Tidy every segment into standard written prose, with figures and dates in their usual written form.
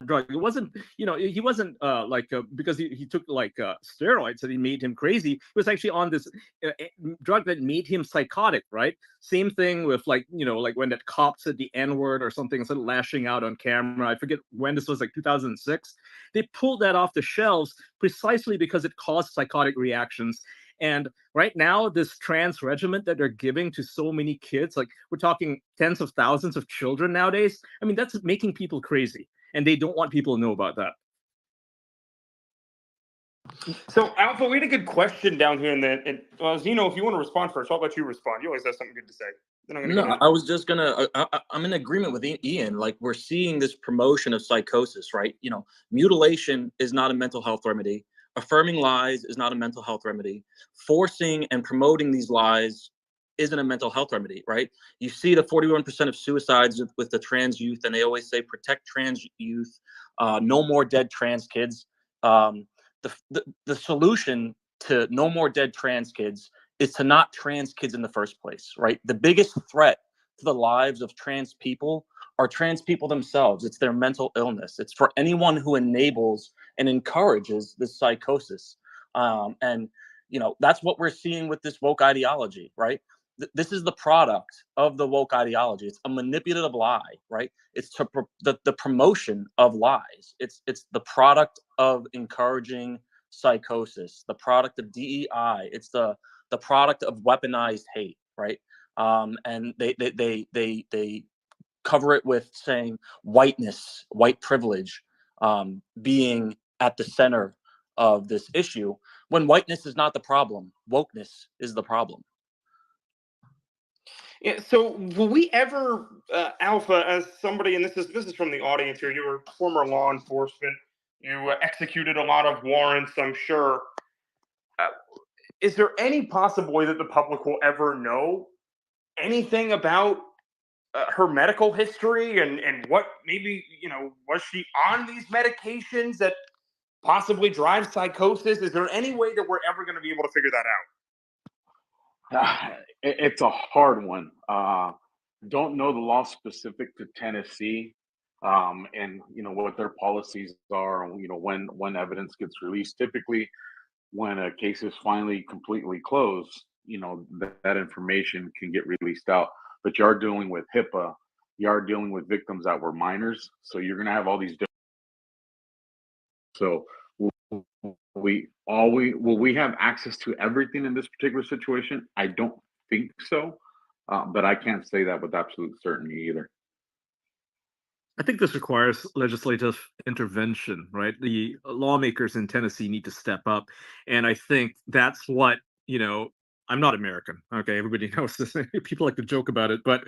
drug. It wasn't, he wasn't because he took steroids that he made him crazy. He was actually on this uh, drug that made him psychotic, right? Same thing with like when that cop said the N word or something instead of lashing out on camera. I forget when this was, like 2006. They pulled that off the shelves precisely because it caused psychotic reactions. And right now, this trans regimen that they're giving to so many kids, like we're talking tens of thousands of children nowadays, I mean, that's making people crazy. And they don't want people to know about that. So, Alpha, we had a good question down here, and Zeno, if you want to respond first, I'll let you respond. You always have something good to say. Then I'm going to go No, to. I was just gonna. I'm in agreement with Ian. Like, we're seeing this promotion of psychosis, right? Mutilation is not a mental health remedy. Affirming lies is not a mental health remedy. Forcing and promoting these lies isn't a mental health remedy, right? You see the 41% of suicides with the trans youth, and they always say protect trans youth, no more dead trans kids. Um, the solution to no more dead trans kids is to not trans kids in the first place, right? The biggest threat to the lives of trans people are trans people themselves. It's their mental illness. It's for anyone who enables and encourages this psychosis. And, that's what we're seeing with this woke ideology, right? This is the product of the woke ideology. It's a manipulative lie, right? It's the promotion of lies. It's the product of encouraging psychosis, the product of DEI. It's the product of weaponized hate, right? And they cover it with saying whiteness, white privilege, being at the center of this issue, when whiteness is not the problem. Wokeness is the problem. Yeah, so will we ever, Alpha, as somebody, and this is from the audience here. You were former law enforcement. You executed a lot of warrants, I'm sure. Uh, is there any possible way that the public will ever know anything about her medical history and what maybe was she on these medications that possibly drive psychosis? Is there any way that we're ever going to be able to figure that out? It's a hard one. Don't know the law specific to Tennessee, and what their policies are. When evidence gets released. Typically, when a case is finally completely closed, that information can get released out. But you are dealing with HIPAA. You are dealing with victims that were minors, so you're going to have all these different. So will we have access to everything in this particular situation? I don't think so, but I can't say that with absolute certainty either. I think this requires legislative intervention, right? The lawmakers in Tennessee need to step up. And I think that's what, I'm not American. Okay. Everybody knows this. People like to joke about it. But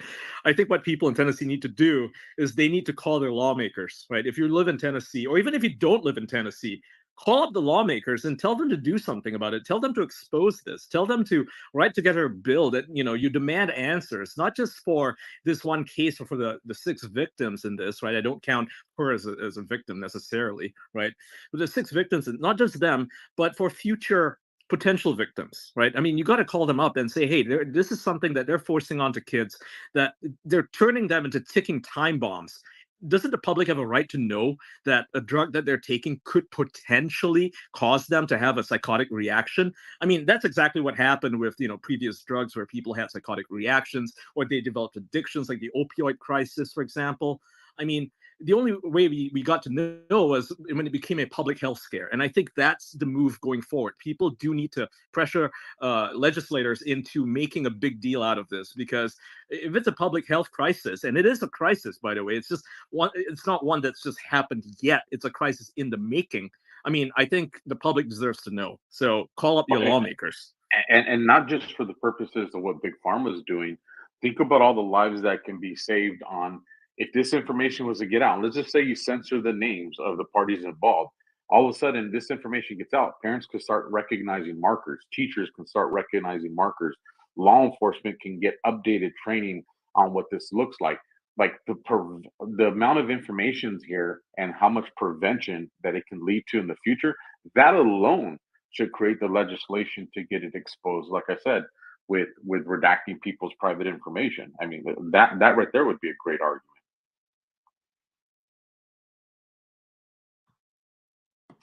I think what people in Tennessee need to do is they need to call their lawmakers, right? If you live in Tennessee, or even if you don't live in Tennessee, call up the lawmakers and tell them to do something about it. Tell them to expose this. Tell them to write together a bill that, you demand answers, not just for this one case or for the six victims in this, right? I don't count her as a victim necessarily, right? But the six victims, and not just them, but for future potential victims, right? I mean, you got to call them up and say, hey, this is something that they're forcing onto kids, that they're turning them into ticking time bombs. Doesn't the public have a right to know that a drug that they're taking could potentially cause them to have a psychotic reaction? I mean, that's exactly what happened with previous drugs where people had psychotic reactions or they developed addictions, like the opioid crisis, for example. I mean, the only way we got to know was when it became a public health scare. And I think that's the move going forward. People do need to pressure legislators into making a big deal out of this, because if it's a public health crisis, and it is a crisis, by the way, it's not one that's just happened yet. It's a crisis in the making. I mean, I think the public deserves to know. So call up your lawmakers. And not just for the purposes of what Big Pharma is doing. Think about all the lives that can be saved on if this information was to get out. Let's just say you censor the names of the parties involved. All of a sudden, this information gets out. Parents can start recognizing markers. Teachers can start recognizing markers. Law enforcement can get updated training on what this looks like. Like the amount of information here and how much prevention that it can lead to in the future. That alone should create the legislation to get it exposed. Like I said, with redacting people's private information. I mean, that right there would be a great argument.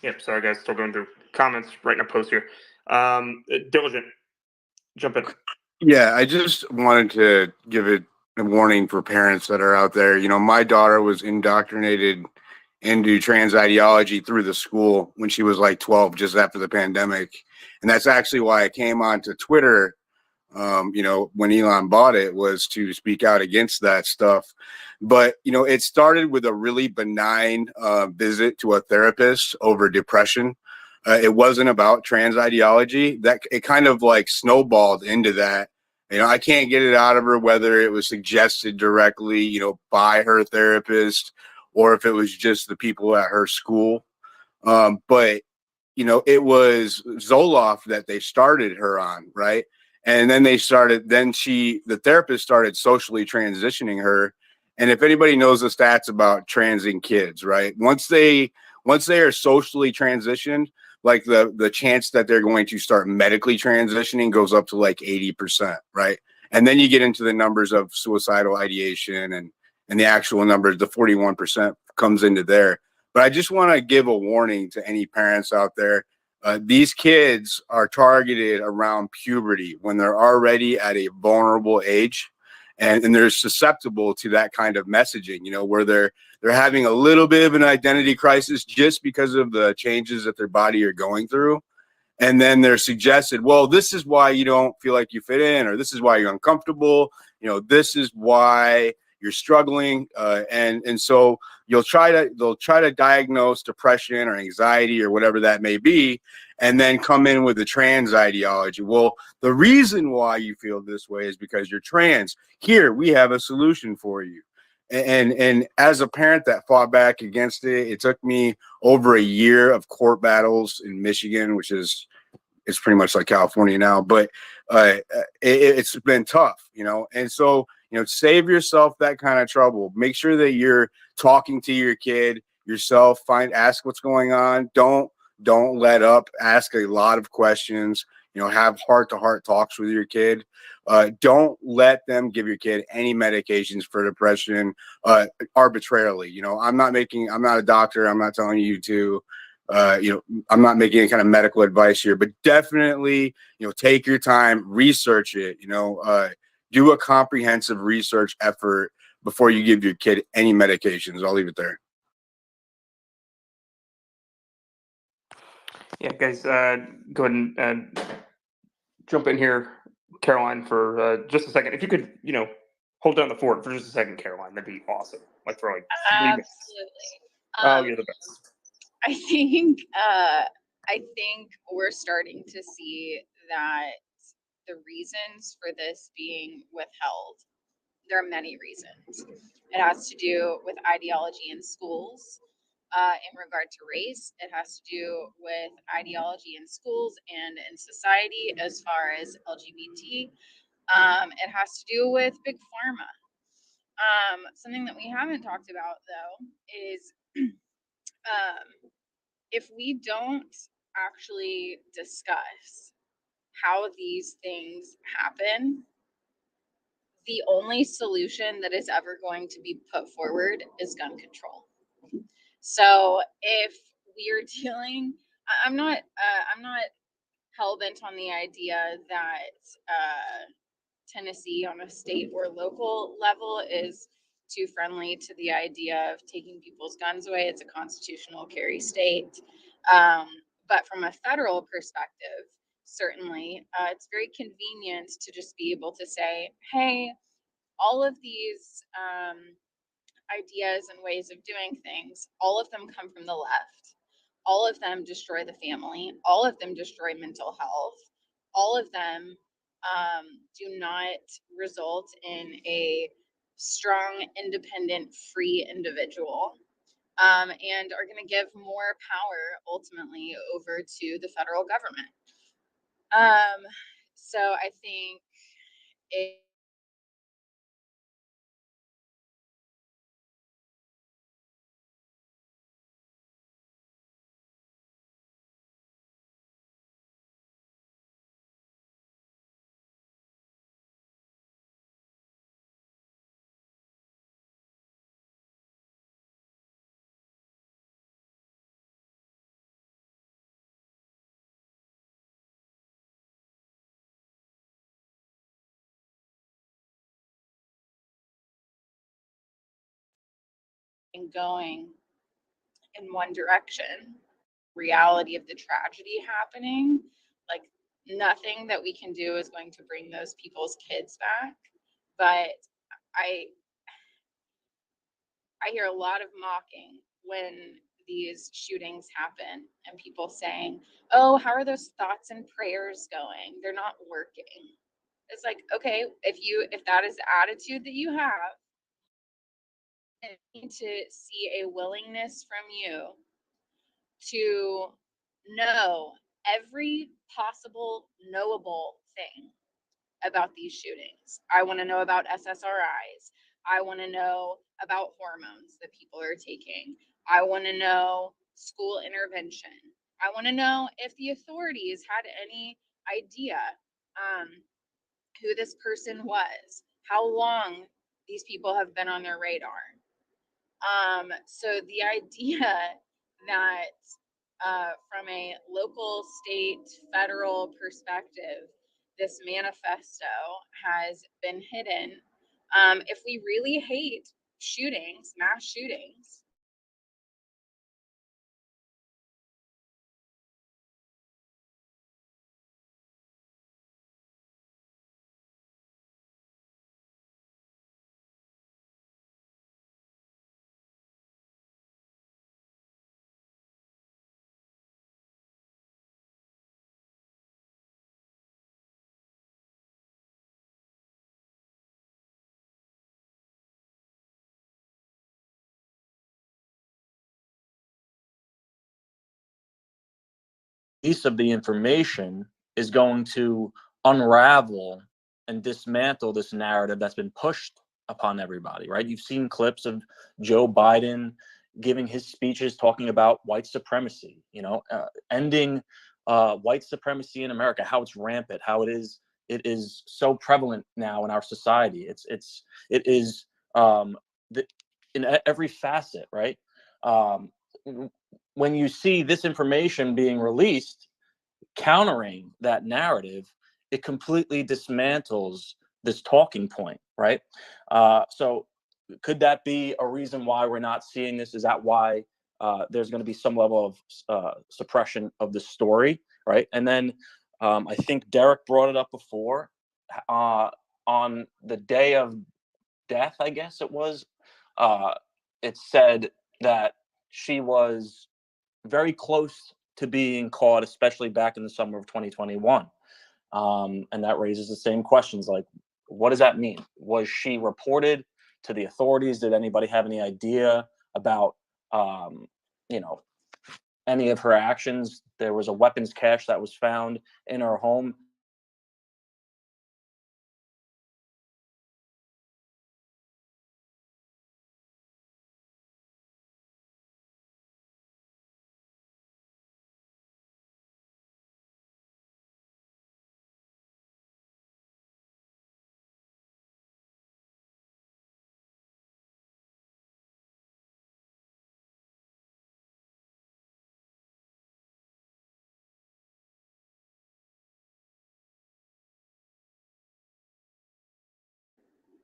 Yep. Sorry, guys. Still going through comments, writing a post here. Diligent, jump in. Yeah, I just wanted to give it a warning for parents that are out there. You know, my daughter was indoctrinated into trans ideology through the school when she was like 12, just after the pandemic. And that's actually why I came onto Twitter, you know, when Elon bought it, was to speak out against that stuff. But, you know, it started with a really benign visit to a therapist over depression. It wasn't about trans ideology. That it kind of like snowballed into that. You know, I can't get it out of her whether it was suggested directly, you know, by her therapist or if it was just the people at her school. But you know, it was Zoloft that they started her on, right? And then the therapist started socially transitioning her. And if anybody knows the stats about transing kids, right? Once they are socially transitioned, like the chance that they're going to start medically transitioning goes up to like 80%, right? And then you get into the numbers of suicidal ideation and the actual numbers, the 41% comes into there. But I just want to give a warning to any parents out there. These kids are targeted around puberty when they're already at a vulnerable age, and they're susceptible to that kind of messaging. You know, where they're having a little bit of an identity crisis just because of the changes that their body are going through. And then they're suggested, well, this is why you don't feel like you fit in, or this is why you're uncomfortable. You know, this is why you're struggling, and so they'll try to diagnose depression or anxiety or whatever that may be, and then come in with the trans ideology. Well, the reason why you feel this way is because you're trans. Here, we have a solution for you. And as a parent that fought back against it, it took me over a year of court battles in Michigan, which is it's pretty much like California now, but it's been tough, you know. And so, you know, save yourself that kind of trouble. Make sure that you're talking to your kid yourself. Ask what's going on. Don't let up. Ask a lot of questions. You know, have heart-to-heart talks with your kid. Don't let them give your kid any medications for depression arbitrarily. You know, I'm not a doctor. I'm not telling you to. You know, I'm not making any kind of medical advice here, but definitely, you know, take your time, research it, you know, do a comprehensive research effort before you give your kid any medications. I'll leave it there. Yeah, guys, go ahead and jump in here, Caroline, for just a second. If you could, you know, hold down the fort for just a second, Caroline, that'd be awesome. Like for like 3 minutes. Absolutely. Oh, you're the best. I think we're starting to see that the reasons for this being withheld, there are many reasons. It has to do with ideology in schools in regard to race. It has to do with ideology in schools and in society as far as LGBT. It has to do with big pharma. Something that we haven't talked about though is if we don't actually discuss how these things happen, the only solution that is ever going to be put forward is gun control. So if we're dealing, I'm not hell bent on the idea that Tennessee on a state or local level is too friendly to the idea of taking people's guns away. It's a constitutional carry state. But from a federal perspective, certainly, it's very convenient to just be able to say, hey, all of these ideas and ways of doing things, all of them come from the left. All of them destroy the family. All of them destroy mental health. All of them do not result in a strong, independent, free individual, and are going to give more power ultimately over to the federal government. So I think it and going in one direction. Reality of the tragedy happening, like nothing that we can do is going to bring those people's kids back. But I I hear a lot of mocking when these shootings happen and people saying, "Oh, how are those thoughts and prayers going? They're not working." It's like, okay, if that is the attitude that you have, I need to see a willingness from you to know every possible knowable thing about these shootings. I want to know about SSRIs. I want to know about hormones that people are taking. I want to know school intervention. I want to know if the authorities had any idea um, who this person was, how long these people have been on their radar. So the idea that from a local, state, federal perspective, this manifesto has been hidden. If we really hate shootings, mass shootings, Piece of the information is going to unravel and dismantle this narrative that's been pushed upon everybody, right? You've seen clips of Joe Biden giving his speeches talking about white supremacy, ending white supremacy in America, how it's rampant, how it is so prevalent now in our society. It is in every facet, right? Um, when you see this information being released, countering that narrative, it completely dismantles this talking point, right? So could that be a reason why we're not seeing this? Is that why there's going to be some level of suppression of the story, right? And then I think Derek brought it up before. On the day of death, I guess it was, it said that she was very close to being caught, especially back in the summer of 2021. And that raises the same questions like, what does that mean? Was she reported to the authorities? Did anybody have any idea about, you know, any of her actions? There was a weapons cache that was found in her home.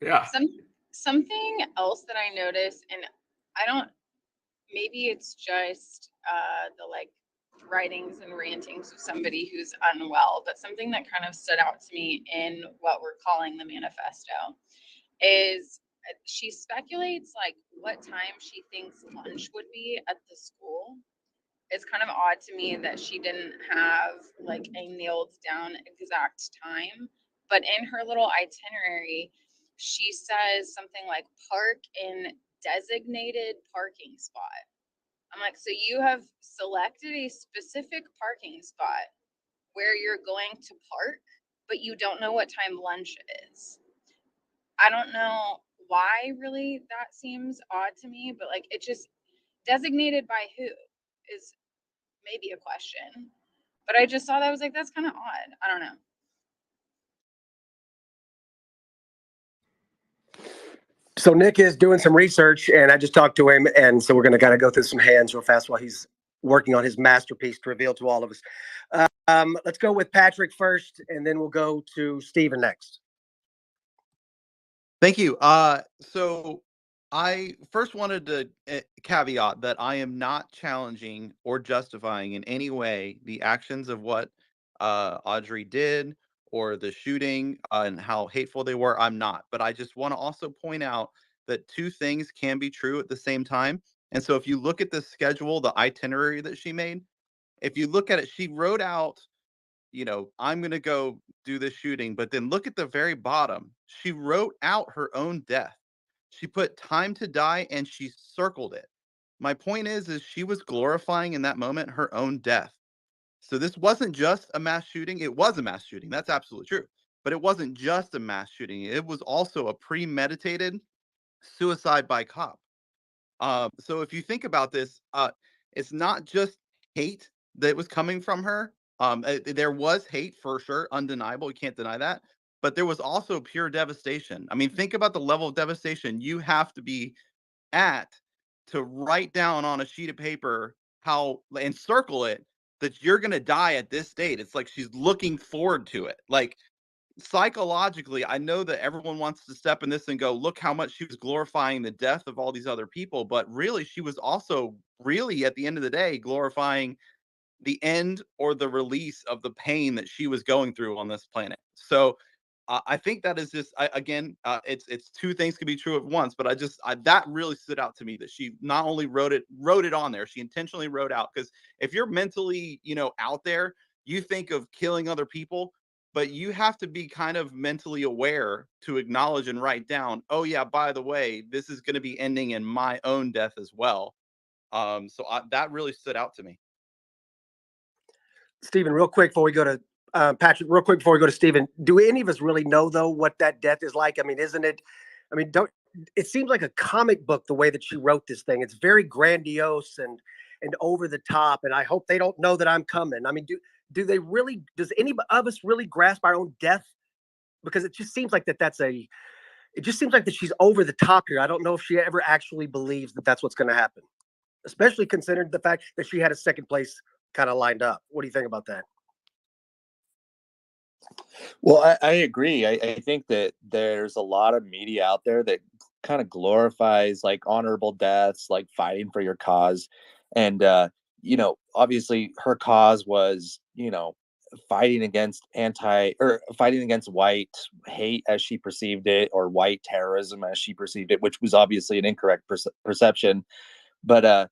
Yeah. Something else that I noticed, and I don't, maybe it's just the like writings and rantings of somebody who's unwell, but something that kind of stood out to me in what we're calling the manifesto is she speculates like what time she thinks lunch would be at the school. It's kind of odd to me that she didn't have like a nailed down exact time, but in her little itinerary, she says something like park in designated parking spot. I'm like, so you have selected a specific parking spot where you're going to park, but you don't know what time lunch is. I don't know why really that seems odd to me, but like it just designated by who is maybe a question. But I just saw that, I was like, that's kind of odd. I don't know. So Nick is doing some research, and I just talked to him, and so we're going to kind of go through some hands real fast while he's working on his masterpiece to reveal to all of us. Let's go with Patrick first, and then we'll go to Stephen next. Thank you. So I first wanted to caveat that I am not challenging or justifying in any way the actions of what Audrey did or the shooting and how hateful they were. I'm not. But I just want to also point out that two things can be true at the same time. And so if you look at the schedule, the itinerary that she made, if you look at it, she wrote out, I'm going to go do this shooting. But then look at the very bottom. She wrote out her own death. She put time to die and she circled it. My point is she was glorifying in that moment her own death. So this wasn't just a mass shooting. It was a mass shooting. That's absolutely true. But it wasn't just a mass shooting. It was also a premeditated suicide by cop. So if you think about this, it's not just hate that was coming from her. There was hate for sure, undeniable. You can't deny that. But there was also pure devastation. I mean, think about the level of devastation you have to be at to write down on a sheet of paper how and circle it that you're going to die at this date. It's like she's looking forward to it. Like psychologically, I know that everyone wants to step in this and go, look how much she was glorifying the death of all these other people. But really, she was also really at the end of the day glorifying the end or the release of the pain that she was going through on this planet. So I think that is just again, it's two things can be true at once. But that really stood out to me that she not only wrote it on there, she intentionally wrote out, because if you're mentally out there, you think of killing other people, but you have to be kind of mentally aware to acknowledge and write down, oh yeah, by the way, this is going to be ending in my own death as well. That really stood out to me. Stephen, real quick before we go to Patrick, real quick before we go to Stephen, do any of us really know though what that death is like? I mean, isn't it? I mean, don't it seems like a comic book the way that she wrote this thing? It's very grandiose and over the top. And I hope they don't know that I'm coming. I mean, do they really? Does any of us really grasp our own death? Because it just seems like it just seems like that she's over the top here. I don't know if she ever actually believes that that's what's going to happen, especially considering the fact that she had a second place kind of lined up. What do you think about that? Well, I agree. I think that there's a lot of media out there that kind of glorifies like honorable deaths, like fighting for your cause. And, obviously her cause was, fighting against white hate as she perceived it, or white terrorism as she perceived it, which was obviously an incorrect perception. But,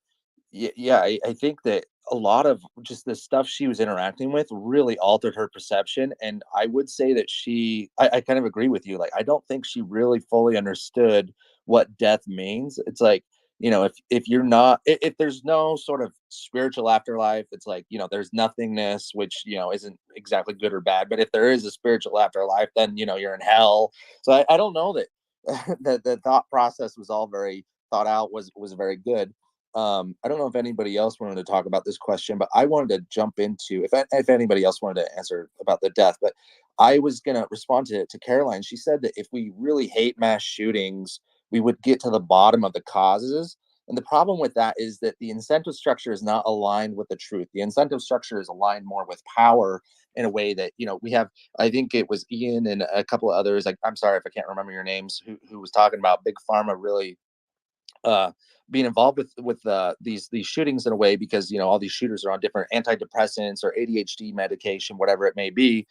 yeah, I think that a lot of just the stuff she was interacting with really altered her perception. And I would say that I kind of agree with you. Like, I don't think she really fully understood what death means. It's like, if you're not, if there's no sort of spiritual afterlife, it's like, there's nothingness, which, isn't exactly good or bad. But if there is a spiritual afterlife, then, you're in hell. So I don't know that the thought process was all very thought out, was very good. I don't know if anybody else wanted to talk about this question, but I wanted to jump into if anybody else wanted to answer about the death. But I was going to respond to Caroline. She said that if we really hate mass shootings, we would get to the bottom of the causes. And the problem with that is that the incentive structure is not aligned with the truth. The incentive structure is aligned more with power in a way that, we have, I think it was Ian and a couple of others, like, I'm sorry if I can't remember your names, who was talking about big pharma really being involved with these shootings in a way, because all these shooters are on different antidepressants or ADHD medication, whatever it may be.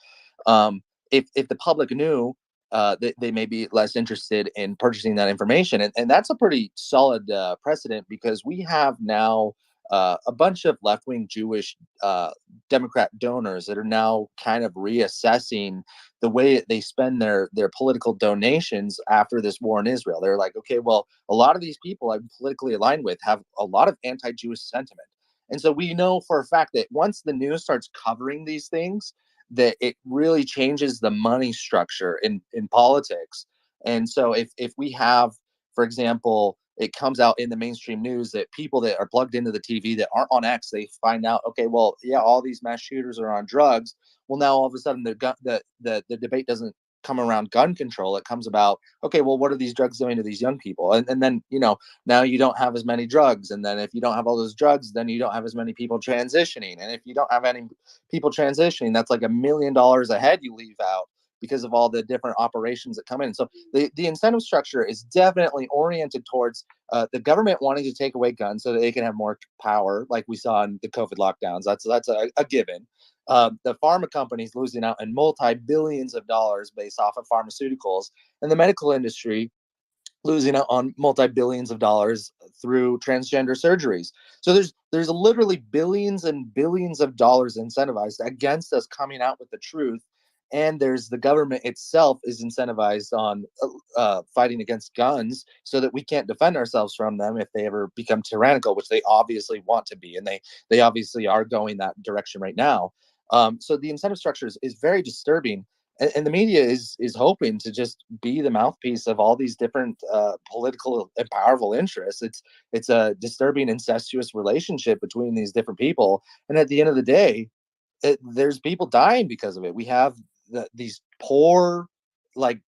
If the public knew, they may be less interested in purchasing that information, and that's a pretty solid precedent, because we have now a bunch of left-wing Jewish Democrat donors that are now kind of reassessing the way they spend their political donations after this war in Israel. They're like, okay, well, a lot of these people I'm politically aligned with have a lot of anti-Jewish sentiment. And so we know for a fact that once the news starts covering these things, that it really changes the money structure in politics. And so if we have, for example, it comes out in the mainstream news that people that are plugged into the TV that aren't on X, they find out, okay, well, yeah, all these mass shooters are on drugs. Well, now all of a sudden the debate doesn't come around gun control. It comes about, okay, well, what are these drugs doing to these young people? And then, now you don't have as many drugs. And then if you don't have all those drugs, then you don't have as many people transitioning. And if you don't have any people transitioning, that's like $1 million a head you leave out because of all the different operations that come in. So the incentive structure is definitely oriented towards the government wanting to take away guns so that they can have more power, like we saw in the COVID lockdowns. That's a given. The pharma companies losing out in multi-billions of dollars based off of pharmaceuticals, and the medical industry losing out on multi-billions of dollars through transgender surgeries. So there's literally billions and billions of dollars incentivized against us coming out with the truth. And there's the government itself is incentivized on fighting against guns so that we can't defend ourselves from them if they ever become tyrannical, which they obviously want to be, and they obviously are going that direction right now. So the incentive structure is very disturbing, and the media is hoping to just be the mouthpiece of all these different political and powerful interests. It's a disturbing, incestuous relationship between these different people, and at the end of the day, there's people dying because of it. We have these poor, like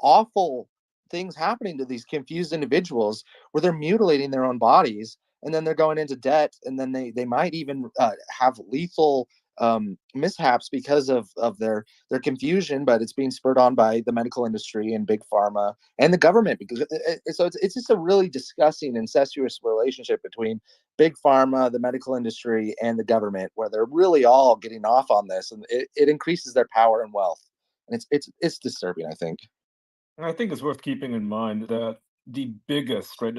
awful things happening to these confused individuals where they're mutilating their own bodies, and then they're going into debt, and then they might even have lethal mishaps because of their confusion, but it's being spurred on by the medical industry and big pharma and the government, because it's just a really disgusting, incestuous relationship between big pharma, the medical industry, and the government, where they're really all getting off on this, and it increases their power and wealth, and it's disturbing, I think. And I think it's worth keeping in mind that the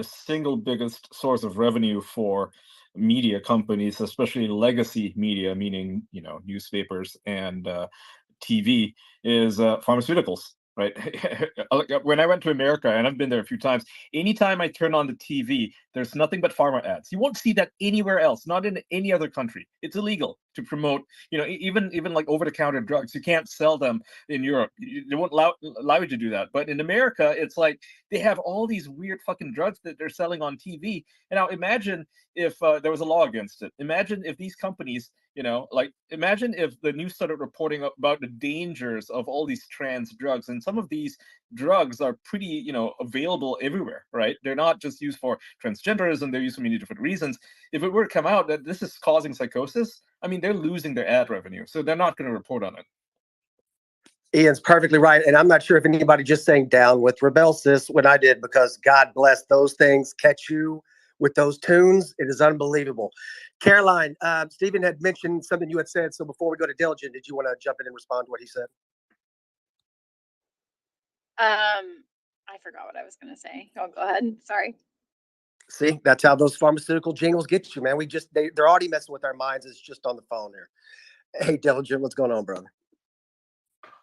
single biggest source of revenue for media companies, especially legacy media, meaning, newspapers and TV, is pharmaceuticals, right? When I went to America, and I've been there a few times, anytime I turn on the TV, there's nothing but pharma ads. You won't see that anywhere else, not in any other country. It's illegal to promote, even like over-the-counter drugs. You can't sell them in Europe. They won't allow you to do that. But in America, it's like they have all these weird fucking drugs that they're selling on TV. And now imagine if there was a law against it. Imagine if these companies, imagine if the news started reporting about the dangers of all these trans drugs. And some of these drugs are pretty, available everywhere, right? They're not just used for transgenderism, they're used for many different reasons. If it were to come out that this is causing psychosis, I mean, they're losing their ad revenue. So they're not going to report on it. Ian's perfectly right. And I'm not sure if anybody just sang down with Rebel Sis when I did, because God bless those things catch you with those tunes. It is unbelievable. Caroline, Stephen had mentioned something you had said. So before we go to Diligent, did you want to jump in and respond to what he said? I forgot what I was going to say. Oh, go ahead. Sorry. See, that's how those pharmaceutical jingles get you, man. They're already messing with our minds. It's just on the phone here. Hey, Diligent, what's going on, brother?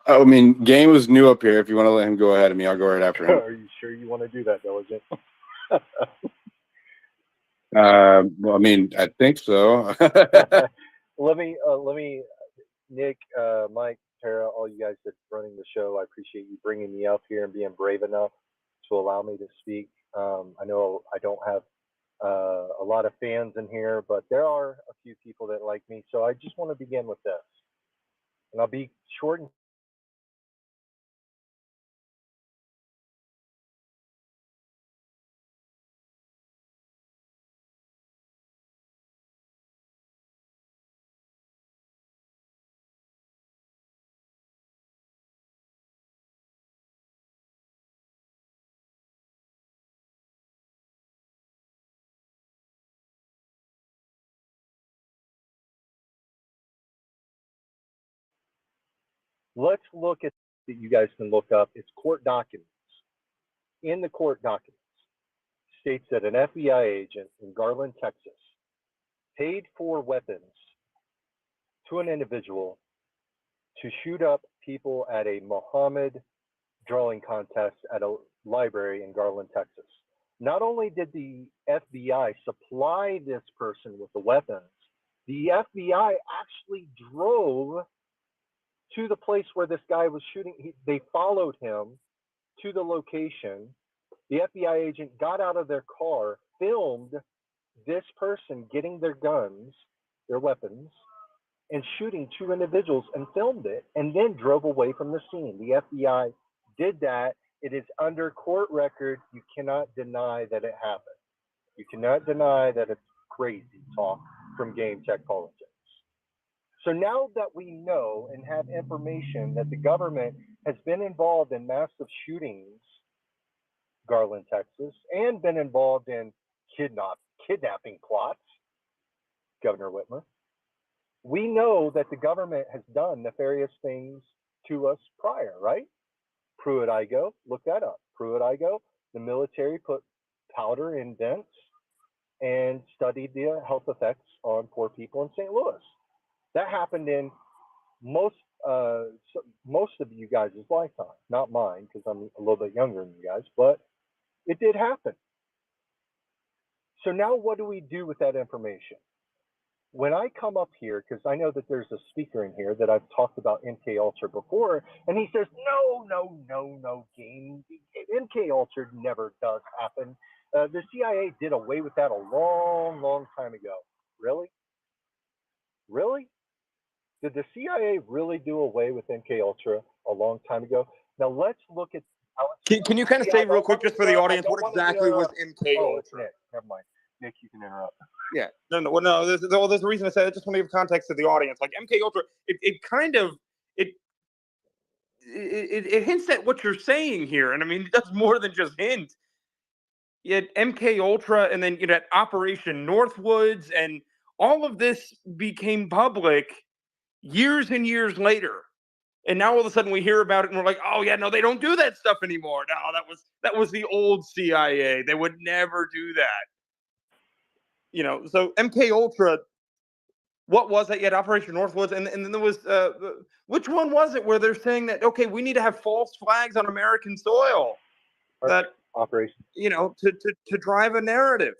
I mean, Game was new up here. If you want to let him go ahead of me, I'll go right after him. Are you sure you want to do that, Diligent? Well, I mean, I think so. let me, Nick, Mike, Tara, all you guys that's running the show, I appreciate you bringing me up here and being brave enough to allow me to speak. I know I don't have a lot of fans in here, but there are a few people that like me. So I just want to begin with this, and I'll be short and let's look at that you guys can look up. It's court documents. In the court documents, states that an FBI agent in Garland, Texas, paid for weapons to an individual to shoot up people at a Muhammad drawing contest at a library in Garland, Texas. Not only did the FBI supply this person with the weapons, the FBI actually drove to the place where this guy was shooting. They followed him to the location. The FBI agent got out of their car, filmed this person getting their guns, their weapons, and shooting two individuals, and filmed it, and then drove away from the scene. The FBI did that. It is under court record. You cannot deny that it happened. You cannot deny that it's crazy talk from Game Tech Politics. So now that we know and have information that the government has been involved in massive shootings, Garland, Texas, and been involved in kidnapping plots, Governor Whitmer, we know that the government has done nefarious things to us prior, right? Pruitt-Igoe, look that up. Pruitt-Igoe, the military put powder in vents and studied the health effects on poor people in St. Louis. That happened in most of you guys' lifetime, not mine because I'm a little bit younger than you guys, but it did happen. So now what do we do with that information? When I come up here, because I know that there's a speaker in here that I've talked about MK Ultra before, and he says, no, game. MK Ultra never does happen. The CIA did away with that a long time ago. Really? Really? Did the CIA really do away with MK Ultra a long time ago? Now let's look at Alex. Can you kind of say real quick, just for the audience, what exactly was MK Oh, it's Ultra? Nick. Never mind. Nick, you can interrupt. Yeah, no. There's a reason I said. I just want to give context to the audience. Like MK Ultra, it kind of it hints at what you're saying here, and I mean it does more than just hint. Yet MK Ultra, and then Operation Northwoods, and all of this became public years and years later. And now all of a sudden we hear about it and we're like, oh yeah, no, they don't do that stuff anymore. No, that was the old CIA. They would never do that. So MK Ultra, what was it? Yet Operation Northwoods, and then there was which one was it where they're saying that okay, we need to have false flags on American soil that Operation to drive a narrative.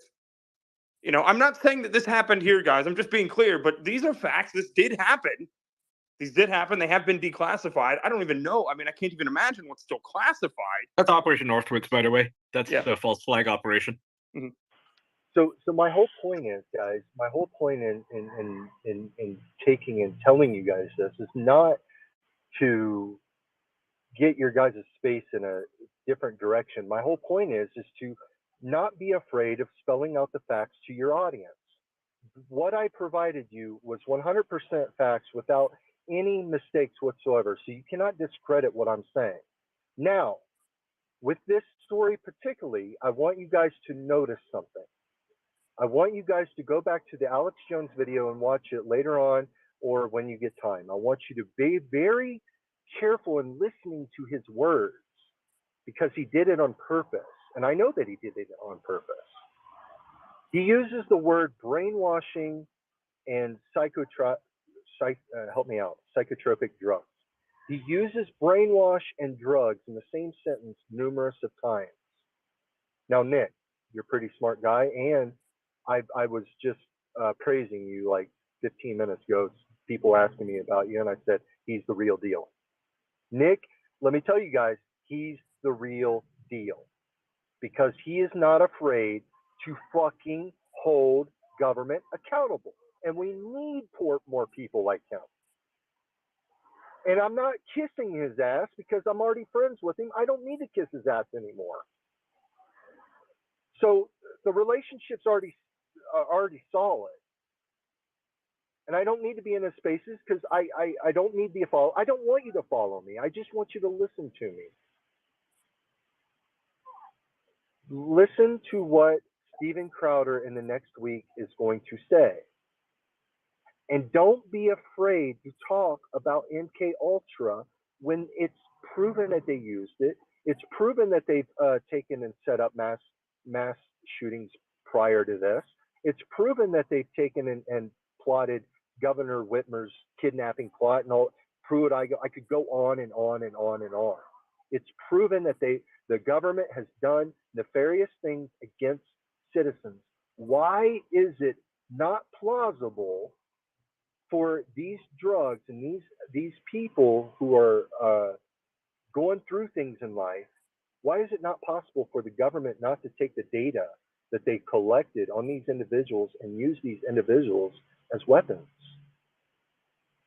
I'm not saying that this happened here, guys. I'm just being clear, but these are facts. This did happen. These did happen. They have been declassified. I don't even know. I mean, I can't even imagine what's still classified. That's Operation Northwoods, by the way. That's Yeah. a false flag operation. Mm-hmm. So my whole point is, guys, my whole point in taking and telling you guys this is not to get your guys' space in a different direction. My whole point is to not be afraid of spelling out the facts to your audience. What I provided you was 100% facts without any mistakes whatsoever. So you cannot discredit what I'm saying. Now, with this story particularly, I want you guys to notice something. I want you guys to go back to the Alex Jones video and watch it later on or when you get time. I want you to be very careful in listening to his words because he did it on purpose. And I know that he did it on purpose. He uses the word brainwashing and psychotropic drugs. He uses brainwash and drugs in the same sentence numerous of times. Now, Nick, you're a pretty smart guy, and I was just praising you like 15 minutes ago. People asking me about you, and I said, he's the real deal. Nick, let me tell you guys, he's the real deal because he is not afraid to fucking hold government accountable. And we need more people like him. And I'm not kissing his ass because I'm already friends with him. I don't need to kiss his ass anymore. So the relationship's already solid. And I don't need to be in his spaces because I don't need the follow. I don't want you to follow me. I just want you to listen to me. Listen to what Steven Crowder in the next week is going to say. And don't be afraid to talk about MK Ultra when it's proven that they used it. It's proven that they've taken and set up mass shootings prior to this. It's proven that they've taken and plotted Governor Whitmer's kidnapping plot and all. I could go on and on and on and on. It's proven that the government has done nefarious things against citizens. Why is it not plausible for these drugs and these people who are going through things in life? Why is it not possible for the government not to take the data that they collected on these individuals and use these individuals as weapons?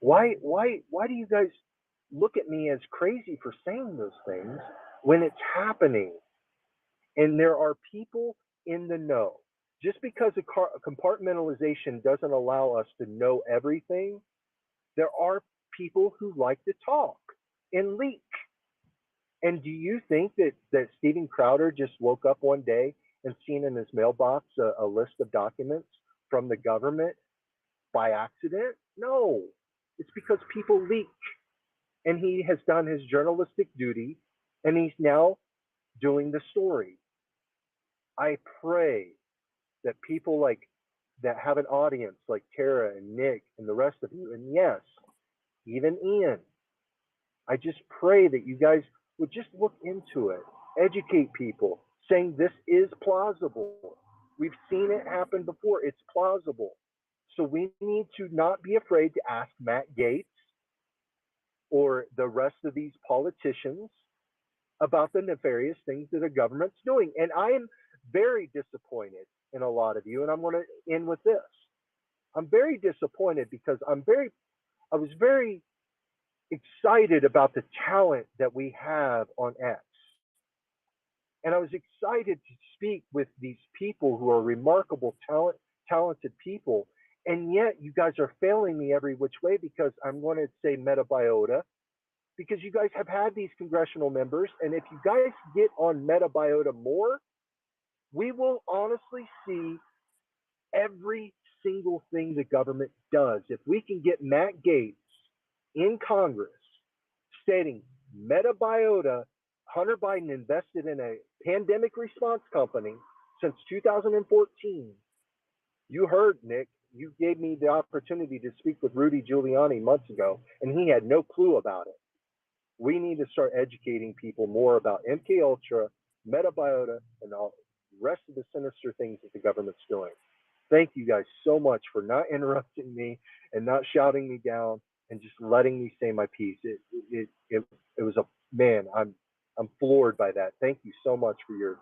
Why do you guys look at me as crazy for saying those things when it's happening? And there are people in the know. Just because a compartmentalization doesn't allow us to know everything There are people who like to talk and leak. And do you think that Steven Crowder just woke up one day and seen in his mailbox a list of documents from the government by accident? No, it's because people leak. And he has done his journalistic duty, and he's now doing the story. I pray that people like that have an audience like Tara and Nick and the rest of you, and yes, even Ian, I just pray that you guys would just look into it, educate people, saying this is plausible. We've seen it happen before. It's plausible. So we need to not be afraid to ask Matt Gaetz or the rest of these politicians about the nefarious things that the government's doing. And I am very disappointed in a lot of you. And I'm going to end with this. I'm very disappointed because I was very excited about the talent that we have on X. And I was excited to speak with these people who are remarkable, talented people. And yet you guys are failing me every which way because I'm going to say metabiota, because you guys have had these congressional members. And if you guys get on metabiota more, we will honestly see every single thing the government does. If we can get Matt Gaetz in Congress stating metabiota, Hunter Biden invested in a pandemic response company since 2014. You heard, Nick, you gave me the opportunity to speak with Rudy Giuliani months ago, and he had no clue about it. We need to start educating people more about MK Ultra, metabiota, and all the rest of the sinister things that the government's doing. Thank you guys so much for not interrupting me and not shouting me down and just letting me say my piece. It was a man. I'm floored by that. Thank you so much for your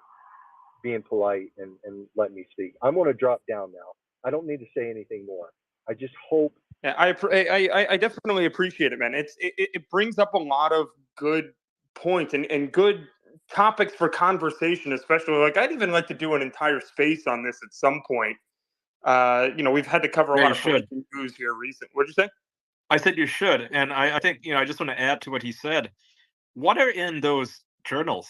being polite and letting me speak. I'm going to drop down now. I don't need to say anything more. I just hope. Yeah, I definitely appreciate it, man. It brings up a lot of good points and good topics for conversation, especially like I'd even like to do an entire space on this at some point. We've had to cover a Yeah, lot you of should. breaking news here recent. What'd you say? I said you should, and I think I just want to add to what he said. What are in those journals?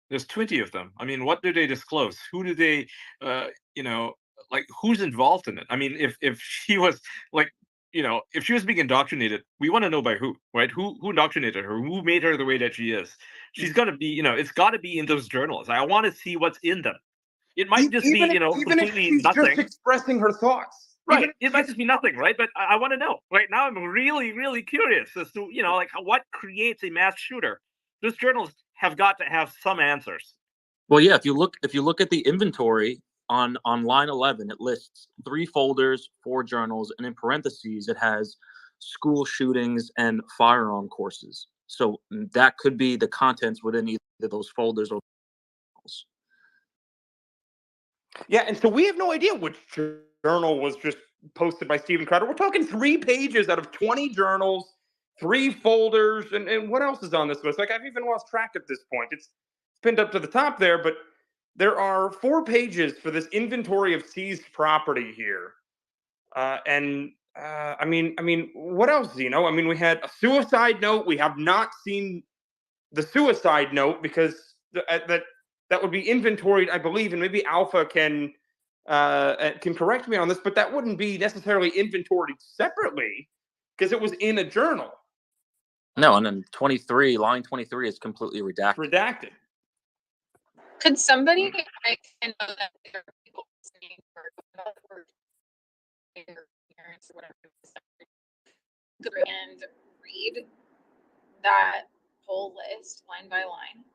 There's 20 of them. I mean, what do they disclose? Who do they, uh, you know, like who's involved in it? I mean, if she was like, if she was being indoctrinated, we want to know by who, right? Who indoctrinated her? Who made her the way that she is? She's got to be, it's got to be in those journals. I want to see what's in them. It might just be, Even if completely she's nothing. just expressing her thoughts. Right. It might just be nothing, right? But I want to know. Right now, I'm really, really curious as to, like what creates a mass shooter. Those journals have got to have some answers. Well, yeah, if you look at the inventory on line 11, it lists 3 folders, 4 journals, and in parentheses it has school shootings and firearm courses. So that could be the contents within either those folders or journals. Yeah, and so we have no idea which journal was just posted by Steven Crowder. We're talking 3 pages out of 20 journals, 3 folders, and what else is on this list? Like I've even lost track at this point. It's pinned up to the top there, but there are 4 pages for this inventory of seized property here. I mean, what else? We had a suicide note. We have not seen the suicide note because that would be inventoried, I believe, and maybe Alpha can correct me on this, but that wouldn't be necessarily inventoried separately because it was in a journal. No, and then line 23 is completely redacted. Could somebody, I know that there are people listening or parents or whatever, and read that whole list line by line?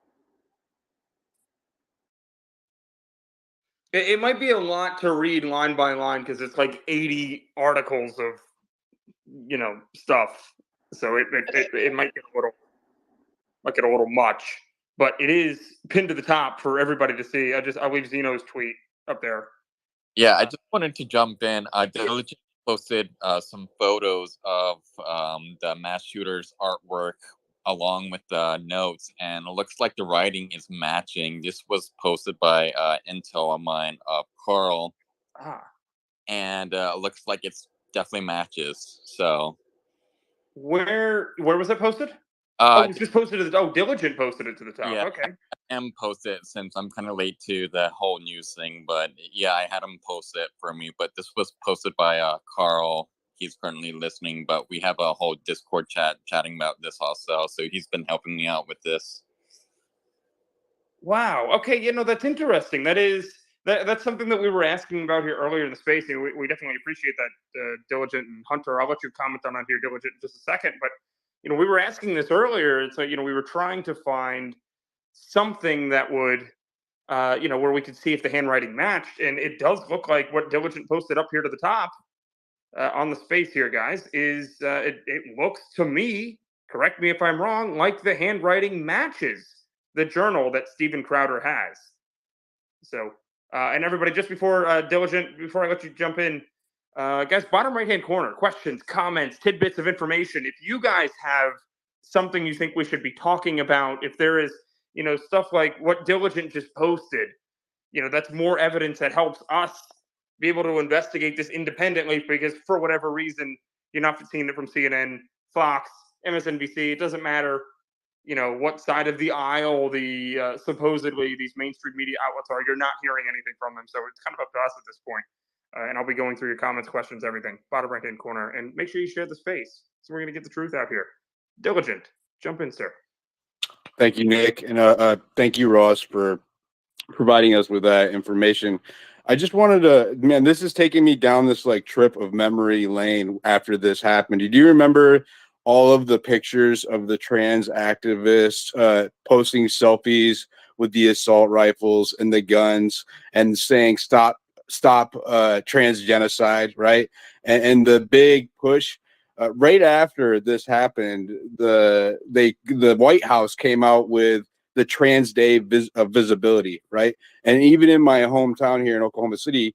It might be a lot to read line by line because it's like 80 articles of stuff. So it might get a little much, but it is pinned to the top for everybody to see. I'll leave Zeno's tweet up there. Yeah, I just wanted to jump in. I diligently posted some photos of the mass shooter's artwork along with the notes, and it looks like the writing is matching. This was posted by Intel of mine, Carl, and it looks like it's definitely matches. So Where was it posted? Uh, It was just posted to the. Oh, Diligent posted it to the top. yeah, Okay. I am post it since I'm kind of late to the whole news thing, but yeah, I had him post it for me. But this was posted by Carl. He's currently listening, but we have a whole Discord chatting about this also. So he's been helping me out with this. Wow. Okay. That's interesting. That's something that we were asking about here earlier in the space. We definitely appreciate that, Diligent and Hunter. I'll let you comment on here, Diligent, in just a second. But we were asking this earlier. It's like we were trying to find something that would, where we could see if the handwriting matched, and it does look like what Diligent posted up here to the top on the space here, guys. It looks to me, correct me if I'm wrong, like the handwriting matches the journal that Steven Crowder has. So, and everybody, just before Diligent, before I let you jump in, guys, bottom right hand corner, questions, comments, tidbits of information. If you guys have something you think we should be talking about, if there is, stuff like what Diligent just posted, that's more evidence that helps us be able to investigate this independently, because for whatever reason, you're not seeing it from CNN, Fox, MSNBC. It doesn't matter what side of the aisle the supposedly these mainstream media outlets are. You're not hearing anything from them, so it's kind of up to us at this point. And I'll be going through your comments, questions, everything, bottom right hand corner, and make sure you share the space, so we're going to get the truth out here. Diligent, jump in, sir. Thank you, Nick, and thank you, Ross, for providing us with that information. I just wanted to, man, this is taking me down this like trip of memory lane after this happened. Do you remember all of the pictures of the trans activists posting selfies with the assault rifles and the guns and saying stop trans genocide, right? And the big push right after this happened, the White House came out with the Trans Day of Visibility, right? And even in my hometown here in Oklahoma City,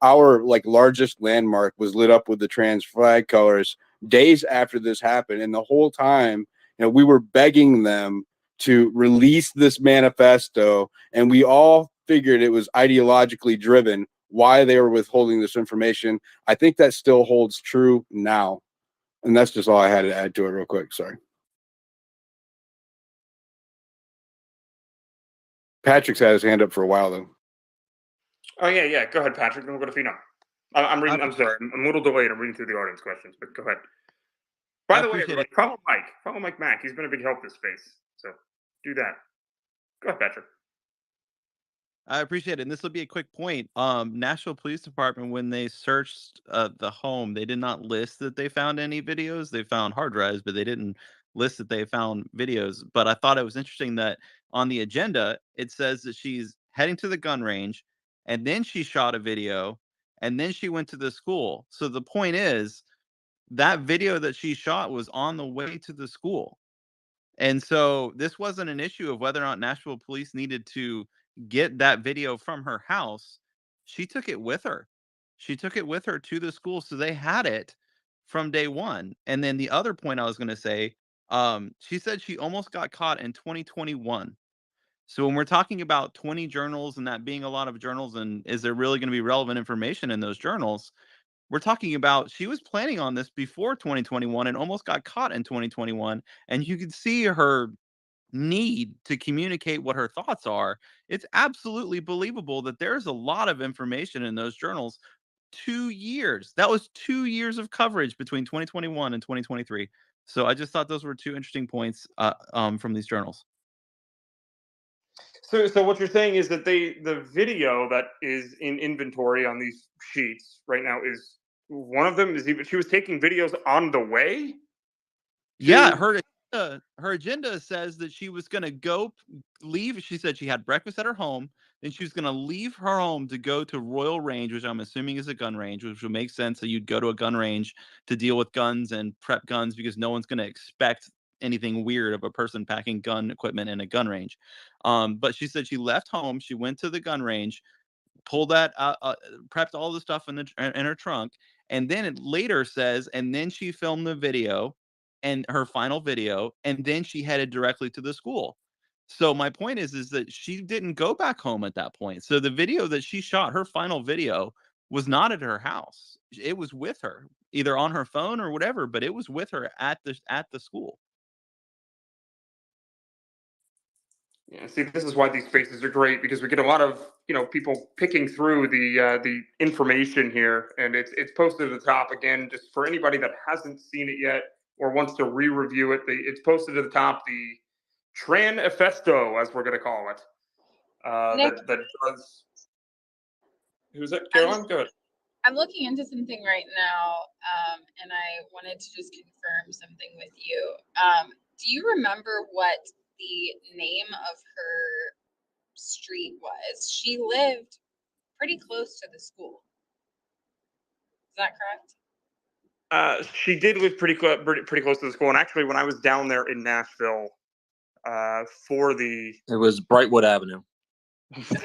our like largest landmark was lit up with the trans flag colors days after this happened. And the whole time, we were begging them to release this manifesto, and we all figured it was ideologically driven why they were withholding this information. I think that still holds true now. And that's just all I had to add to it real quick. Sorry. Patrick's had his hand up for a while, though. Oh, yeah. Go ahead, Patrick. Then we'll go to Pheno. I'm reading. I'm sorry. I'm a little delayed. I'm reading through the audience questions, but go ahead. By the way, everybody, follow Mike. Follow Mike Mack. He's been a big help this space. So do that. Go ahead, Patrick. I appreciate it. And this will be a quick point. Nashville Police Department, when they searched the home, they did not list that they found any videos. They found hard drives, but they didn't list that they found videos. But I thought it was interesting that on the agenda, it says that she's heading to the gun range, and then she shot a video, and then she went to the school. So the point is, that video that she shot was on the way to the school. And so this wasn't an issue of whether or not Nashville police needed to get that video from her house. She took it with her. She took it with her to the school. So they had it from day one. And then the other point I was going to say, she said she almost got caught in 2021. So when we're talking about 20 journals and that being a lot of journals, and is there really going to be relevant information in those journals? We're talking about she was planning on this before 2021 and almost got caught in 2021. And you could see her need to communicate what her thoughts are. It's absolutely believable that there's a lot of information in those journals. 2 years. That was 2 years of coverage between 2021 and 2023. So I just thought those were two interesting points from these journals. So what you're saying is that the video that is in inventory on these sheets right now is one of them is even she was taking videos on the way. Yeah, her agenda says that she was going to go leave. She said she had breakfast at her home. Then she was going to leave her home to go to Royal Range, which I'm assuming is a gun range, which would make sense that you'd go to a gun range to deal with guns and prep guns, because no one's going to expect anything weird of a person packing gun equipment in a gun range. But she said she left home. She went to the gun range, pulled that prepped all the stuff in her trunk, and then it later says, and then she filmed the video and her final video, and then she headed directly to the school. So my point is that she didn't go back home at that point. So the video that she shot, her final video, was not at her house. It was with her, either on her phone or whatever, but it was with her at the school. Yeah, see, this is why these spaces are great, because we get a lot of people picking through the information here, and it's posted at the top again, just for anybody that hasn't seen it yet or wants to re-review it. It's posted at the top, the Manifesto, as we're going to call it. Nick, That does. Who's that, I'm, Caroline? Go ahead. I'm looking into something right now, and I wanted to just confirm something with you. Do you remember what the name of her street was? She lived pretty close to the school. Is that correct? She did live pretty close to the school, and actually, when I was down there in Nashville, for the It was Brightwood Avenue.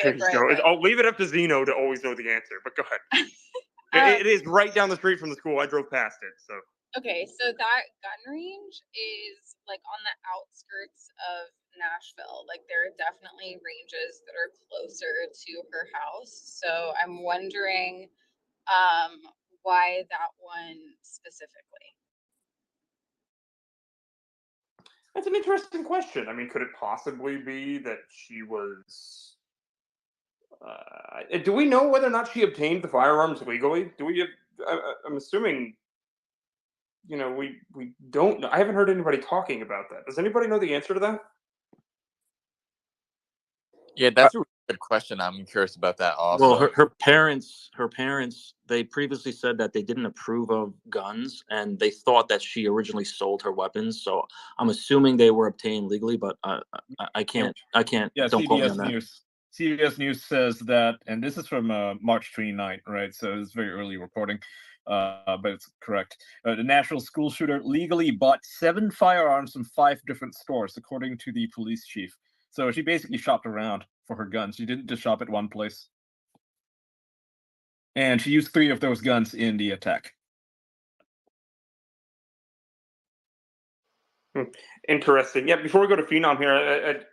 there you go. I'll leave it up to Zeno to always know the answer, but go ahead. It is right down the street from the school. I drove past it, so. Okay, so that gun range is like on the outskirts of Nashville. Like there are definitely ranges that are closer to her house. So I'm wondering why that one specifically. That's an interesting question. I mean, could it possibly be that she was? Do we know whether or not she obtained the firearms legally? Do we? I'm assuming. We don't know. I haven't heard anybody talking about that. Does anybody know the answer to that? Yeah, that's a really good question. I'm curious about that also. Well, her parents, they previously said that they didn't approve of guns, and they thought that she originally sold her weapons. So I'm assuming they were obtained legally, but I can't. Yeah, Don't quote me on that. CBS News says that, and this is from March 29th, right? So it's very early reporting, but it's correct. The Nashville school shooter legally bought 7 firearms from 5 different stores, according to the police chief. So she basically shopped around for her guns. She didn't just shop at one place. And she used 3 of those guns in the attack. Interesting. Yeah, before we go to Phenom here,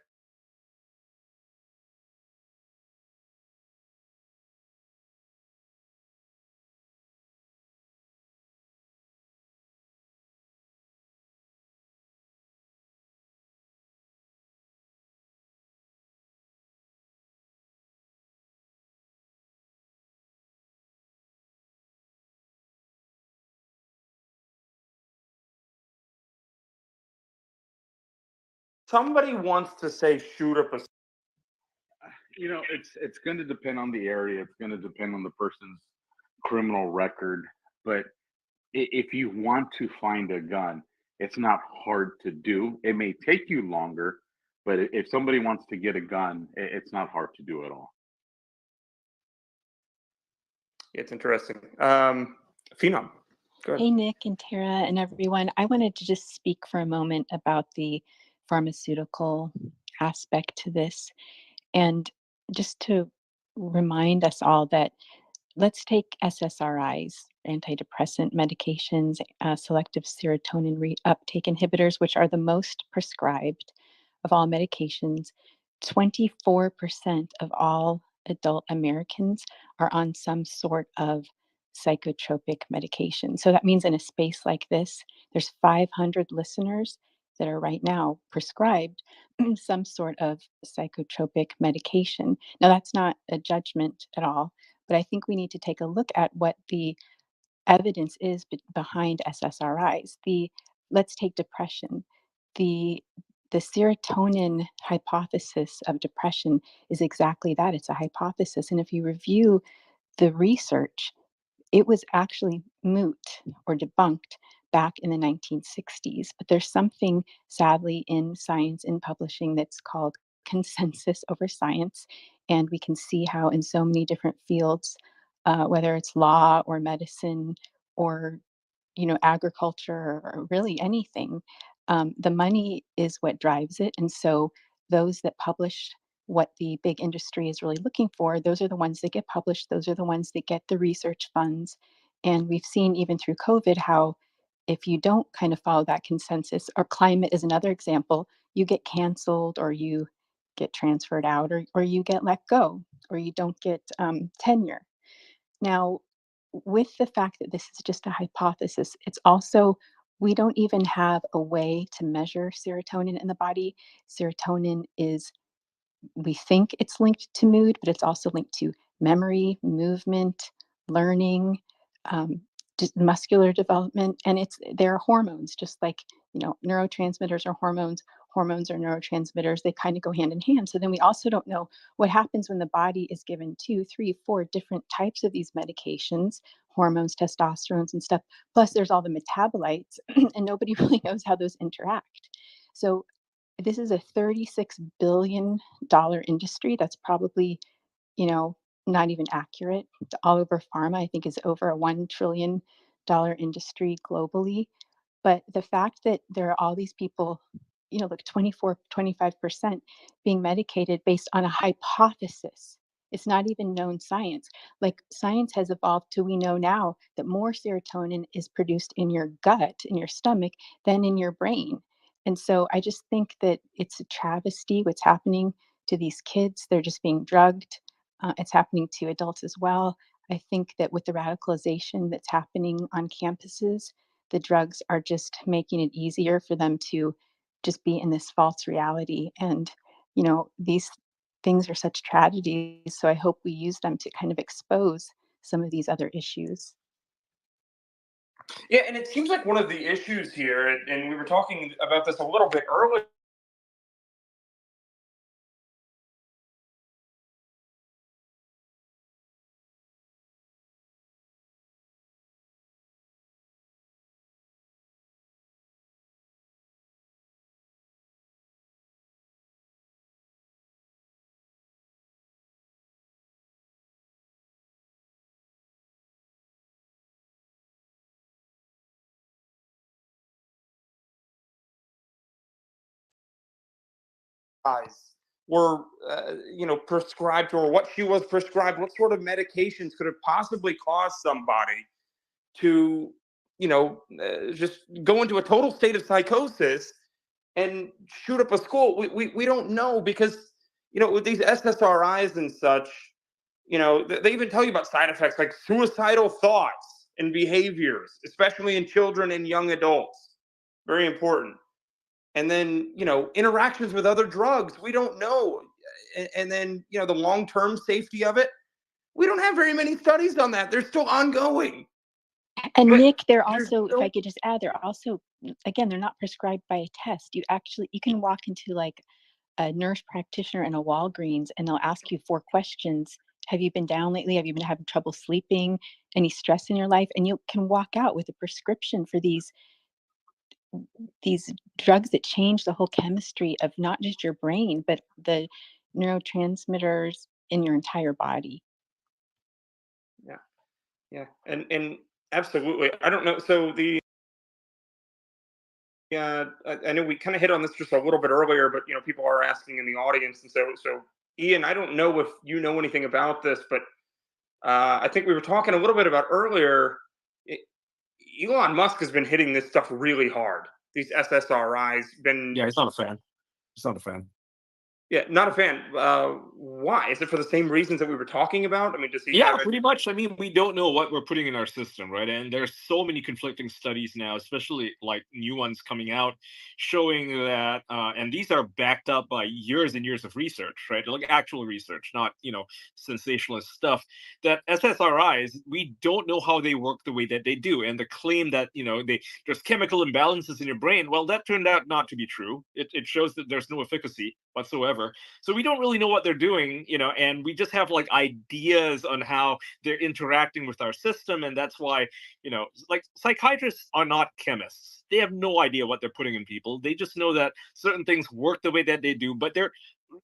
somebody wants to say shoot up a. It's going to depend on the area. It's going to depend on the person's criminal record. But if you want to find a gun, it's not hard to do. It may take you longer, but if somebody wants to get a gun, it's not hard to do at all. It's interesting. Phenom. Go ahead. Hey, Nick and Tara and everyone. I wanted to just speak for a moment about the pharmaceutical aspect to this, and just to remind us all that let's take SSRIs, antidepressant medications, selective serotonin reuptake inhibitors, which are the most prescribed of all medications. 24% of all adult Americans are on some sort of psychotropic medication. So that means in a space like this, there's 500 listeners that are right now prescribed some sort of psychotropic medication. Now, that's not a judgment at all, but I think we need to take a look at what the evidence is behind SSRIs. Let's take depression. The the serotonin hypothesis of depression is exactly that. It's a hypothesis. And if you review the research, it was actually moot or debunked back in the 1960s. But there's something, sadly, in science, in publishing, that's called consensus over science. And we can see how, in so many different fields, whether it's law or medicine or agriculture or really anything, the money is what drives it. And so those that publish what the big industry is really looking for, those are the ones that get published. Those are the ones that get the research funds. And we've seen even through COVID how if you don't kind of follow that consensus, or climate is another example, you get canceled or you get transferred out or you get let go or you don't get tenure. Now, with the fact that this is just a hypothesis, it's also, we don't even have a way to measure serotonin in the body. Serotonin is, we think it's linked to mood, but it's also linked to memory, movement, learning, um, just muscular development, and it's, they're hormones, just like, neurotransmitters are hormones. Hormones are neurotransmitters. They kind of go hand in hand. So then we also don't know what happens when the body is given 2, 3, 4 different types of these medications, hormones, testosterones, and stuff. Plus, there's all the metabolites, and nobody really knows how those interact. So this is a $36 billion industry. That's probably, not even accurate. The Oliver Pharma, I think, is over a $1 trillion industry globally. But the fact that there are all these people, like 24, 25% being medicated based on a hypothesis. It's not even known science. Like, science has evolved to, we know now that more serotonin is produced in your gut, in your stomach, than in your brain. And so I just think that it's a travesty what's happening to these kids. They're just being drugged. It's happening to adults as well. I think that with the radicalization that's happening on campuses, the drugs are just making it easier for them to just be in this false reality. And, these things are such tragedies. So I hope we use them to kind of expose some of these other issues. Yeah, and it seems like one of the issues here, and we were talking about this a little bit earlier. Eyes were, prescribed to her, what she was prescribed, what sort of medications could have possibly caused somebody to, just go into a total state of psychosis and shoot up a school. We don't know because, with these SSRIs and such, they even tell you about side effects like suicidal thoughts and behaviors, especially in children and young adults. Very important. And then, interactions with other drugs, we don't know. And then, the long-term safety of it, we don't have very many studies on that. They're still ongoing. And But Nick, they're there's also, if no I could just add, they're also, again, they're not prescribed by a test. You can walk into like a nurse practitioner in a Walgreens and they'll ask you 4 questions. Have you been down lately? Have you been having trouble sleeping? Any stress in your life? And you can walk out with a prescription for these drugs that change the whole chemistry of not just your brain, but the neurotransmitters in your entire body. Yeah, yeah. And absolutely. I don't know. So I know we kind of hit on this just a little bit earlier, but people are asking in the audience, and so Ian, I don't know if you know anything about this, but I think we were talking a little bit about earlier. e- Elon Musk has been hitting this stuff really hard. These SSRIs been, Yeah, he's not a fan. He's not a fan. yeah, not a fan. Why? Is it for the same reasons that we were talking about? I mean, does he Yeah, have it? pretty much. I mean, we don't know what we're putting in our system, right? And there's so many conflicting studies now, especially like new ones coming out, showing that, and these are backed up by years and years of research, right? Like actual research, not sensationalist stuff. That SSRIs, we don't know how they work the way that they do, and the claim that there's chemical imbalances in your brain, well, that turned out not to be true. It shows that there's no efficacy whatsoever. So we don't really know what they're doing, and we just have like ideas on how they're interacting with our system. And that's why, like psychiatrists are not chemists. They have no idea what they're putting in people. They just know that certain things work the way that they do, but they're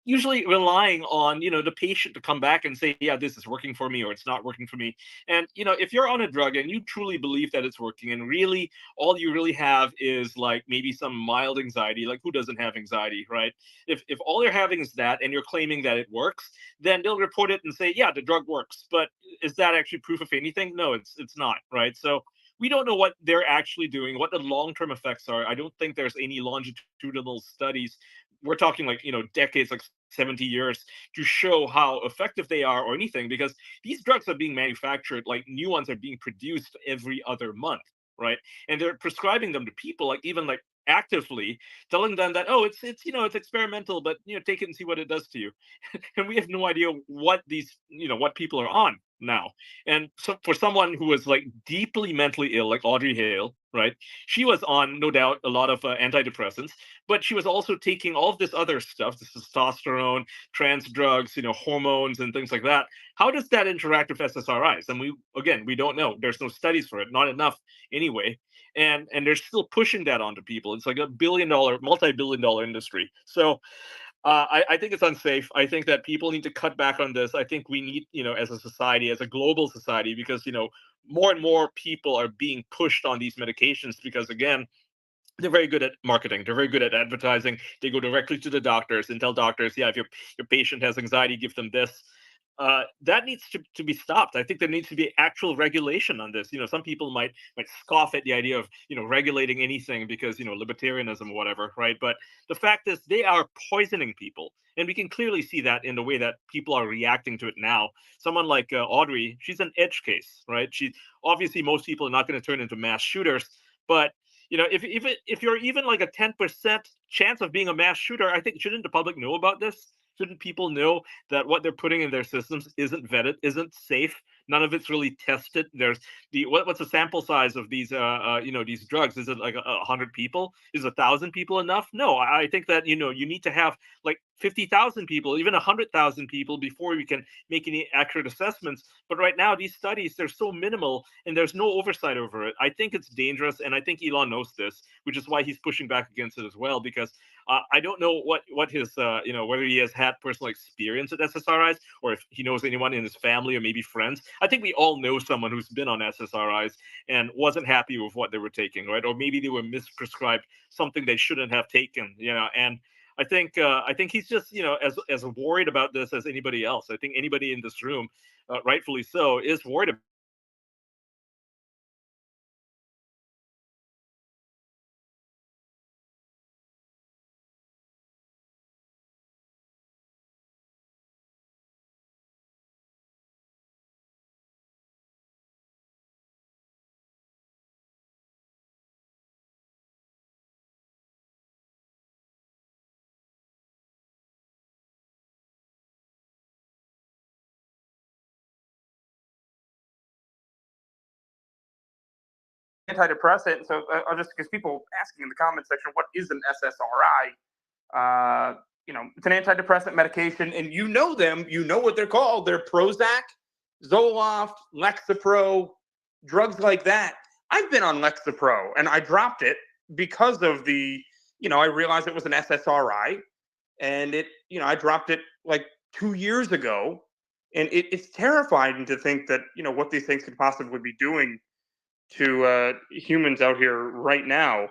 usually relying on the patient to come back and say, yeah, this is working for me or it's not working for me. And if you're on a drug and you truly believe that it's working, and really all you really have is like maybe some mild anxiety, like who doesn't have anxiety, right? If all you're having is that and you're claiming that it works, then they'll report it and say, yeah, the drug works. But is that actually proof of anything? No, it's not, right? So we don't know what they're actually doing, what the long-term effects are. I don't think there's any longitudinal studies we're talking like, decades, like 70 years, to show how effective they are or anything, because these drugs are being manufactured, like new ones are being produced every other month, right? And they're prescribing them to people, like even like actively telling them that, oh, it's experimental, but take it and see what it does to you. And we have no idea what what people are on now. And so for someone who was like deeply mentally ill, like Audrey Hale, right, she was on, no doubt, a lot of antidepressants, but she was also taking all of this other stuff, this testosterone, trans drugs, hormones and things like that. How does that interact with SSRIs? And we don't know. There's no studies for it, not enough anyway. And they're still pushing that onto people. It's like a billion-dollar, multi-billion-dollar industry. So I think it's unsafe. I think that people need to cut back on this. I think we need, as a society, as a global society, because more and more people are being pushed on these medications because, again, they're very good at marketing. They're very good at advertising. They go directly to the doctors and tell doctors, yeah, if your patient has anxiety, give them this. That needs to be stopped. I think there needs to be actual regulation on this. Some people might scoff at the idea of regulating anything because libertarianism or whatever, right? But the fact is, they are poisoning people, and we can clearly see that in the way that people are reacting to it now. Someone like Audrey, she's an edge case, right? She obviously, most people are not going to turn into mass shooters, but if you're even like a 10% chance of being a mass shooter, I think, shouldn't the public know about this? Shouldn't people know that what they're putting in their systems isn't vetted, isn't safe? None of it's really tested. There's what's the sample size of these these drugs? Is it like 100 people? Is 1,000 people enough? No, I think that you need to have like 50,000 people, even 100,000 people before you can make any accurate assessments. But right now, these studies, they're so minimal and there's no oversight over it. I think it's dangerous, and I think Elon knows this, which is why he's pushing back against it as well. Because I don't know what his whether he has had personal experience with SSRIs or if he knows anyone in his family or maybe friends. I think we all know someone who's been on SSRIs and wasn't happy with what they were taking, right? Or maybe they were misprescribed something they shouldn't have taken, and I think he's just as worried about this as anybody else. I think anybody in this room, rightfully so, is worried about. Antidepressant. So I'll just, because people asking in the comment section, what is an SSRI? It's an antidepressant medication, and them. You know what they're called. They're Prozac, Zoloft, Lexapro, drugs like that. I've been on Lexapro, and I dropped it because of I realized it was an SSRI, and I dropped it like 2 years ago, and it's terrifying to think that what these things could possibly be doing to humans out here right now.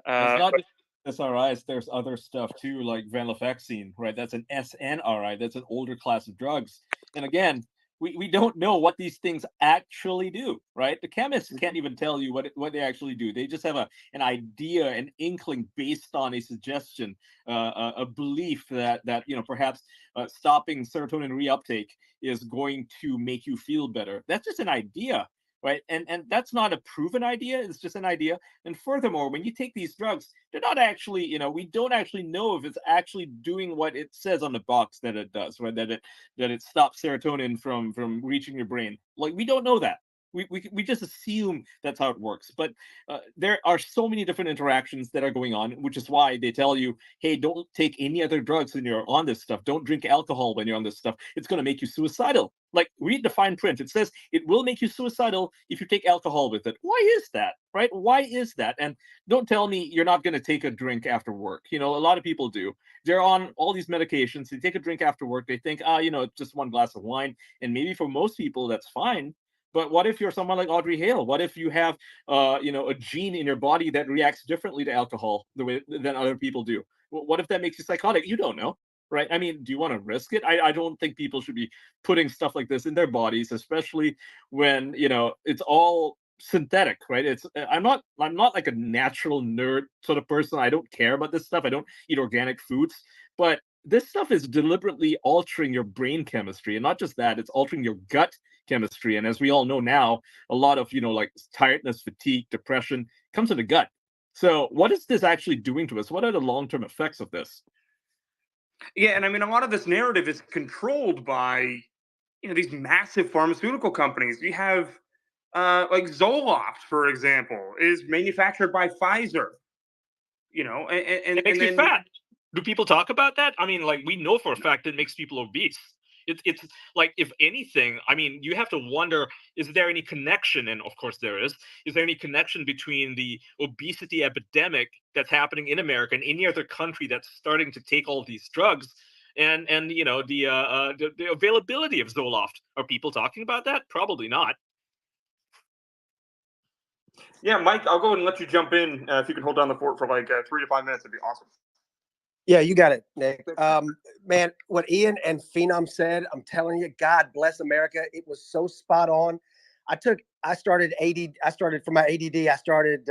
It's not But just SRIs. There's other stuff too, like venlafaxine, right? That's an SNRI. That's an older class of drugs. And again, we don't know what these things actually do, right? The chemists can't even tell you what they actually do. They just have an idea, an inkling based on a suggestion, a belief that perhaps stopping serotonin reuptake is going to make you feel better. That's just an idea, right? And that's not a proven idea. It's just an idea. And furthermore, when you take these drugs, they're not actually, we don't actually know if it's actually doing what it says on the box that it does, right? That it stops serotonin from reaching your brain. Like, we don't know that. We just assume that's how it works. But there are so many different interactions that are going on, which is why they tell you, hey, don't take any other drugs when you're on this stuff. Don't drink alcohol when you're on this stuff. It's going to make you suicidal. Like, read the fine print. It says it will make you suicidal if you take alcohol with it. Why is that, right? Why is that? And don't tell me you're not going to take a drink after work. A lot of people do. They're on all these medications. They take a drink after work. They think, it's just one glass of wine. And maybe for most people, that's fine. But what if you're someone like Audrey Hale? What if you have, a gene in your body that reacts differently to alcohol than other people do? What if that makes you psychotic? You don't know, right? I mean, do you want to risk it? I don't think people should be putting stuff like this in their bodies, especially when it's all synthetic, right? I'm not like a natural nerd sort of person. I don't care about this stuff. I don't eat organic foods, but this stuff is deliberately altering your brain chemistry, and not just that, it's altering your gut chemistry. And as we all know now, a lot of like tiredness, fatigue, depression comes in the gut. So what is this actually doing to us? What are the long-term effects of this? Yeah, and I mean, a lot of this narrative is controlled by these massive pharmaceutical companies. You have like Zoloft, for example, is manufactured by Pfizer. And It makes you then fat. Do people talk about that? I mean, like, we know for a fact it makes people obese. It's like, if anything, I mean, you have to wonder, is there any connection? And of course there is. Is there any connection between the obesity epidemic that's happening in America and any other country that's starting to take all these drugs, and the availability of Zoloft? Are people talking about that? Probably not. yeah, Mike, I'll go ahead and let you jump in. If you can hold down the fort for like 3 to 5 minutes, it'd be awesome. Yeah, you got it, Nick. Man, what Ian and Phenom said, I'm telling you, God bless America. It was so spot on. I started for my ADD. I started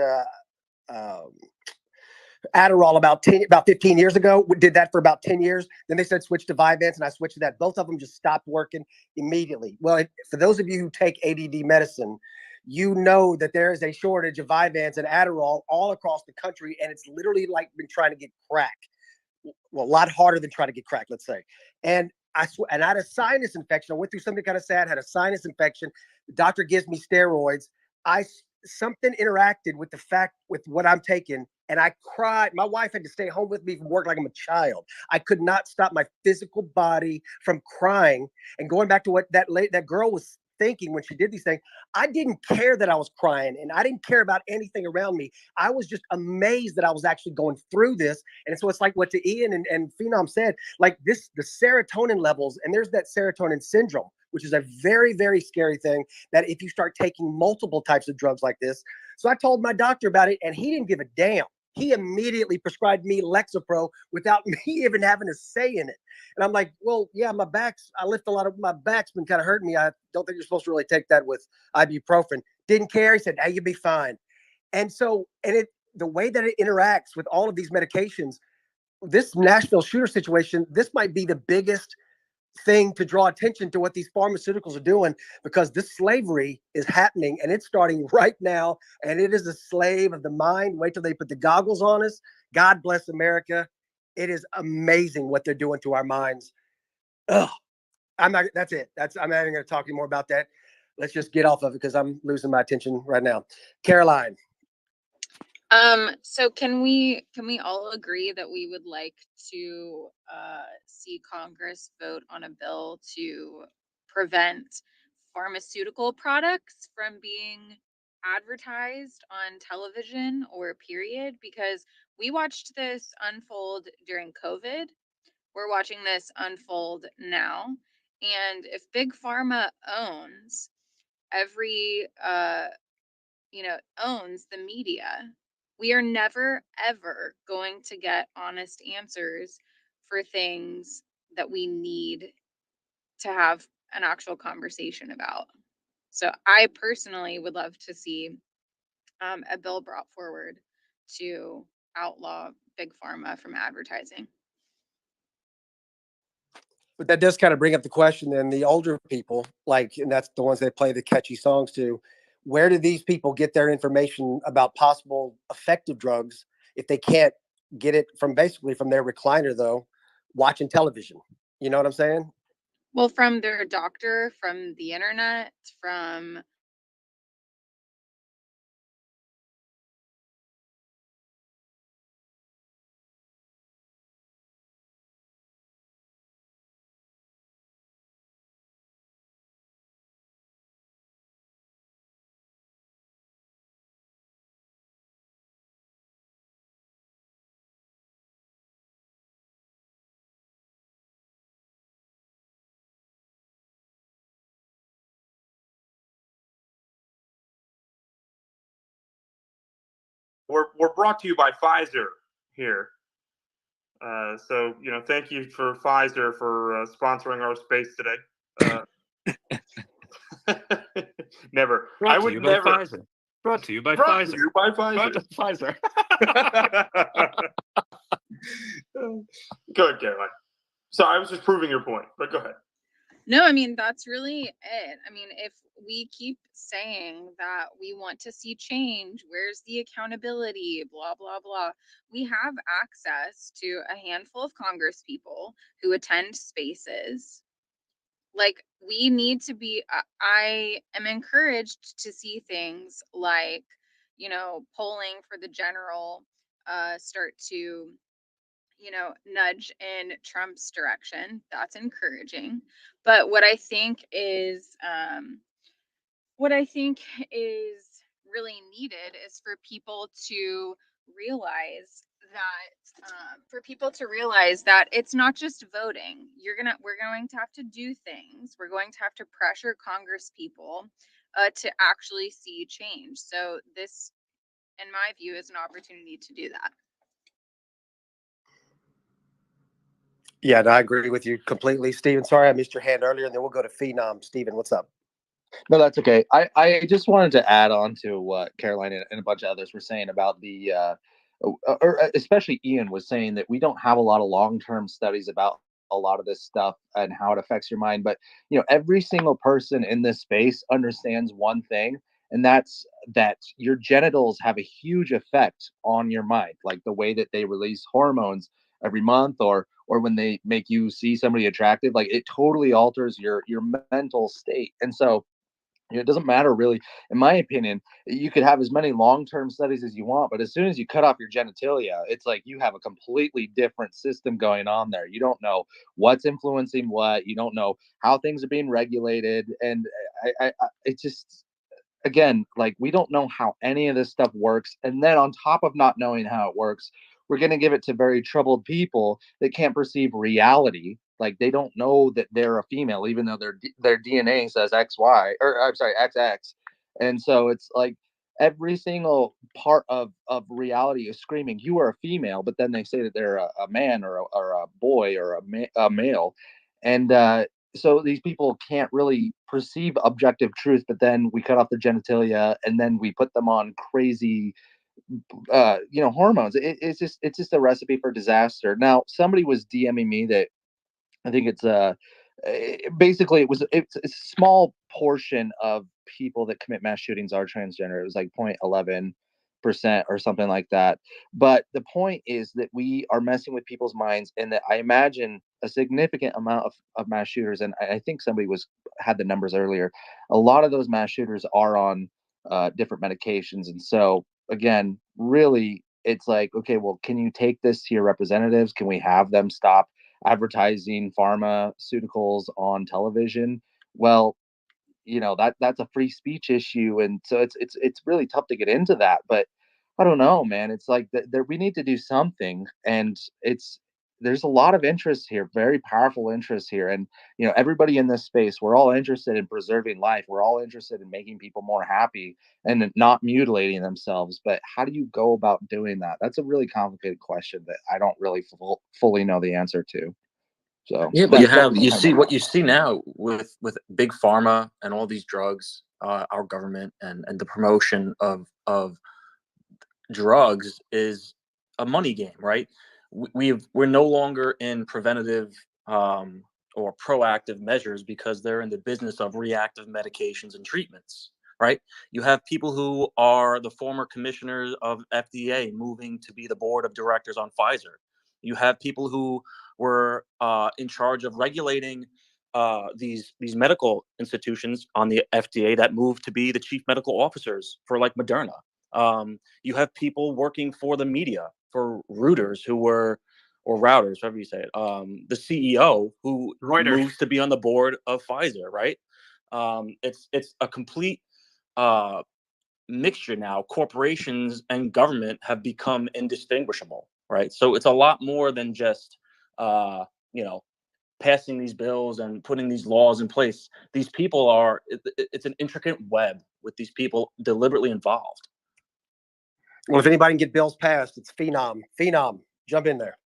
Adderall about 15 years ago. We did that for about 10 years. Then they said switch to Vyvanse, and I switched to that. Both of them just stopped working immediately. Well, for those of you who take ADD medicine, you know that there is a shortage of Vyvanse and Adderall all across the country, and it's literally like been trying to get crack. Well, a lot harder than trying to get crack, let's say. And I had a sinus infection. I went through something kind of sad, had a sinus infection. The doctor gives me steroids. Something interacted with the fact with what I'm taking, and I cried. My wife had to stay home with me from work like I'm a child. I could not stop my physical body from crying. And going back to what that girl was thinking when she did these things, I didn't care that I was crying, and I didn't care about anything around me. I was just amazed that I was actually going through this. And so it's like what to Ian and Phenom said, like the serotonin levels, and there's that serotonin syndrome, which is a very, very scary thing that if you start taking multiple types of drugs like this. So I told my doctor about it, and he didn't give a damn. He immediately prescribed me Lexapro without me even having a say in it. And I'm like, well, yeah, I lift a lot of, my back's been kind of hurting me. I don't think you're supposed to really take that with ibuprofen. Didn't care. He said, hey, you'll be fine. And so, the way that it interacts with all of these medications, this Nashville shooter situation, this might be the biggest thing to draw attention to what these pharmaceuticals are doing, because this slavery is happening, and it's starting right now, and it is a slave of the mind. Wait till they put the goggles on us. God bless America. It is amazing what they're doing to our minds. Ugh. That's it. I'm not even going to talk anymore about that. Let's just get off of it, because I'm losing my attention right now. Caroline. So can we all agree that we would like to see Congress vote on a bill to prevent pharmaceutical products from being advertised on television or period? Because we watched this unfold during COVID. We're watching this unfold now. And if Big Pharma owns every owns the media, we are never ever going to get honest answers for things that we need to have an actual conversation about. So I personally would love to see a bill brought forward to outlaw Big Pharma from advertising. But that does kind of bring up the question, then the older people, and that's the ones they play the catchy songs to, where do these people get their information about possible effective drugs if they can't get it from their recliner, though, watching television? You know what I'm saying? Well, from their doctor, from the internet, from We're brought to you by Pfizer here. So thank you for Pfizer for sponsoring our space today. Never. Brought I to would you by never. Pfizer. Brought to you by Brought to Pfizer. you by Brought Pfizer. to Pfizer. Go ahead, Caroline. So I was just proving your point, but go ahead. No, I mean, that's really it. I mean, if we keep saying that we want to see change, where's the accountability, blah, blah, blah. We have access to a handful of Congress people who attend spaces. Like, we need to be, I am encouraged to see things like, polling for the general start to nudge in Trump's direction. That's encouraging. But what I think is really needed is for people to realize that it's not just voting. We're going to have to do things. We're going to have to pressure Congress people to actually see change. So this, in my view, is an opportunity to do that. Yeah, no, I agree with you completely, Stephen. Sorry I missed your hand earlier, and then we'll go to Phenom. Stephen, what's up? No, that's okay. I just wanted to add on to what Caroline and a bunch of others were saying about or especially Ian was saying that we don't have a lot of long-term studies about a lot of this stuff and how it affects your mind. But, every single person in this space understands one thing, and that's that your genitals have a huge effect on your mind, like the way that they release hormones every month or when they make you see somebody attractive, like it totally alters your mental state. And so it doesn't matter really, in my opinion. You could have as many long-term studies as you want, but as soon as you cut off your genitalia, it's like you have a completely different system going on there. You don't know what's influencing what. You don't know how things are being regulated, and it just, again, like, we don't know how any of this stuff works. And then on top of not knowing how it works, we're going to give it to very troubled people that can't perceive reality. Like, they don't know that they're a female, even though their DNA says XY, or I'm sorry, XX. And so it's like every single part of reality is screaming, you are a female, but then they say that they're a man or a boy or a male. And so these people can't really perceive objective truth, but then we cut off their genitalia and then we put them on crazy hormones. It's just a recipe for disaster. Now, somebody was DMing me that I think basically it's a small portion of people that commit mass shootings are transgender. It was like 0.11% or something like that. But the point is that we are messing with people's minds, and that I imagine a significant amount of mass shooters, and I think somebody had the numbers earlier. A lot of those mass shooters are on different medications, and so again, really, it's like, okay, well, can you take this to your representatives? Can we have them stop advertising pharmaceuticals on television? Well, that's a free speech issue, and so it's really tough to get into that. But I don't know, man. It's like there we need to do something, and there's a lot of interest here, very powerful interest here. And everybody in this space, we're all interested in preserving life. We're all interested in making people more happy and not mutilating themselves. But how do you go about doing that? That's a really complicated question that I don't really fully know the answer to. So yeah, but what you see now with big pharma and all these drugs, our government and the promotion of drugs is a money game, right? We're no longer in preventative or proactive measures because they're in the business of reactive medications and treatments, right? You have people who are the former commissioners of FDA moving to be the board of directors on Pfizer. You have people who were in charge of regulating these medical institutions on the FDA that moved to be the chief medical officers for like Moderna. You have people working for the media, for Reuters, or Routers, however you say it, the CEO who moves to be on the board of Pfizer, right? It's a complete mixture now. Corporations and government have become indistinguishable, right? So it's a lot more than just, passing these bills and putting these laws in place. These people it's an intricate web with these people deliberately involved. Well, if anybody can get bills passed, it's Phenom. Phenom, jump in there.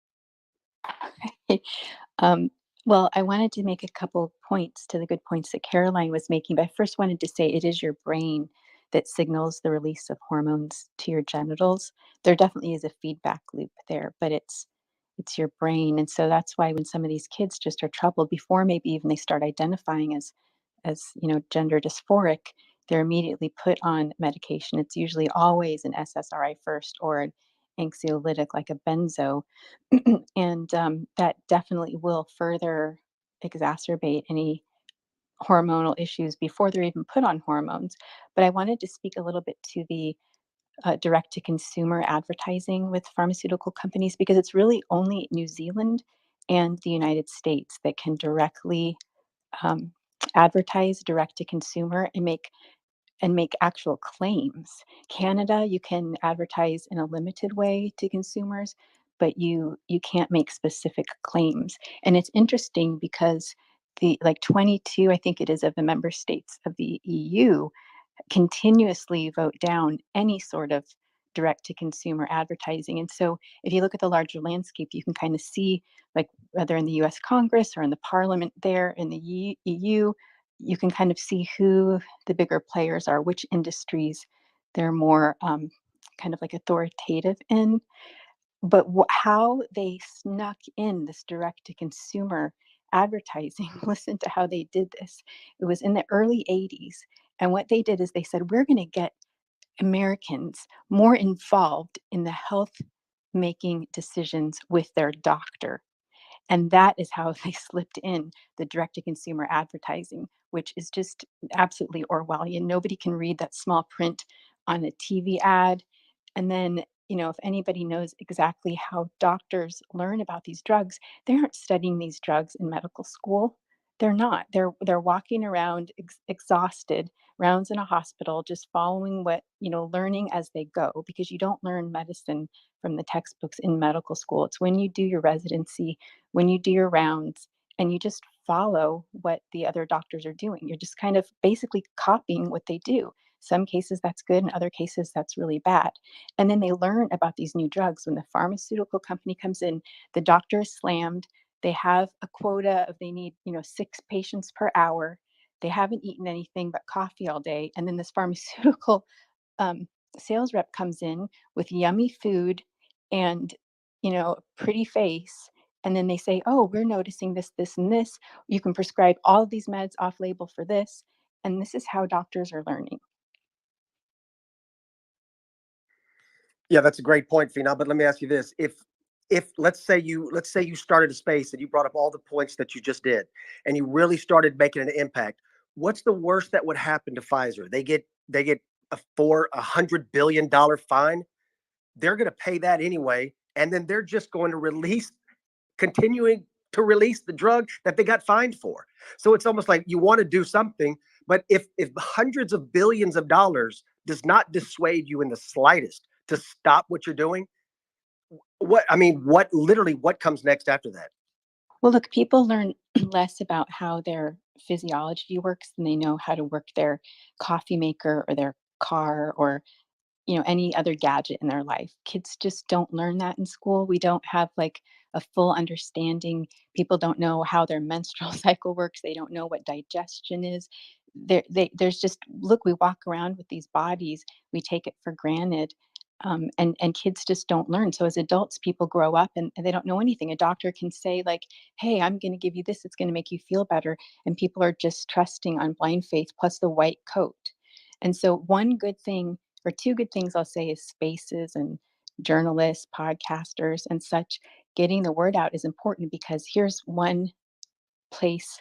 Well, I wanted to make a couple points to the good points that Caroline was making, but I first wanted to say it is your brain that signals the release of hormones to your genitals. There definitely is a feedback loop there, but it's your brain. And so that's why when some of these kids just are troubled before maybe even they start identifying as gender dysphoric, they're immediately put on medication. It's usually always an SSRI first or an anxiolytic like a benzo. And that definitely will further exacerbate any hormonal issues before they're even put on hormones. But I wanted to speak a little bit to the direct to consumer advertising with pharmaceutical companies because it's really only New Zealand and the United States that can directly um, advertise direct to consumer and make actual claims. Canada, you can advertise in a limited way to consumers, but you can't make specific claims. And it's interesting because the like 22, I think it is, of the member states of the EU continuously vote down any sort of direct to consumer advertising. And so if you look at the larger landscape, you can kind of see, like, whether in the US Congress or in the parliament there in the EU, you can kind of see who the bigger players are, which industries they're more kind of like authoritative in. But how they snuck in this direct to consumer advertising, listen to how they did this. It was in the early 80s. And what they did is they said, we're going to get Americans more involved in the health making decisions with their doctor. And that is how they slipped in the direct to consumer advertising, which is just absolutely Orwellian. Nobody can read that small print on a TV ad. And then, if anybody knows exactly how doctors learn about these drugs, they aren't studying these drugs in medical school. They're not. They're walking around exhausted, rounds in a hospital, just following learning as they go, because you don't learn medicine from the textbooks in medical school. It's when you do your residency, when you do your rounds, and you just follow what the other doctors are doing. You're just kind of basically copying what they do. Some cases that's good, in other cases that's really bad. And then they learn about these new drugs. When the pharmaceutical company comes in, the doctor is slammed. They have a quota of they need, 6 patients per hour. They haven't eaten anything but coffee all day. And then this pharmaceutical um, sales rep comes in with yummy food and, pretty face. And then they say, oh, we're noticing this, this, and this. You can prescribe all of these meds off label for this. And this is how doctors are learning. Yeah, that's a great point, Fina. But let me ask you this: if let's say you started a space and you brought up all the points that you just did, and you really started making an impact, what's the worst that would happen to Pfizer? They get $100 billion fine. They're going to pay that anyway, and then they're just going to continuing to release the drug that they got fined for. So it's almost like you want to do something, but if hundreds of billions of dollars does not dissuade you in the slightest to stop what you're doing, what comes next after that? Well, look, people learn less about how their physiology works than they know how to work their coffee maker or their car or any other gadget in their life. Kids just don't learn that in school. We don't have like a full understanding. People don't know how their menstrual cycle works. They don't know what digestion is. There's just, look, we walk around with these bodies, we take it for granted. And kids just don't learn. So as adults, people grow up and they don't know anything. A doctor can say like, hey, I'm going to give you this. It's going to make you feel better. And people are just trusting on blind faith plus the white coat. And so one good thing or two good things I'll say is spaces and journalists, podcasters, and such. Getting the word out is important because here's one place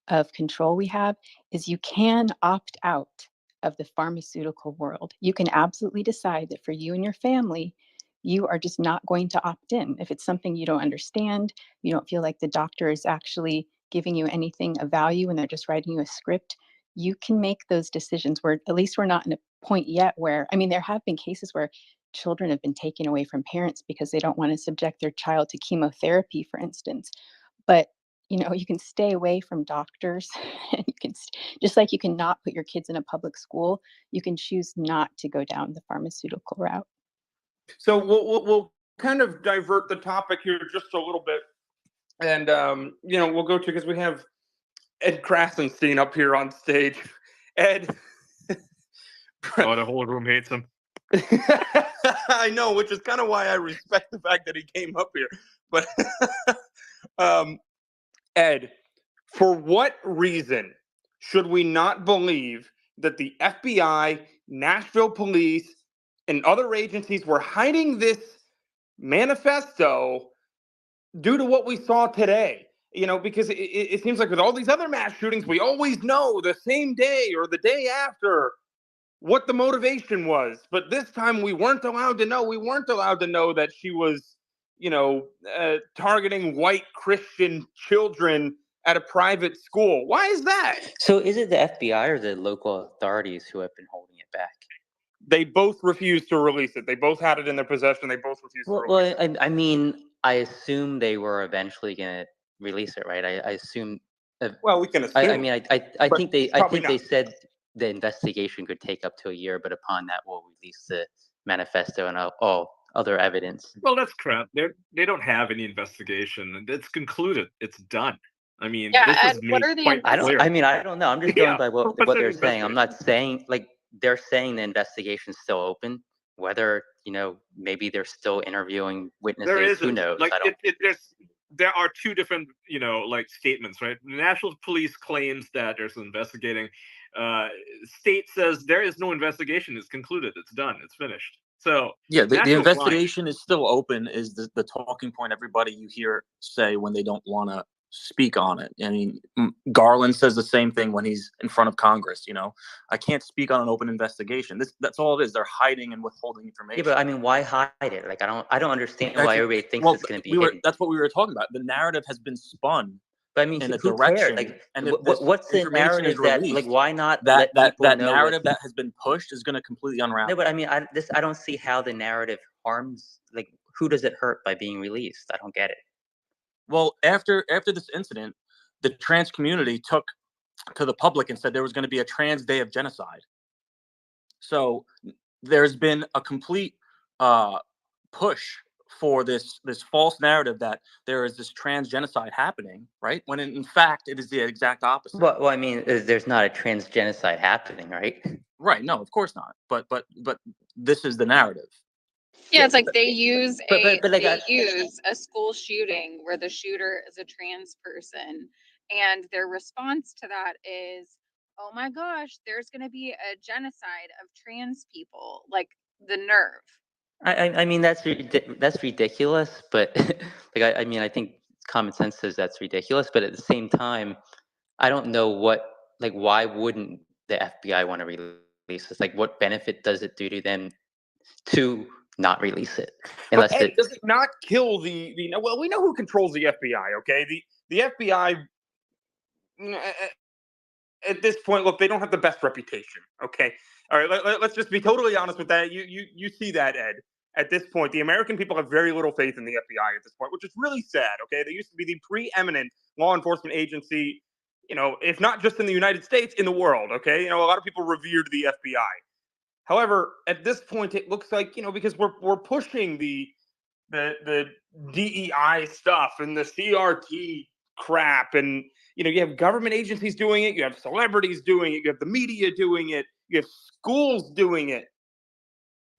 of control we have is you can opt out of the pharmaceutical world. You can absolutely decide that for you and your family, you are just not going to opt in. If it's something you don't understand, you don't feel like the doctor is actually giving you anything of value and they're just writing you a script, you can make those decisions. Where at least we're not in a point yet where, I mean, there have been cases where children have been taken away from parents because they don't want to subject their child to chemotherapy, for instance. But you can stay away from doctors. And you can, just like you can not put your kids in a public school, you can choose not to go down the pharmaceutical route. So we'll kind of divert the topic here just a little bit, and we'll go to, because we have Ed Krasenstein up here on stage. Ed, Oh, the whole room hates him. I know, which is kind of why I respect the fact that he came up here. But Ed, for what reason should we not believe that the FBI, Nashville police, and other agencies were hiding this manifesto due to what we saw today? Because it seems like with all these other mass shootings, we always know the same day or the day after what the motivation was. But this time we weren't allowed to know. We weren't allowed to know that she was, targeting white Christian children at a private school. Why is that? So is it the FBI or the local authorities who have been holding it back? They both refused to release it. They both had it in their possession. They both refused to release it. I mean, I assume they were eventually going to release it, right? I assume. Well, we can assume. I mean, I but think they probably not. said the investigation could take up to a year, but upon that, we'll release the manifesto and all other evidence. Well, that's crap. They don't have any investigation. It's concluded. It's done. I mean, Yeah, this Ed, is what made are the quite clear. I mean, I don't know. I'm just going by what what's they're that saying. I'm not investigation? saying they're saying the investigation's still open. Whether maybe they're still interviewing witnesses. There Who isn't. knows? Like I don't. there are two different statements, right? The National Police claims that there's investigating. State says there is no investigation. It's concluded. It's done. It's finished. So yeah, the National's investigation is still open. Is the talking point everybody you hear say when they don't want to speak on it? I mean, Garland says the same thing when he's in front of Congress. I can't speak on an open investigation. That's all it is. They're hiding and withholding information. Yeah, but I mean, why hide it? Like, I don't understand why everybody thinks it's going to be hidden. That's what we were talking about. The narrative has been spun. But I mean, in a who direction, cares? Like, and what's the narrative released, like? Why not that let people know narrative that has been pushed is going to completely unravel? No, but I mean, I don't see how the narrative harms. Like, who does it hurt by being released? I don't get it. Well, after this incident, the trans community took to the public and said there was going to be a trans day of genocide. So there's been a complete push for this false narrative that there is this trans genocide happening, right? When in fact it is the exact opposite. Well, I mean, there's not a trans genocide happening, right? Right. No, of course not. But this is the narrative. Yeah, it's like they use use a school shooting where the shooter is a trans person, and their response to that is, "Oh my gosh, there's going to be a genocide of trans people." Like, the nerve. I mean, that's ridiculous. But I mean, I think common sense says that's ridiculous. But at the same time, I don't know why wouldn't the FBI want to release this? Like, what benefit does it do to them to not release it? But Ed, does it not kill the well, we know who controls the FBI, okay? The FBI at this point, look, they don't have the best reputation, okay? All right, let's just be totally honest with that. You see that, Ed. At this point, the American people have very little faith in the FBI at this point, which is really sad, okay? They used to be the preeminent law enforcement agency, if not just in the United States, in the world, okay? A lot of people revered the FBI. However, at this point, it looks like, because we're pushing the DEI stuff and the CRT crap, and you have government agencies doing it, you have celebrities doing it, you have the media doing it, you have schools doing it.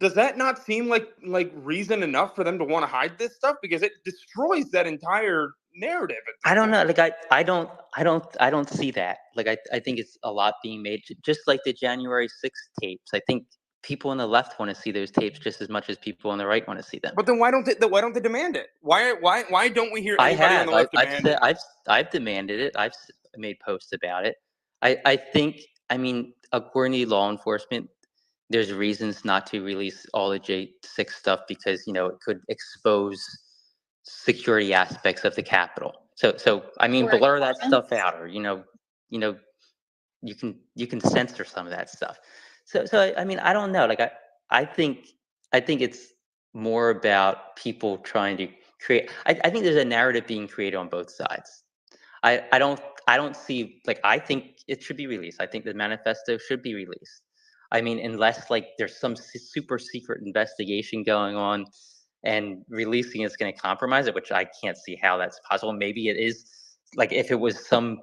Does that not seem like reason enough for them to want to hide this stuff? Because it destroys that entire narrative. I don't know. Like, I don't see that. Like, I think it's a lot being made, just like the January 6th tapes. I think people on the left want to see those tapes just as much as people on the right want to see them. But then why don't they demand it? Why don't we hear anybody on the left demand it? I've demanded it. I've made posts about it. I think, I mean, according to law enforcement, there's reasons not to release all the J6 stuff because, it could expose security aspects of the Capitol. So I mean, blur that stuff out, or you can censor some of that stuff. So I mean, I don't know. Like, I think it's more about people trying to create. I think there's a narrative being created on both sides. I don't see, like, I think it should be released. I think the manifesto should be released. I mean, unless there's some super secret investigation going on and releasing it's going to compromise it, which I can't see how that's possible. Maybe it is, like, if it was some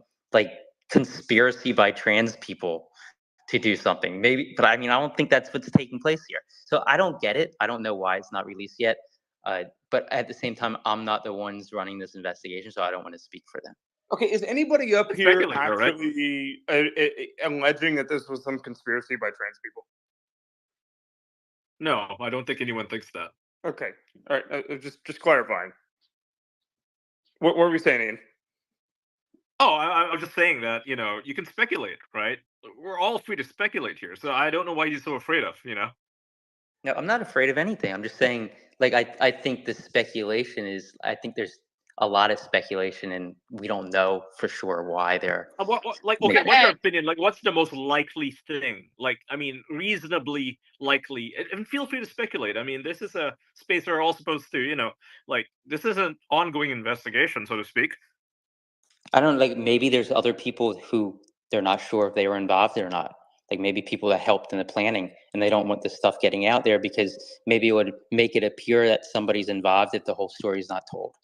conspiracy by trans people to do something. Maybe, but I mean, I don't think that's what's taking place here. So I don't get it. I don't know why it's not released yet. But at the same time, I'm not the ones running this investigation, so I don't want to speak for them. Okay, is anybody up It's here speculating, though, right? actually alleging that this was some conspiracy by trans people? No, I don't think anyone thinks that. Okay, all right, just clarifying. What were we saying, Ian? Oh, I was just saying that, you know, you can speculate, right? We're all free to speculate here, so I don't know why you're so afraid of, you know? No, I'm not afraid of anything. I'm just saying, like, I think the speculation is, I think there's a lot of speculation, and we don't know for sure why they're Like, okay, what's your opinion? Like, what's the most likely thing? Like, I mean, reasonably likely, and feel free to speculate. I mean, this is a space where we're all supposed to, you know, like, this is an ongoing investigation, so to speak. I don't like, maybe there's other people who they're not sure if they were involved or not. Like maybe people that helped in the planning and they don't want this stuff getting out there because maybe it would make it appear that somebody's involved if the whole story is not told.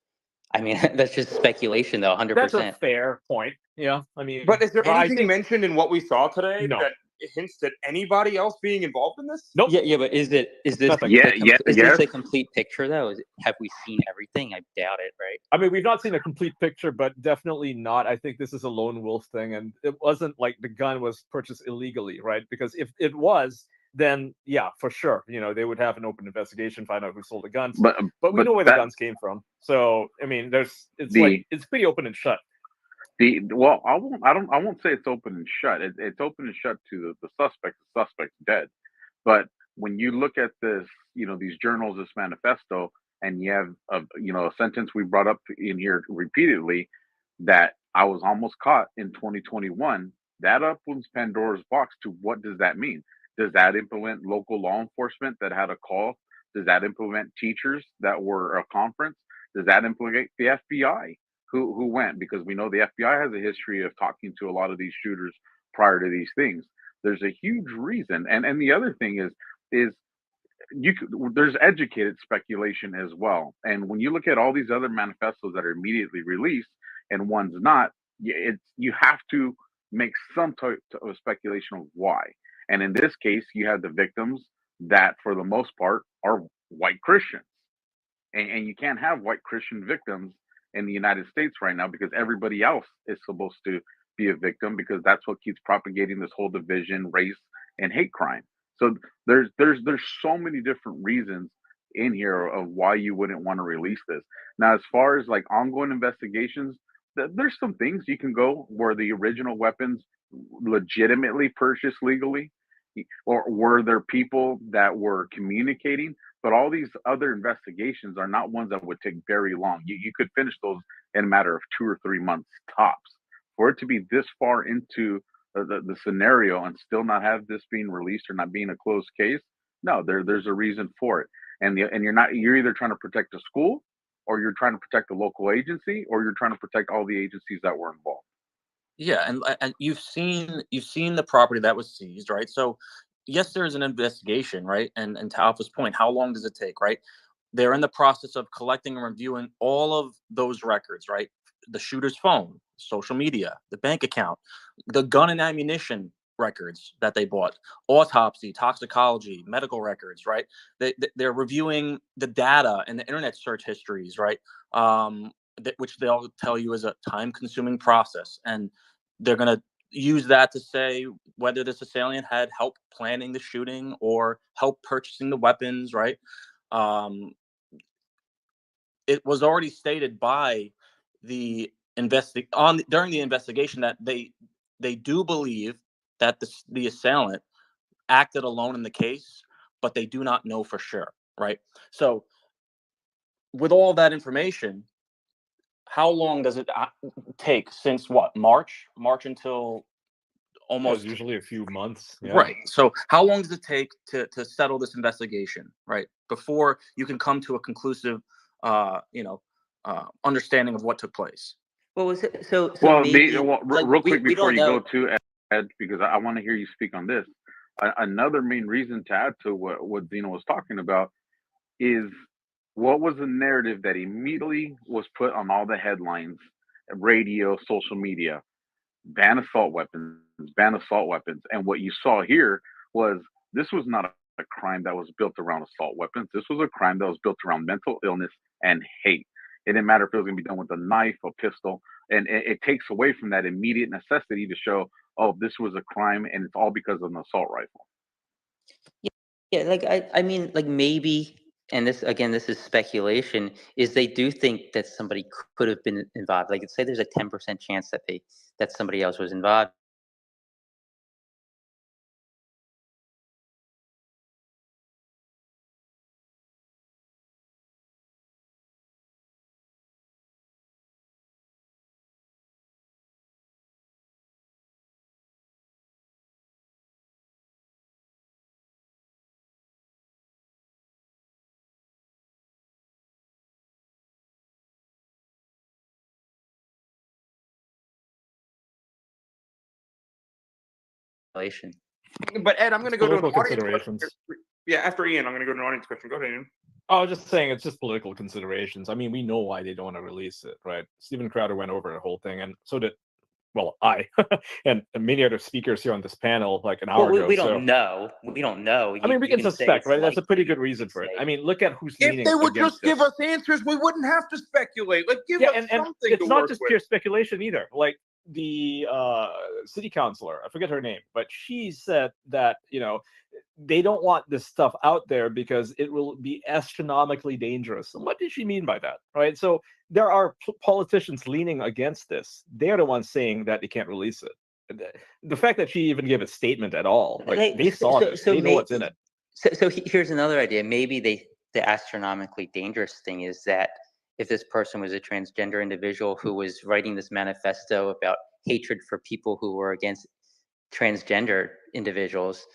I mean, that's just speculation though, That's a 100%. fair point. Yeah, I mean, But is there I anything think mentioned in what we saw today no, that hints at anybody else being involved in this? nope, Yeah, but is this nothing. is this Yes. a complete picture though? Have we seen everything? I doubt it, right? I mean, we've not seen a complete picture, but definitely not. I think this is a lone wolf thing, and it wasn't like the gun was purchased illegally, right? Because if it was, then yeah, for sure, you know, they would have an open investigation, find out who sold the guns. But we know where the guns came from, so I mean, it's pretty open and shut. Well, I won't say it's open and shut. It's open and shut to the suspect. The suspect's dead. But when you look at this, you know, these journals, this manifesto, and you have a sentence we brought up in here repeatedly, that I was almost caught in 2021. That opens Pandora's box to what does that mean? Does that implement local law enforcement that had a call? Does that implement teachers that were a conference? Does that implement the FBI who went? Because we know the FBI has a history of talking to a lot of these shooters prior to these things. There's a huge reason, and the other thing is there's educated speculation as well. And when you look at all these other manifestos that are immediately released and one's not, you have to make some type of speculation of why. And in this case, you have the victims that, for the most part, are white Christians, and you can't have white Christian victims in the United States right now because everybody else is supposed to be a victim because that's what keeps propagating this whole division, race, and hate crime. So there's so many different reasons in here of why you wouldn't want to release this. Now, as far as like ongoing investigations, there's some things you can go where the original weapons legitimately purchased legally, or were there people that were communicating? But all these other investigations are not ones that would take very long. You could finish those in a matter of 2 or 3 months tops. For it to be this far into the scenario and still not have this being released or not being a closed case, no, there's a reason for it. And you're either trying to protect the school, or you're trying to protect the local agency, or you're trying to protect all the agencies that were involved. Yeah, and you've seen the property that was seized, right? So yes, there's an investigation, right? And to Alpha's point, how long does it take, right? They're in the process of collecting and reviewing all of those records, right? The shooter's phone, social media, the bank account, the gun and ammunition records that they bought, autopsy, toxicology, medical records, right? They're reviewing the data and the internet search histories, right? Which they'll tell you is a time-consuming process, and they're going to use that to say whether this assailant had help planning the shooting or help purchasing the weapons, right? It was already stated by the during the investigation that they do believe that the assailant acted alone in the case, but they do not know for sure, right? So with all that information, how long does it take since what, March until It's almost usually a few months. Yeah. right? So how long does it take to settle this investigation, right, before you can come to a conclusive understanding of what took place? Well, was it, so Well, maybe like real quick we before don't you go know. to Ed, because I want to hear you speak on this. Another main reason to add to what Zeno was talking about is what was the narrative that immediately was put on all the headlines, radio, social media: ban assault weapons, ban assault weapons. And what you saw here was this was not a crime that was built around assault weapons. This was a crime that was built around mental illness and hate. It didn't matter if it was going to be done with a knife, a pistol, and it takes away from that immediate necessity to show, oh, this was a crime, and it's all because of an assault rifle. Yeah, like I mean, like maybe, and this again, this is speculation, is they do think that somebody could have been involved. Like, say there's a 10% chance that somebody else was involved. But Ed, I'm going to go to an Political audience question. considerations. Yeah, after Ian, I'm going to go to an audience question. Go ahead, Ian. I was just saying, it's just political considerations. I mean, we know why they don't want to release it, right? Stephen Crowder went over the whole thing, and so did, well, I and many other speakers here on this panel like an hour Well, ago. we So don't know. We don't know. I mean, we You can say suspect, it's right? That's a pretty likely. good reason for it. I mean, look at who's If leaning they would against just give this. us answers, we wouldn't have to speculate. Like, give Yeah, us and something it's to not work just with. pure speculation either. Like the city councilor, I forget her name, but she said that, you know, they don't want this stuff out there because it will be astronomically dangerous. And what did she mean by that? Right. So there are politicians leaning against this. They're the ones saying that they can't release it. The fact that she even gave a statement at all, like they saw this, they know what's in it. So here's another idea. Maybe the astronomically dangerous thing is that if this person was a transgender individual who was writing this manifesto about hatred for people who were against transgender individuals,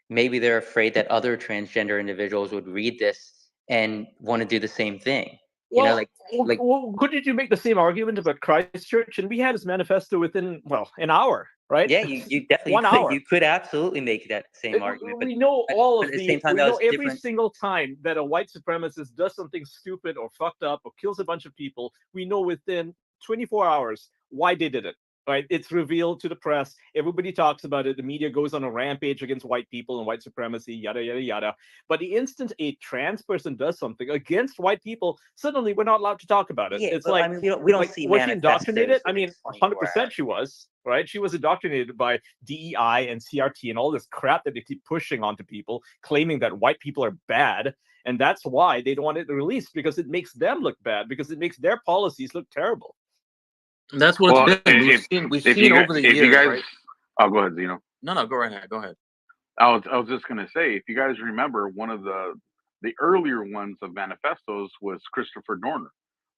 maybe they're afraid that other transgender individuals would read this and want to do the same thing. Well, you know, well, couldn't you make the same argument about Christchurch? And we had his manifesto within, well, an hour, right? yeah, you definitely 1 could, hour. You could absolutely make that same argument. But We know all but of at the same time, we that know was every different. single time that a white supremacist does something stupid or fucked up or kills a bunch of people, we know within 24 hours why they did it. Right? It's revealed to the press. Everybody talks about it. The media goes on a rampage against white people and white supremacy, yada, yada, yada. But the instant a trans person does something against white people, suddenly we're not allowed to talk about it. Yeah, it's but like, I mean, we don't like, see was she indoctrinated? manifestos I within mean, 24 100% she was, right? She was indoctrinated by DEI and CRT and all this crap that they keep pushing onto people, claiming that white people are bad. And that's why they don't want it released, because it makes them look bad, because it makes their policies look terrible. And that's what Well, it's been. We've seen over the years, right? Oh, go ahead, Zeno. No, go right ahead. Go ahead. I was just gonna say, if you guys remember, one of the earlier ones of manifestos was Christopher Dorner,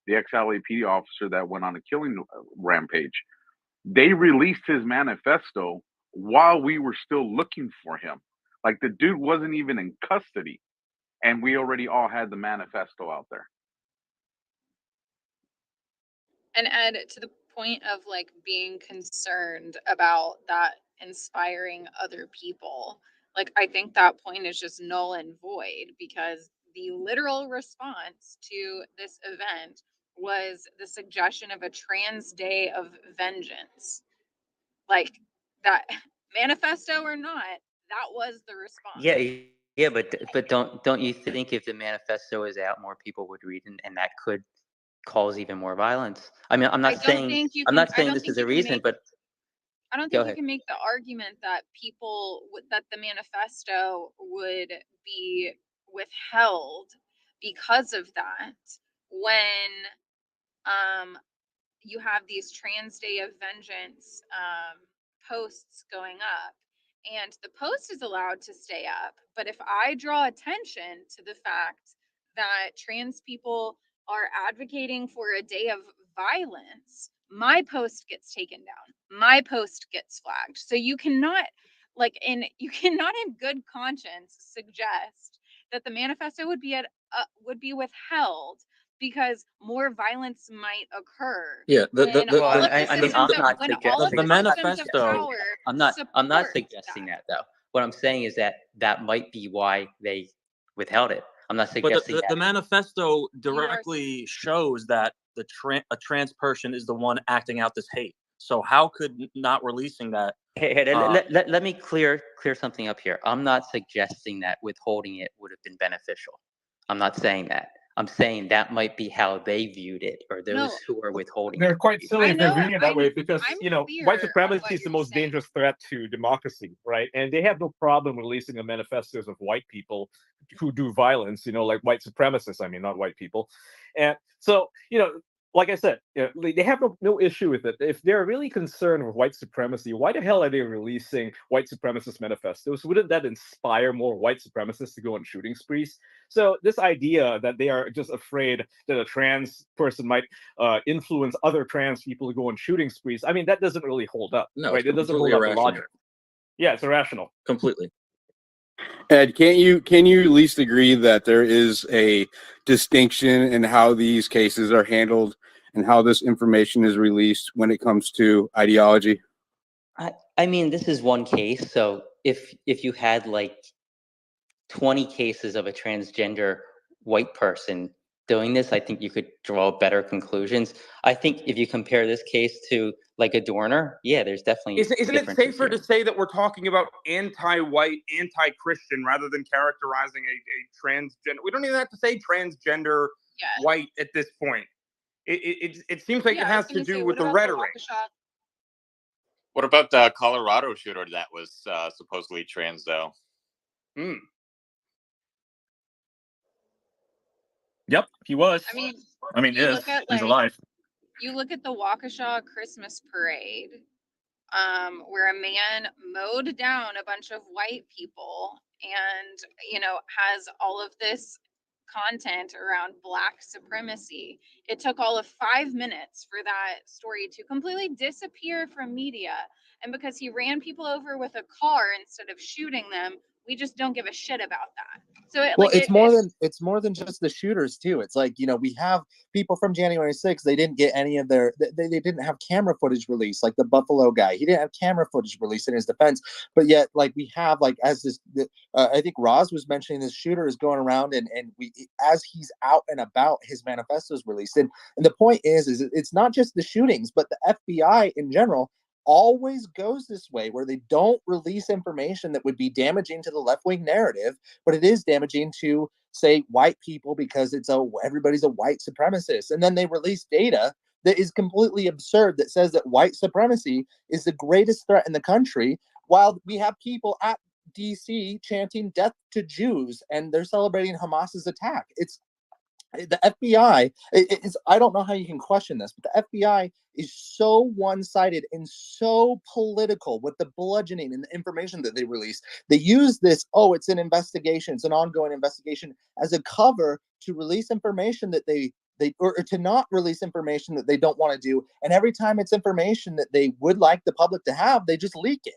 the ex-LAPD officer that went on a killing rampage. They released his manifesto while we were still looking for him. Like, the dude wasn't even in custody, and we already all had the manifesto out there. And Ed, to the point of like being concerned about that inspiring other people, like I think that point is just null and void, because the literal response to this event was the suggestion of a trans day of vengeance. Like, that manifesto or not, that was the response. Yeah, but don't you think if the manifesto is out, more people would read, and that could cause even more violence? I mean, I'm not saying this is a reason, but I don't think you can make the argument that that the manifesto would be withheld because of that, when you have these Trans Day of Vengeance posts going up, and the post is allowed to stay up. But if I draw attention to the fact that trans people are advocating for a day of violence, my post gets taken down. My post gets flagged. So you cannot, you cannot in good conscience suggest that the manifesto would be withheld because more violence might occur. Yeah, the manifesto. I'm not suggesting that, though. What I'm saying is that might be why they withheld it. I'm not suggesting the manifesto directly shows that a trans person is the one acting out this hate. So how could not releasing that? Hey, let me clear something up here. I'm not suggesting that withholding it would have been beneficial. I'm not saying that. I'm saying that might be how they viewed it, or those No, who are withholding They're it. quite silly I if they're know viewing it that way because, I'm white clear on supremacy what is the you're most saying. dangerous threat to democracy, right? And they have no problem releasing the manifestos of white people who do violence, like white supremacists, I mean, not white people. And so, like I said, they have no issue with it. If they're really concerned with white supremacy, why the hell are they releasing white supremacist manifestos? Wouldn't that inspire more white supremacists to go on shooting sprees? So this idea that they are just afraid that a trans person might influence other trans people to go on shooting sprees, I mean, that doesn't really hold up, No, right? it's It doesn't completely hold up the irrational. logic. Yeah, it's irrational. Completely. Ed, can you at least agree that there is a distinction in how these cases are handled and how this information is released when it comes to ideology? I mean, this is one case. So if you had like 20 cases of a transgender white person doing this, I think you could draw better conclusions. I think if you compare this case to like a Dorner, yeah, there's definitely Isn't it differences safer here. to say that we're talking about anti-white, anti-Christian rather than characterizing a transgender? We don't even have to say transgender Yeah. white at this point. It seems like it I was has to gonna say, do what with the about rhetoric. Waukesha? What about the Colorado shooter that was supposedly trans, though? Yep, he was. I mean, He's alive. you look at the Waukesha Christmas parade, where a man mowed down a bunch of white people and, has all of this content around Black supremacy. It took all of 5 minutes for that story to completely disappear from media. And because he ran people over with a car instead of shooting them, we just don't give a shit about that. So It's more than just the shooters too. It's like, we have people from January 6th. They didn't get any of they didn't have camera footage released, like the Buffalo guy. He didn't have camera footage released in his defense, but yet like we have like as this I think Roz was mentioning, this shooter is going around and we, as he's out and about, his manifesto is released. And the point is it's not just the shootings, but the FBI in general always goes this way, where they don't release information that would be damaging to the left-wing narrative, but it is damaging to, say, white people because everybody's a white supremacist. And then they release data that is completely absurd that says that white supremacy is the greatest threat in the country, while we have people at DC chanting death to Jews and they're celebrating Hamas's attack. It's the FBI. I don't know how you can question this, but the FBI is so one-sided and so political with the bludgeoning and the information that they release. They use this, it's an investigation, it's an ongoing investigation, as a cover to release information that they or to not release information that they don't want to do. And every time it's information that they would like the public to have, they just leak it.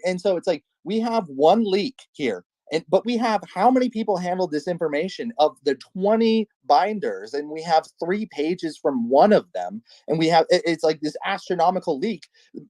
And so it's like we have one leak here. But we have how many people handled this information of the 20 binders, and we have 3 pages from one of them, and we have it's like this astronomical leak.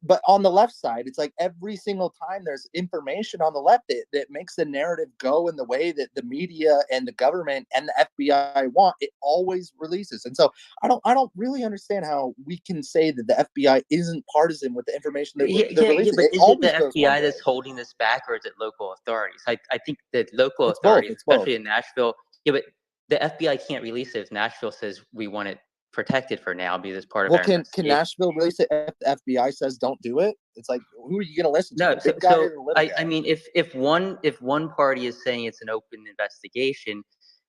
But on the left side, it's like every single time there's information on the left that makes the narrative go in the way that the media and the government and the FBI want, it always releases. And so I don't really understand how we can say that the FBI isn't partisan with the information that they're releasing. But It is it always the goes one FBI way. that's holding this back, or is it local authorities? I think that local It's both. authorities, It's both. especially in Nashville, but the FBI can't release it if Nashville says we want it protected for now because it's part of Well, our can investigation. Nashville release it if the FBI says don't do it? It's like, who are you going to listen to? No, The big guy or the little guy? I mean, if one party is saying it's an open investigation,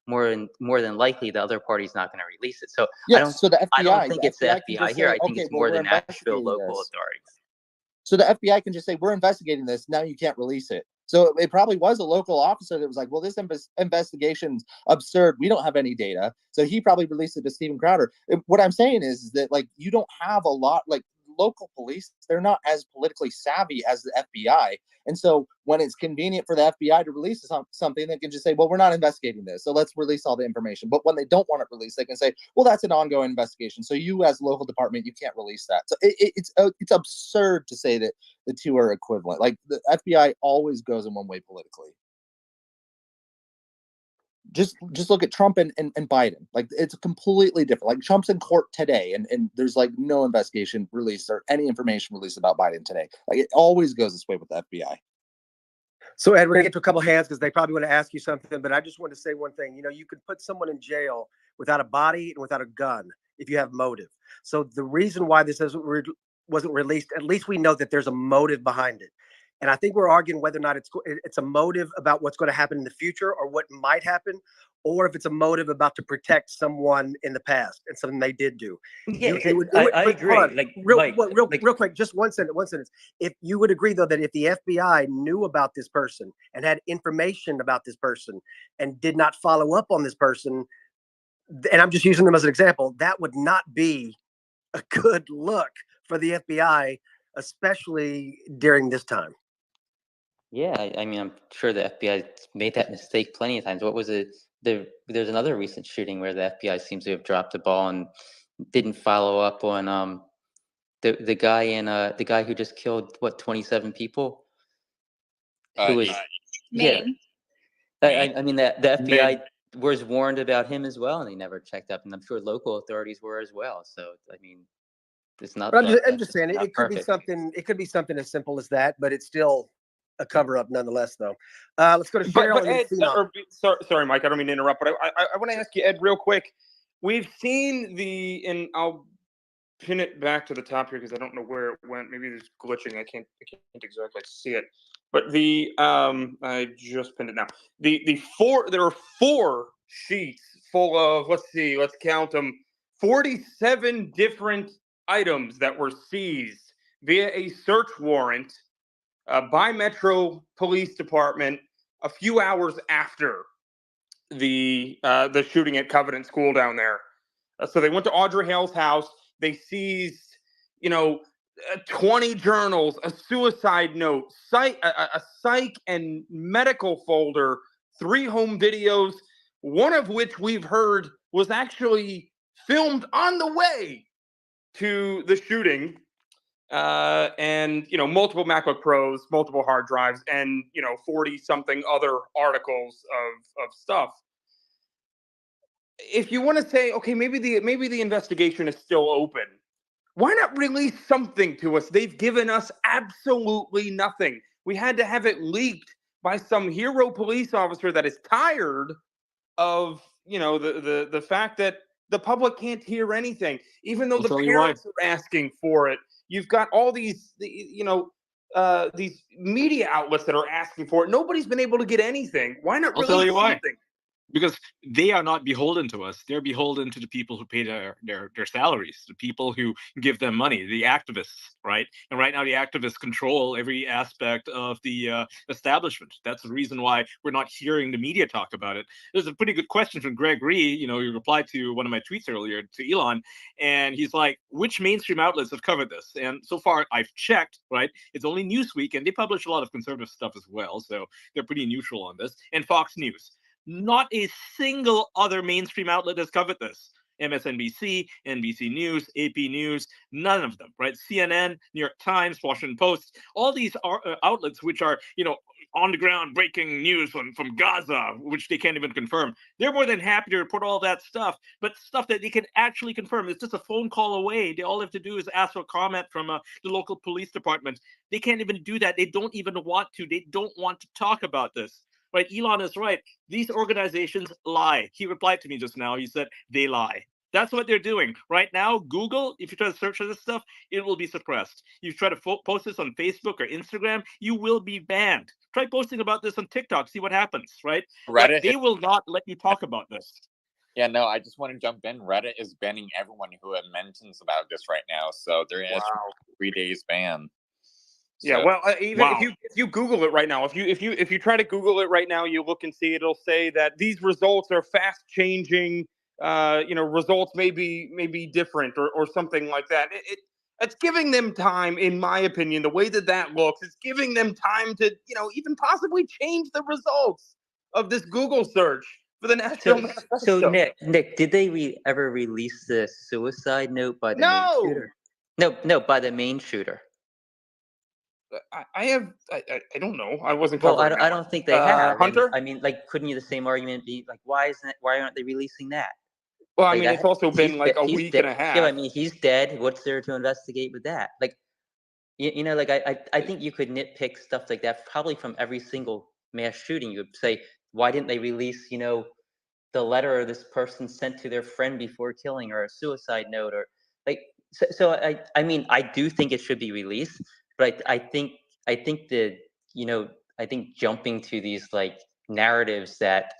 more than likely the other party's not going to release it. So Yes. So the FBI, I don't think it's the can FBI just here. say, I think okay, it's well, more we're the Nashville investigating local this. authorities. So the FBI can just say, we're investigating this. Now you can't release it. So it probably was a local officer that was like, well, this investigation's absurd. We don't have any data. So he probably released it to Steven Crowder. What I'm saying is that, like, you don't have a lot, like, local police, they're not as politically savvy as the FBI. And so when it's convenient for the FBI to release something, they can just say, well, we're not investigating this, so let's release all the information. But when they don't want it released, they can say, well, that's an ongoing investigation, so you as local department, you can't release that. So it's absurd to say that the two are equivalent. Like, the FBI always goes in one way politically. just look at Trump and Biden. Like, it's completely different. Like, Trump's in court today, and there's like no investigation released or any information released about Biden today. Like, it always goes this way with the FBI. So, Ed, we're going to get to a couple hands because they probably want to ask you something, but I just want to say one thing. You know, you could put someone in jail without a body and without a gun if you have motive. So the reason why this wasn't released, at least we know that there's a motive behind it. And I think we're arguing whether or not it's a motive about what's going to happen in the future or what might happen, or if it's a motive about to protect someone in the past and something they did do. Yeah, But I agree. hold on, Like, real Mike, like, quick, just one sentence. If you would agree, though, that if the FBI knew about this person and had information about this person and did not follow up on this person, and I'm just using them as an example, that would not be a good look for the FBI, especially during this time. yeah, I mean, I'm sure the FBI made that mistake plenty of times. What was it? There's another recent shooting where the FBI seems to have dropped the ball and didn't follow up on the guy who just killed 27 people. Who was yeah? Maine. I mean, the FBI was warned about him as well, and they never checked up. And I'm sure local authorities were as well. So I mean, it's not. But I'm that's just saying, not it could be perfect. something. It could be something as simple as that, but it's still a cover up nonetheless. Though, let's go to Cheryl. But and then Ed, Phenom. sorry, Mike, I don't mean to interrupt, but I want to ask you, Ed, real quick. We've seen and I'll pin it back to the top here because I don't know where it went. Maybe there's glitching. I can't exactly see it. But I just pinned it now. There are 4 sheets full of, let's count them, 47 different items that were seized via a search warrant by Metro Police Department a few hours after the shooting at Covenant School down there. So they went to Audrey Hale's house. They seized, 20 journals, a suicide note, a psych and medical folder, 3 home videos, one of which we've heard was actually filmed on the way to the shooting. And multiple MacBook Pros, multiple hard drives, and 40 something other articles of stuff. If you want to say, okay, maybe the investigation is still open, why not release something to us? They've given us absolutely nothing. We had to have it leaked by some hero police officer that is tired of the fact that the public can't hear anything, even though the parents are asking for it. You've got all these these media outlets that are asking for it. Nobody's been able to get anything. Why not release something? Because they are not beholden to us. They're beholden to the people who pay their salaries, the people who give them money, the activists, right? And right now, the activists control every aspect of the establishment. That's the reason why we're not hearing the media talk about it. There's a pretty good question from Greg Ree. He replied to one of my tweets earlier to Elon, and he's like, which mainstream outlets have covered this? And so far, I've checked, right? It's only Newsweek, and they publish a lot of conservative stuff as well, so they're pretty neutral on this, and Fox News. Not a single other mainstream outlet has covered this. MSNBC, NBC News, AP News, none of them, right? CNN, New York Times, Washington Post, all these outlets which are, on the ground breaking news from Gaza, which they can't even confirm. They're more than happy to report all that stuff, but stuff that they can actually confirm. It's just a phone call away. They all have to do is ask for a comment from the local police department. They can't even do that. They don't even want to. They don't want to talk about this. Right, Elon is right. These organizations lie. He replied to me just now. He said they lie. That's what they're doing right now. Google, if you try to search for this stuff, it will be suppressed. You try to post this on Facebook or Instagram, you will be banned. Try posting about this on TikTok, see what happens, right? Reddit, they will not let you talk about this. Yeah, no, I just want to jump in. Reddit is banning everyone who mentions about this right now. So there is 3 days ban. Yeah, well, even if you Google it right now, if you try to Google it right now, you look and see it'll say that these results are fast changing. Results may be different or something like that. It's giving them time, in my opinion. The way that looks, it's giving them time to even possibly change the results of this Google search for the Nashville Manifesto. So Nick, did they ever release the suicide note by the main shooter? No, by the main shooter. I don't know. I wasn't Well, covering that I one. don't think they have. And Hunter? I mean, like, couldn't you the same argument be like, why aren't they releasing that? Well, I Like mean, it's also been like a he's week and dead. a Yeah, half. I mean, he's dead. What's there to investigate with that? Like, like I think you could nitpick stuff like that probably from every single mass shooting. You would say, why didn't they release, the letter this person sent to their friend before killing, or a suicide note, or like, so I mean, I do think it should be released, but I think that, I think jumping to these like narratives that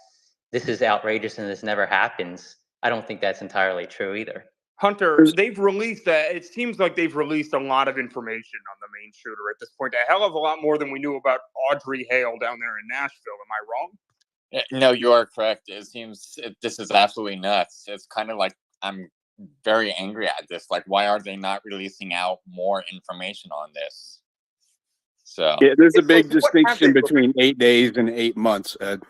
this is outrageous and this never happens, I don't think that's entirely true either. Hunter, they've released it seems like they've released a lot of information on the main shooter at this point. A hell of a lot more than we knew about Audrey Hale down there in Nashville. Am I wrong? No, you are correct. It seems this is absolutely nuts. It's kind of like I'm very angry at this. Like, why are they not releasing out more information on this? So Yeah, there's a So big what have they distinction between 8 days and 8 months, Ed.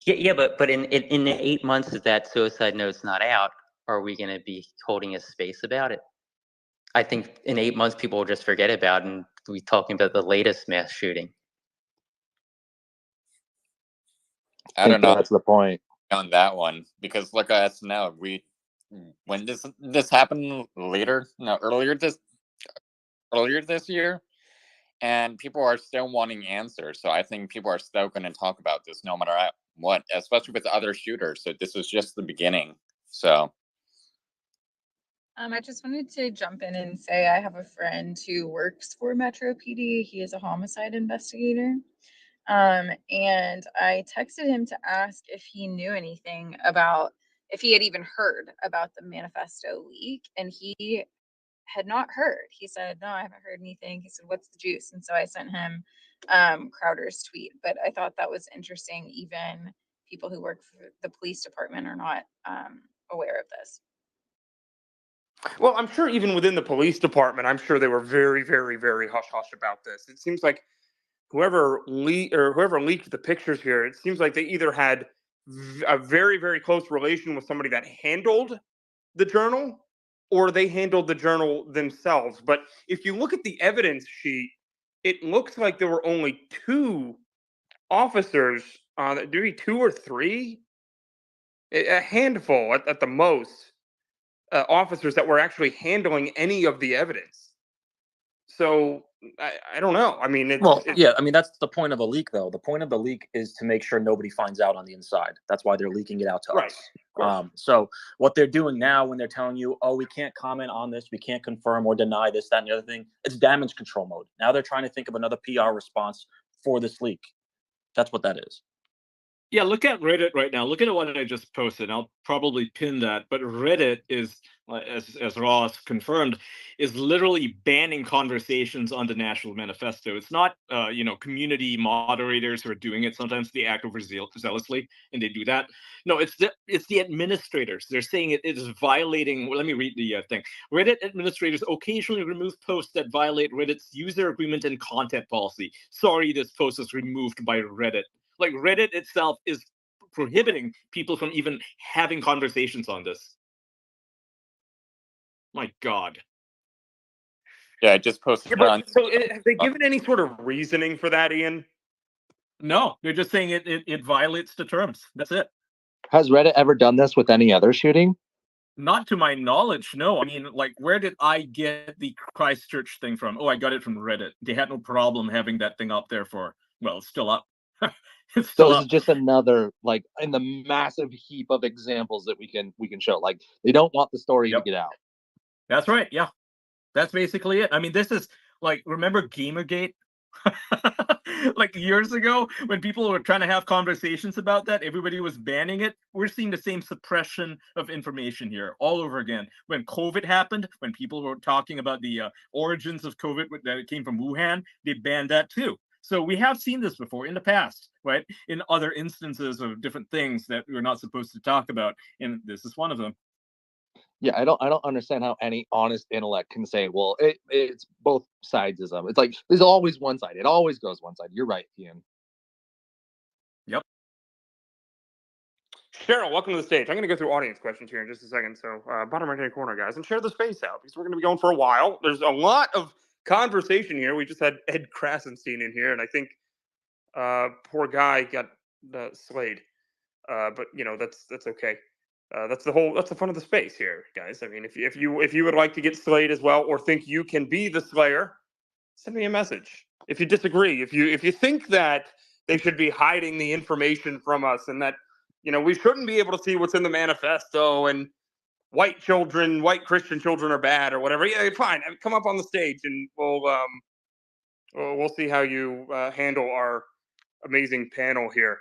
Yeah, but in the 8 months that suicide note's not out, are we going to be holding a space about it? I think in 8 months people will just forget about it and be talking about the latest mass shooting. I don't know That's the point. on that one, because look at us now. When this happened earlier this year, and people are still wanting answers. So I think people are still going to talk about this no matter what, especially with other shooters. So this was just the beginning. So I just wanted to jump in and say I have a friend who works for Metro PD. He is a homicide investigator. And I texted him to ask if he knew anything about, if he had even heard about the manifesto leak, and he had not heard. He said, "No, I haven't heard anything." He said, "What's the juice?" And so I sent him Crowder's tweet. But I thought that was interesting. Even people who work for the police department are not aware of this. Well, I'm sure even within the police department, I'm sure they were very, very, very hush hush about this. It seems like whoever leaked the pictures here, it seems like they either had a very, very close relation with somebody that handled the journal, or they handled the journal themselves. But if you look at the evidence sheet, it looks like there were only two officers, maybe two or three, a handful at the most, officers that were actually handling any of the evidence. So I don't know. I mean, Well, yeah, I mean, that's the point of a leak, though. The point of the leak is to make sure nobody finds out on the inside. That's why they're leaking it out to right. us. So what they're doing now when they're telling you, oh, we can't comment on this, we can't confirm or deny this, that, and the other thing, it's damage control mode. Now they're trying to think of another PR response for this leak. That's what that is. Yeah, look at Reddit right now. Look at the one that I just posted. I'll probably pin that. But Reddit is, as Ross confirmed, is literally banning conversations on the Nashville Manifesto. It's not, community moderators who are doing it. Sometimes they act zealously, and they do that. No, it's the administrators. They're saying it is violating. Well, let me read the thing. Reddit administrators occasionally remove posts that violate Reddit's user agreement and content policy. Sorry, this post was removed by Reddit. Like, Reddit itself is prohibiting people from even having conversations on this. My God. yeah, I just posted it on. So have they given any sort of reasoning for that, Ian? No, they're just saying it violates the terms. That's it. Has Reddit ever done this with any other shooting? Not to my knowledge, no. I mean, like, where did I get the Christchurch thing from? Oh, I got it from Reddit. They had no problem having that thing up there for, well, it's still up. It's still So this up. is just another, like, in the massive heap of examples that we can show. Like, they don't want the story to get out. That's right. Yeah. That's basically it. I mean, this is like, remember Gamergate? Like years ago, when people were trying to have conversations about that, everybody was banning it. We're seeing the same suppression of information here all over again. When COVID happened, when people were talking about the origins of COVID that it came from Wuhan, they banned that too. So we have seen this before in the past, right? In other instances of different things that we're not supposed to talk about, and this is one of them. Yeah, I don't understand how any honest intellect can say, well, it's both sidesism. It's like there's always one side. It always goes one side. You're right, Ian. Yep. Cheryl, welcome to the stage. I'm going to go through audience questions here in just a second. So bottom right-hand corner, guys, and share the space out because we're going to be going for a while. There's a lot of conversation here. We just had Ed Krasenstein in here, and I think poor guy got slayed. But that's okay. That's the fun of the space here, guys. I mean, if you would like to get slayed as well, or think you can be the slayer, send me a message. If you disagree, if you think that they should be hiding the information from us, and that we shouldn't be able to see what's in the manifesto, and white Christian children are bad or whatever, yeah, fine. Come up on the stage, and we'll see how you handle our amazing panel here.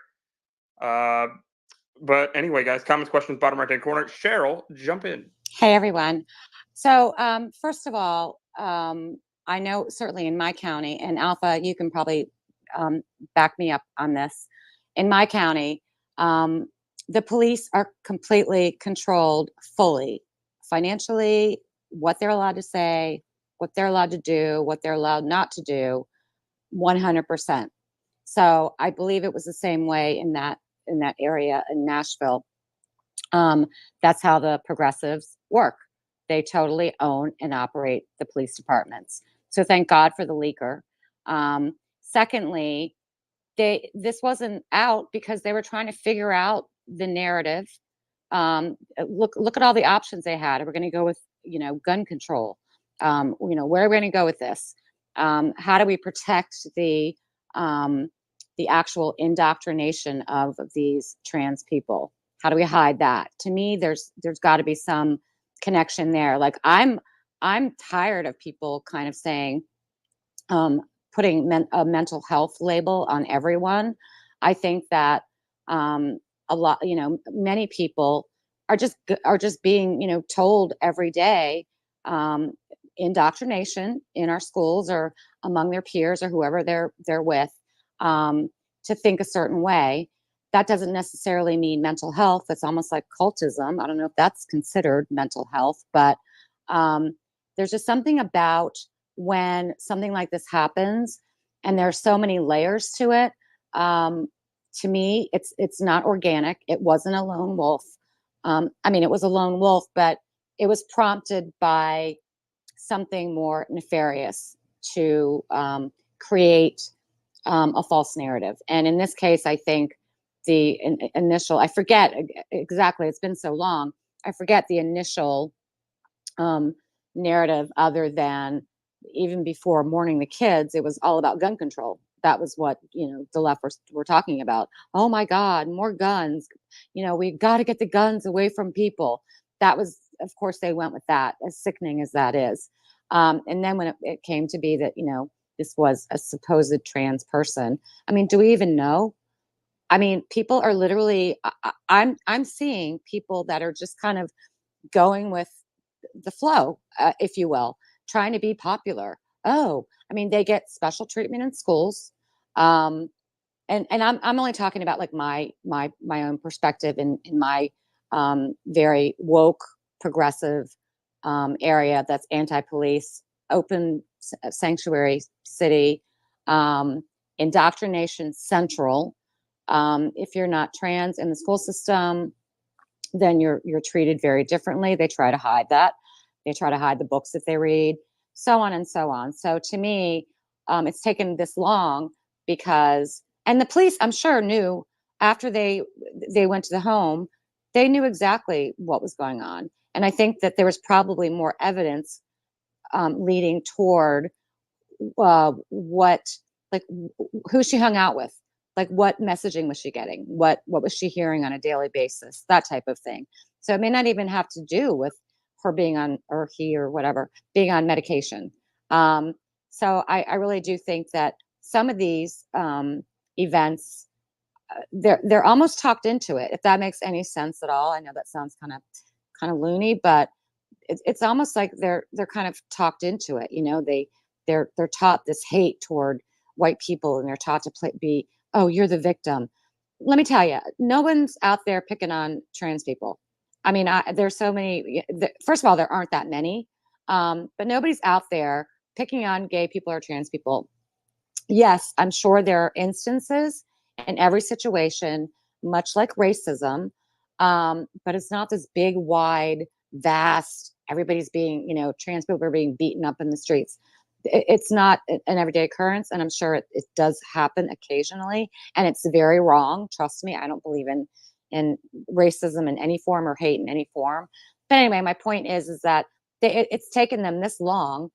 But anyway, guys, comments, questions, bottom right-hand corner. Cheryl, jump in. Hey, everyone. So first of all, I know certainly in my county, and Alpha, you can probably back me up on this. In my county, the police are completely controlled fully, financially, what they're allowed to say, what they're allowed to do, what they're allowed not to do, 100%. So I believe it was the same way in that area in Nashville. That's how the progressives work. They totally own and operate the police departments. So thank God for the leaker. Secondly, this wasn't out because they were trying to figure out the narrative. Look at all the options they had. We're going to go with gun control. Where are we going to go with this? How do we protect the actual indoctrination of these trans people? How do we hide that? To me, there's got to be some connection there. Like I'm tired of people kind of saying, putting a mental health label on everyone. I think that a lot, many people are just being, told every day, indoctrination in our schools or among their peers or whoever they're with, to think a certain way. That doesn't necessarily mean mental health. That's almost like cultism. I don't know if that's considered mental health, but there's just something about when something like this happens and there's so many layers to it. To me, it's not organic. It wasn't a lone wolf. It was a lone wolf, but it was prompted by something more nefarious to create a false narrative. And in this case, I think the initial, I forget exactly, it's been so long, I forget the initial narrative, other than even before mourning the kids, it was all about gun control. That was what, the left were talking about. Oh my God, more guns. We've got to get the guns away from people. That was, of course, they went with that, as sickening as that is. And then when it came to be that, this was a supposed trans person. Do we even know? People are literally, I'm seeing people that are just kind of going with the flow, if you will, trying to be popular. Oh, they get special treatment in schools. And I'm only talking about like my own perspective in my very woke progressive area that's anti-police, open sanctuary city, indoctrination central. If you're not trans in the school system, then you're treated very differently. They try to hide that. They try to hide the books that they read, so on and so on. So to me, it's taken this long because, and the police, I'm sure, knew after they went to the home, they knew exactly what was going on. And I think that there was probably more evidence leading toward who she hung out with, like what messaging was she getting, what was she hearing on a daily basis, that type of thing. So it may not even have to do with her being on, or he or whatever, being on medication. So I really do think that some of these events, they're almost talked into it, if that makes any sense at all. I know that sounds kind of loony, but it's almost like they're kind of talked into it. They're taught this hate toward white people, and they're taught to be, oh, you're the victim. Let me tell you, no one's out there picking on trans people. There's so many. First of all, there aren't that many, but nobody's out there picking on gay people or trans people. Yes, I'm sure there are instances in every situation, much like racism, but it's not this big, wide, vast. Everybody's being, trans people are being beaten up in the streets. it's not an everyday occurrence, and I'm sure it does happen occasionally, and it's very wrong. Trust me, I don't believe in racism in any form or hate in any form. But anyway, my point is that it's taken them this long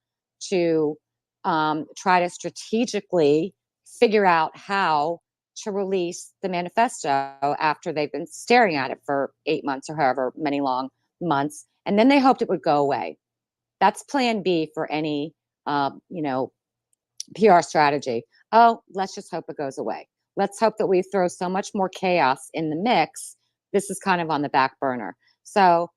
to try to strategically figure out how to release the manifesto after they've been staring at it for 8 months or however many long months, and then they hoped it would go away. That's plan B for any PR strategy. Oh, let's just hope it goes away. Let's hope that we throw so much more chaos in the mix. This is kind of on the back burner. So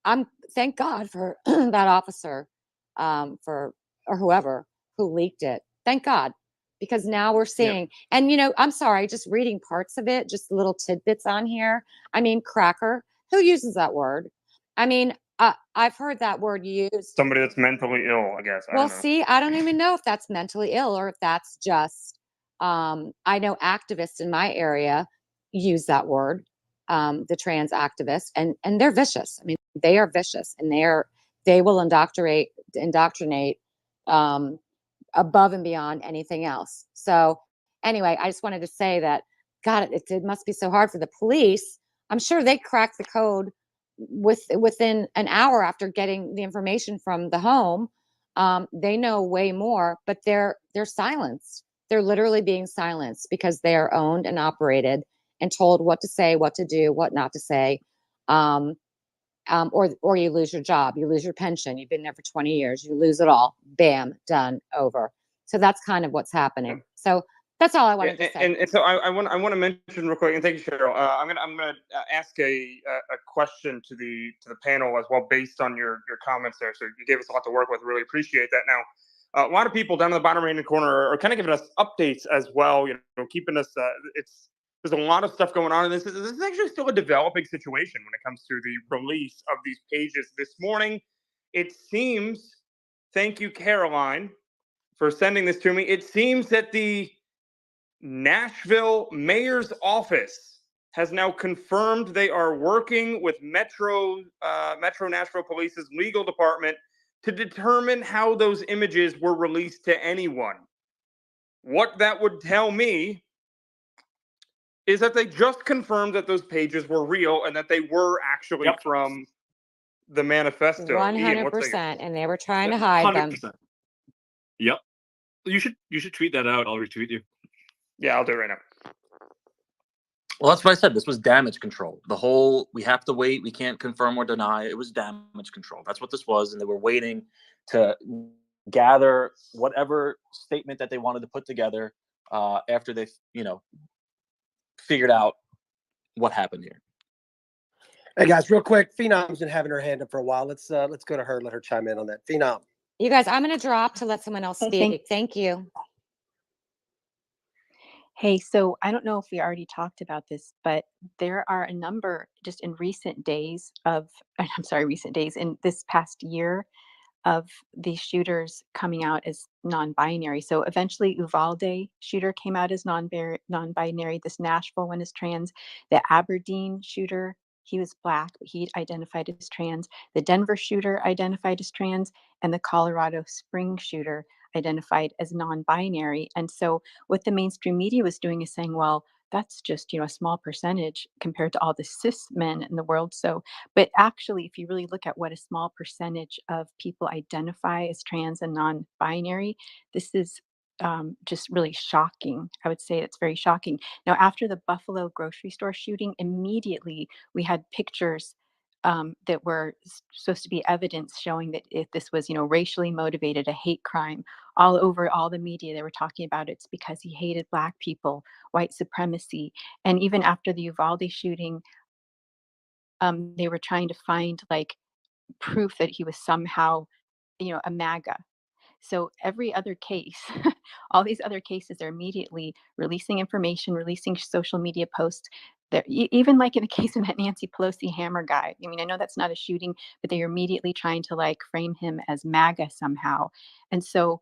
I'm thank God for that officer, for or whoever who leaked it. Thank God, because now we're Yeah. seeing. And I'm sorry, just reading parts of it, just little tidbits on here. I mean, cracker. Who uses that word? I mean, I've heard that word used. Somebody that's mentally ill, I guess. I Well, don't know. see, I don't even know if that's mentally ill or if that's just. I know activists in my area use that word, the trans activists, and they're vicious. I mean, they are vicious, and they will indoctrinate um, above and beyond anything else. So anyway, I just wanted to say that God, it must be so hard for the police. I'm sure they cracked the code within an hour after getting the information from the home. They know way more, but they're silenced. They're literally being silenced because they are owned and operated and told what to say, what to do, what not to say. Um, or you lose your job, you lose your pension. You've been there for 20 years, you lose it all. Bam, done, over. So that's kind of what's happening. So that's all I wanted to say. And so I want to mention real quick, and thank you, Cheryl. I'm gonna ask a question to the panel as well, based on your comments there. So you gave us a lot to work with. Really appreciate that. Now, a lot of people down in the bottom right hand corner are kind of giving us updates as well. Keeping us. There's a lot of stuff going on, and this is actually still a developing situation when it comes to the release of these pages this morning. It seems. Thank you, Caroline, for sending this to me. It seems that the Nashville mayor's office has now confirmed they are working with Metro Nashville Police's legal department to determine how those images were released to anyone. What that would tell me is that they just confirmed that those pages were real and that they were actually from the manifesto. 100%, and they were trying to hide them. 100%. Yep. You should tweet that out. I'll retweet you. Yeah, I'll do it right now. Well, that's what I said. This was damage control. We have to wait. We can't confirm or deny. It was damage control. That's what this was. And they were waiting to gather whatever statement that they wanted to put together after they, figured out what happened here. Hey guys, real quick, Phenom's been having her hand up for a while. Let's go to her, let her chime in on that. Phenom. You guys, I'm going to drop to let someone else speak. Thank you. Hey, so I don't know if we already talked about this, but there are a number just in recent days in this past year of these shooters coming out as non-binary. So eventually Uvalde shooter came out as non-binary. This Nashville one is trans. The Aberdeen shooter, he was Black, but he identified as trans. The Denver shooter identified as trans, and the Colorado Springs shooter identified as non-binary. And so what the mainstream media was doing is saying, well, that's just, a small percentage compared to all the cis men in the world. So, but actually, if you really look at what a small percentage of people identify as trans and non-binary, this is just really shocking. I would say it's very shocking. Now, after the Buffalo grocery store shooting, immediately we had pictures that were supposed to be evidence showing that if this was, racially motivated, a hate crime, all over all the media, they were talking about it's because he hated Black people, white supremacy. And even after the Uvalde shooting, they were trying to find like proof that he was somehow, a MAGA. So every other case, all these other cases are immediately releasing information, releasing social media posts. Even like in the case of that Nancy Pelosi hammer guy. I mean, I know that's not a shooting, but they are immediately trying to like frame him as MAGA somehow. And so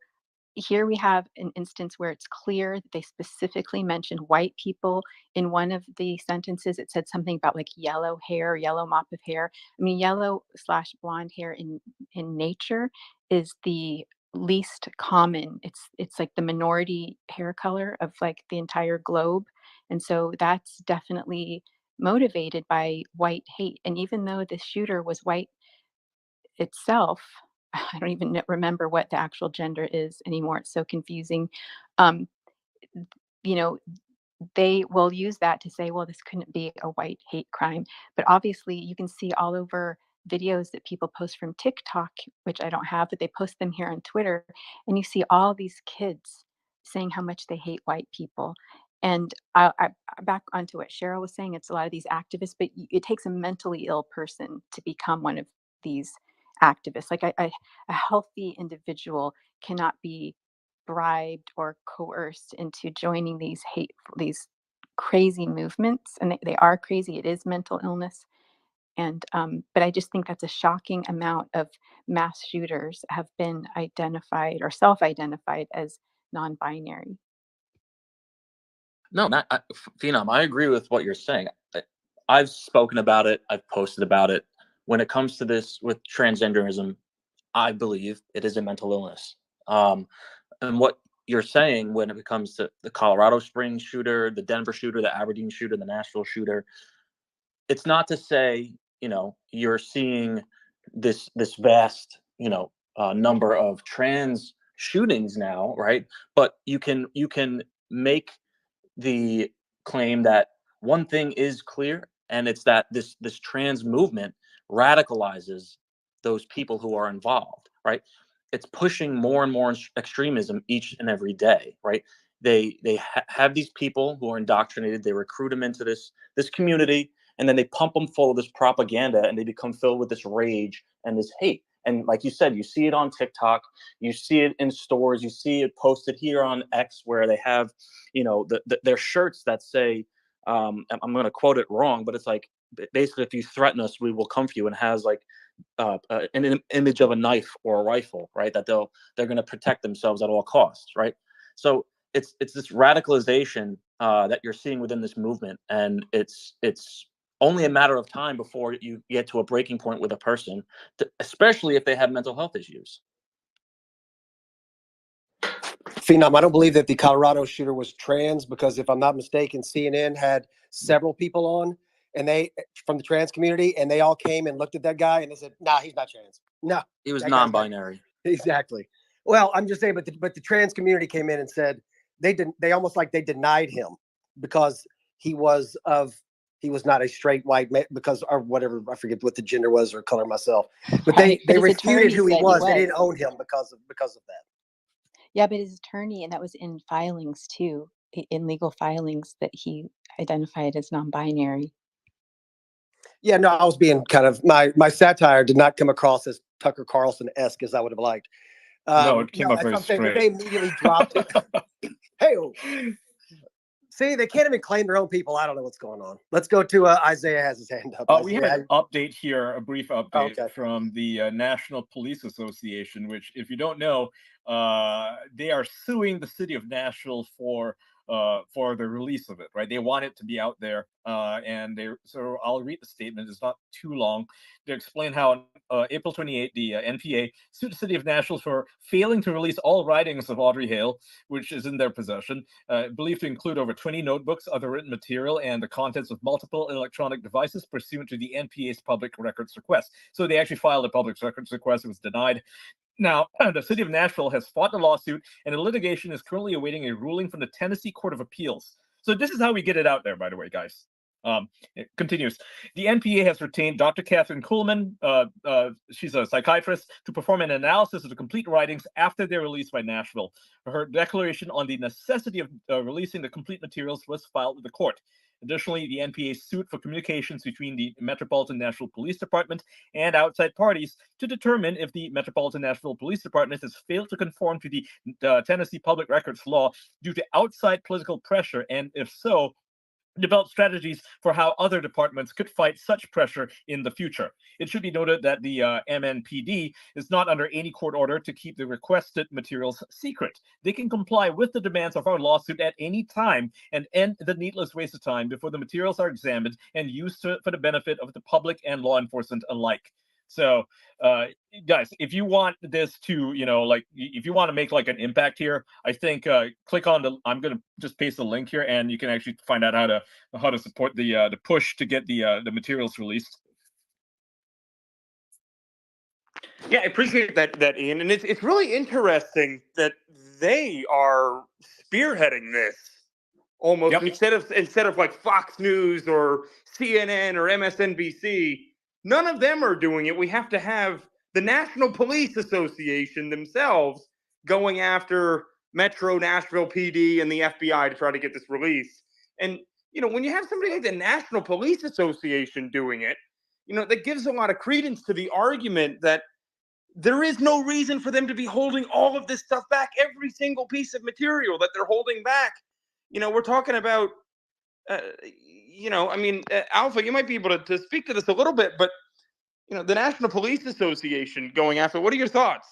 here we have an instance where it's clear that they specifically mentioned white people. In one of the sentences, it said something about like yellow hair, yellow mop of hair. I mean, yellow/blonde hair in nature is the least common. It's like the minority hair color of like the entire globe. And so that's definitely motivated by white hate. And even though the shooter was white itself, I don't even remember what the actual gender is anymore. It's so confusing. Um, you know, they will use that to say, well, this couldn't be a white hate crime. But obviously, you can see all over videos that people post from TikTok, which I don't have, but they post them here on Twitter. And you see all these kids saying how much they hate white people. And back onto what Cheryl was saying, it's a lot of these activists, but it takes a mentally ill person to become one of these activists. Like a healthy individual cannot be bribed or coerced into joining these crazy movements, and they are crazy. It is mental illness. And but I just think that's a shocking amount of mass shooters have been identified or self-identified as non-binary. No, Phenom, I agree with what you're saying. I've spoken about it. I've posted about it. When it comes to this with transgenderism, I believe it is a mental illness. And what you're saying when it comes to the Colorado Springs shooter, the Denver shooter, the Aberdeen shooter, the Nashville shooter, it's not to say, you're seeing this vast, number of trans shootings now, right? But you can make the claim that one thing is clear, and it's that this trans movement radicalizes those people who are involved, right? It's pushing more and more extremism each and every day, right? They have these people who are indoctrinated. They recruit them into this community, and then they pump them full of this propaganda, and they become filled with this rage and this hate. And like you said, you see it on TikTok, you see it in stores, you see it posted here on X, where they have, their shirts that say, I'm going to quote it wrong, but it's like, basically, if you threaten us, we will come for you, and has like an image of a knife or a rifle, right? That they're going to protect themselves at all costs, right? So it's this radicalization that you're seeing within this movement, and it's only a matter of time before you get to a breaking point with a person, especially if they have mental health issues. Phenom, I don't believe that the Colorado shooter was trans, because if I'm not mistaken, CNN had several people on, and they from the trans community, and they all came and looked at that guy and they said, "Nah, he's not trans. No, He was non-binary." Exactly. Well, I'm just saying, but the trans community came in and said they almost like they denied him because he was not a straight white man, because, or whatever, I forget what the gender was or color myself, but Right, they but his refuted attorney who he said was. They didn't own him because of that. Yeah, but his attorney, and that was in filings too, in legal filings, that he identified as non-binary. Yeah, no, I was being kind of, my satire did not come across as Tucker Carlson-esque as I would have liked. No, it came No, up that's very what I'm saying. But straight. they immediately dropped it. Hey, see, they can't even claim their own people. I don't know what's going on. Let's go to Isaiah has his hand up. We have an update here, a brief update Okay. from the National Police Association, which, if you don't know, they are suing the city of Nashville for the release of it. Right? They want it to be out there, so I'll read the statement. It's not too long. They explain how on April 28th, the NPA sued the city of Nashville for failing to release all writings of Audrey Hale, which is in their possession, believed to include over 20 notebooks, other written material, and the contents of multiple electronic devices pursuant to the NPA's public records request. So they actually filed a public records request. It was denied. Now, the city of Nashville has fought the lawsuit, and the litigation is currently awaiting a ruling from the Tennessee Court of Appeals. So this is how we get it out there, by the way, guys. It continues. The NPA has retained Dr. Catherine Kuhlman, she's a psychiatrist, to perform an analysis of the complete writings after their release by Nashville. Her declaration on the necessity of releasing the complete materials was filed with the court. Additionally, the NPA sued for communications between the Metropolitan Nashville Police Department and outside parties to determine if the Metropolitan Nashville Police Department has failed to conform to the Tennessee Public Records Law due to outside political pressure, and if so, develop strategies for how other departments could fight such pressure in the future. It should be noted that the MNPD is not under any court order to keep the requested materials secret. They can comply with the demands of our lawsuit at any time and end the needless waste of time before the materials are examined and used for the benefit of the public and law enforcement alike. So, guys, if you want this to, like, if you want to make like an impact here, I think click on the. I'm gonna just paste the link here, and you can actually find out how to support the push to get the materials released. Yeah, I appreciate that, Ian, and it's really interesting that they are spearheading this almost Yep. instead of like Fox News or CNN or MSNBC. None of them are doing it. We have to have the National Police Association themselves going after Metro Nashville PD and the FBI to try to get this release. And when you have somebody like the National Police Association doing it, that gives a lot of credence to the argument that there is no reason for them to be holding all of this stuff back, every single piece of material that they're holding back. We're talking about, Alpha, you might be able to speak to this a little bit, but, the National Police Association going after, what are your thoughts?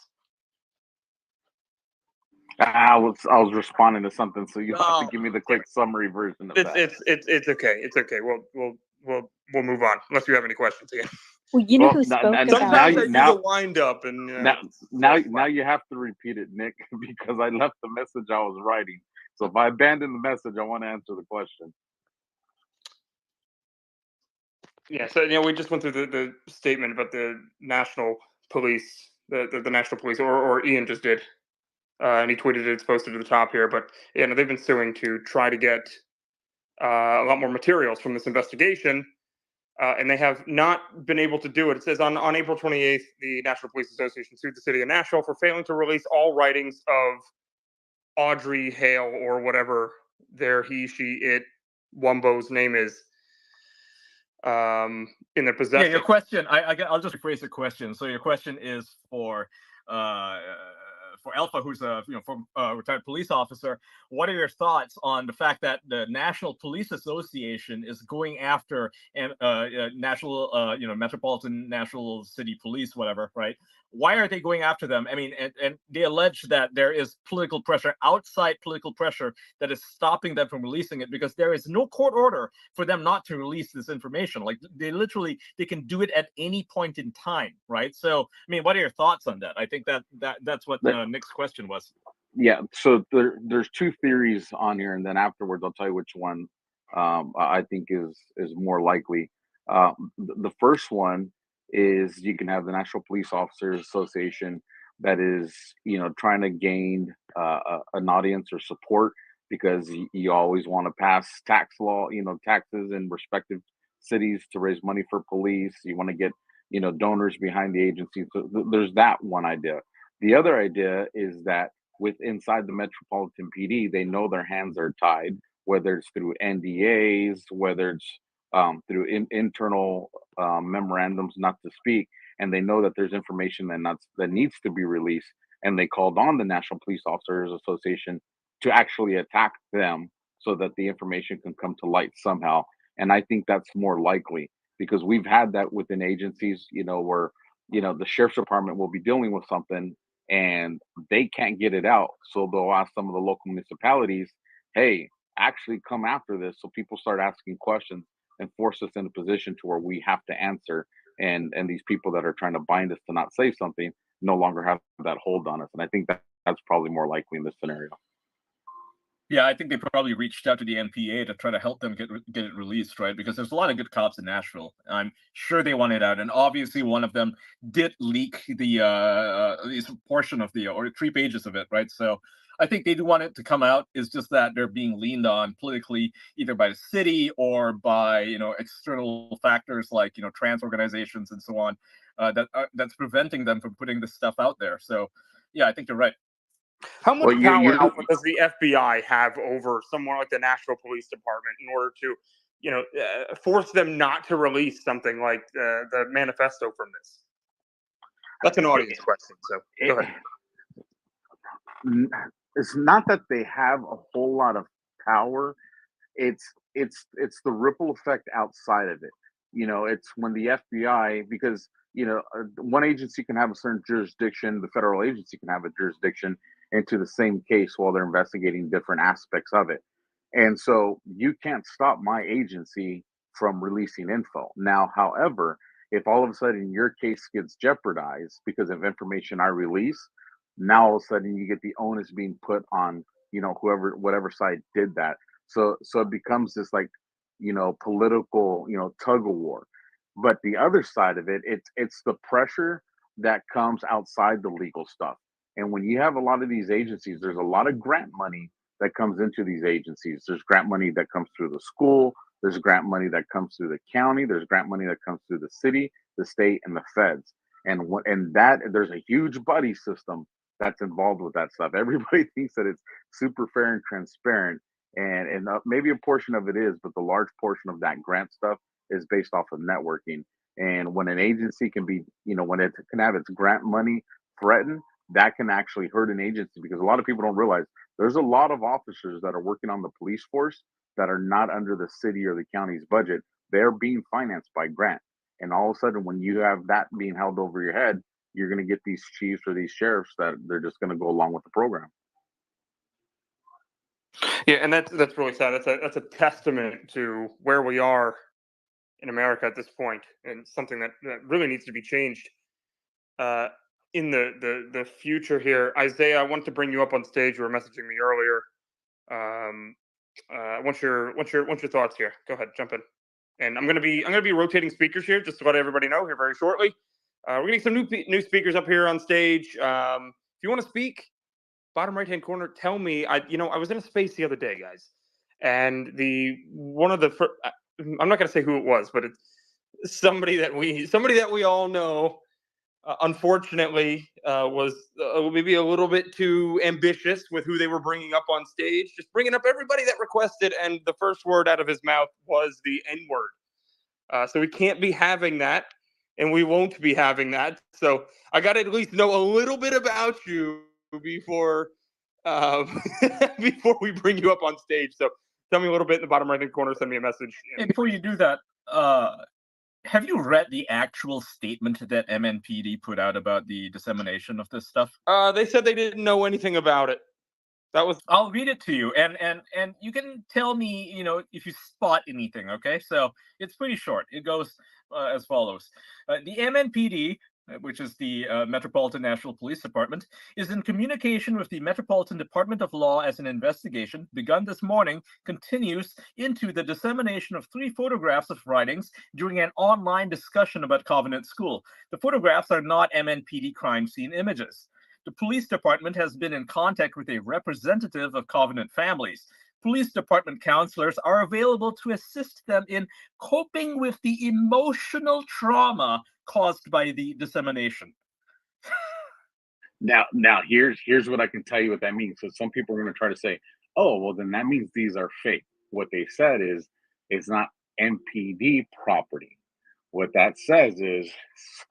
I was responding to something, so you have to give me the quick summary version of that. It's okay. It's okay. We'll move on unless you have any questions again. Well, you know who spoke about Sometimes I do now- the wind up, and now you have to repeat it, Nick, because I left the message I was writing. So if I abandon the message, I want to answer the question. Yeah, so we just went through the statement about the National Police, the National Police, or Ian just did, and he tweeted it. It's posted to the top here, but they've been suing to try to get a lot more materials from this investigation, and they have not been able to do it. It says on April 28th, the National Police Association sued the city of Nashville for failing to release all writings of Audrey Hale, or whatever their he, she, it, Wumbo's name is, in their possession. Yeah, your question. I'll just rephrase the question. So your question is for Alpha, who's a retired police officer. What are your thoughts on the fact that the National Police Association is going after national, Metropolitan National City Police, whatever, right? Why are they going after them? I mean, and they allege that there is political pressure, outside political pressure, that is stopping them from releasing it, because there is no court order for them not to release this information. Like, they can do it at any point in time, right? So, I mean, what are your thoughts on that? I think that's what Nick's question was. Yeah, so there's two theories on here, and then afterwards I'll tell you which one I think is more likely. The first one is you can have the National Police Officers Association that is, trying to gain an audience or support, because you always want to pass tax law, taxes in respective cities to raise money for police. You want to get, donors behind the agency. So there's that one idea. The other idea is that inside the Metropolitan PD, they know their hands are tied, whether it's through NDAs, whether it's through internal memorandums not to speak, and they know that there's information that needs to be released, and they called on the National Police Officers Association to actually attack them so that the information can come to light somehow. And I think that's more likely, because we've had that within agencies, where the sheriff's department will be dealing with something and they can't get it out, so they'll ask some of the local municipalities, hey, actually come after this. So people start asking questions and force us in a position to where we have to answer, and these people that are trying to bind us to not say something no longer have that hold on us. And I think that's probably more likely in this scenario. Yeah, I think they probably reached out to the NPA to try to help them get it released, right? Because there's a lot of good cops in Nashville. I'm sure they want it out, and obviously one of them did leak the portion of or 3 pages of it, right? So I think they do want it to come out. It's just that they're being leaned on politically, either by the city or by external factors like trans organizations and so on, that's preventing them from putting this stuff out there. So yeah, I think you're right. How much power, Alpha, does the FBI have over somewhere like the Nashville Police Department in order to, force them not to release something like the manifesto from this? That's an audience question, so go ahead. It's not that they have a whole lot of power. It's the ripple effect outside of it. It's when the FBI, because one agency can have a certain jurisdiction, the federal agency can have a jurisdiction into the same case while they're investigating different aspects of it. And so you can't stop my agency from releasing info. Now, however, if all of a sudden your case gets jeopardized because of information I release, now all of a sudden you get the onus being put on, whoever, whatever side did that. So it becomes this like, political, tug of war. But the other side of it, it's the pressure that comes outside the legal stuff. And when you have a lot of these agencies, there's a lot of grant money that comes into these agencies. There's grant money that comes through the school. There's grant money that comes through the county. There's grant money that comes through the city, the state, and the feds. And that there's a huge buddy system that's involved with that stuff. Everybody thinks that it's super fair and transparent, and maybe a portion of it is, but the large portion of that grant stuff is based off of networking. And when an agency can be, when it can have its grant money threatened, that can actually hurt an agency, because a lot of people don't realize there's a lot of officers that are working on the police force that are not under the city or the county's budget. They're being financed by grant. And all of a sudden, when you have that being held over your head, you're going to get these chiefs or these sheriffs that they're just going to go along with the program. Yeah, and that's really sad. That's a testament to where we are in America at this point, and something that really needs to be changed in the future here. Isaiah, I want to bring you up on stage. You were messaging me earlier. What's your thoughts here? Go ahead, jump in. And I'm gonna be rotating speakers here, just to let everybody know here very shortly. We're getting some new speakers up here on stage. If you want to speak, bottom right hand corner, tell me. I was in a space the other day, guys, and I'm not gonna say who it was, but it's somebody that we all know. Unfortunately, was maybe a little bit too ambitious with who they were bringing up on stage, just bringing up everybody that requested, and the first word out of his mouth was the N word. So we can't be having that, and we won't be having that. So I got to at least know a little bit about you before before we bring you up on stage. So tell me a little bit in the bottom right hand corner. Send me a message. And before you do that, have you read the actual statement that MNPD put out about the dissemination of this stuff? They said they didn't know anything about it. I'll read it to you, and you can tell me, if you spot anything. Okay, so it's pretty short. It goes as follows: the MNPD, which is the Metropolitan National Police Department, is in communication with the Metropolitan Department of Law as an investigation, begun this morning, continues into the dissemination of 3 photographs of writings during an online discussion about Covenant School. The photographs are not MNPD crime scene images. The police department has been in contact with a representative of Covenant families. Police department counselors are available to assist them in coping with the emotional trauma caused by the dissemination. Now here's what I can tell you what that means. So some people are going to try to say, oh, well, then that means these are fake. What they said is it's not MPD property. What that says is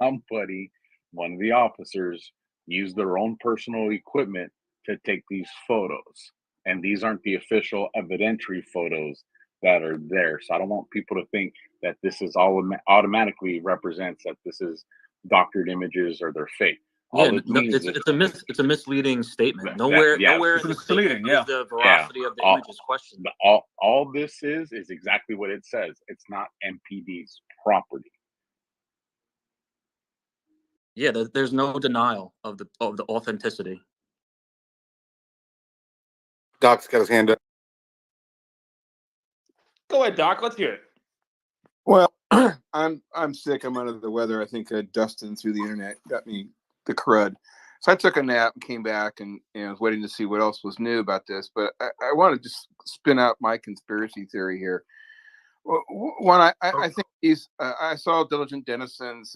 somebody, one of the officers, used their own personal equipment to take these photos. And these aren't the official evidentiary photos that are there. So I don't want people to think that this is all automatically represents that this is doctored images or they're fake. Yeah, it's a misleading statement. Nowhere in the statement is the veracity of the images questioned. All this is exactly what it says. It's not MPD's property. Yeah, there's no denial of the authenticity. Doc's got his hand up. Go ahead, Doc. Let's hear it. Well, I'm sick. I'm under the weather. I think Dustin through the internet got me the crud. So I took a nap and came back and was waiting to see what else was new about this. But I want to just spin out my conspiracy theory here. One, I think I saw Diligent Denison's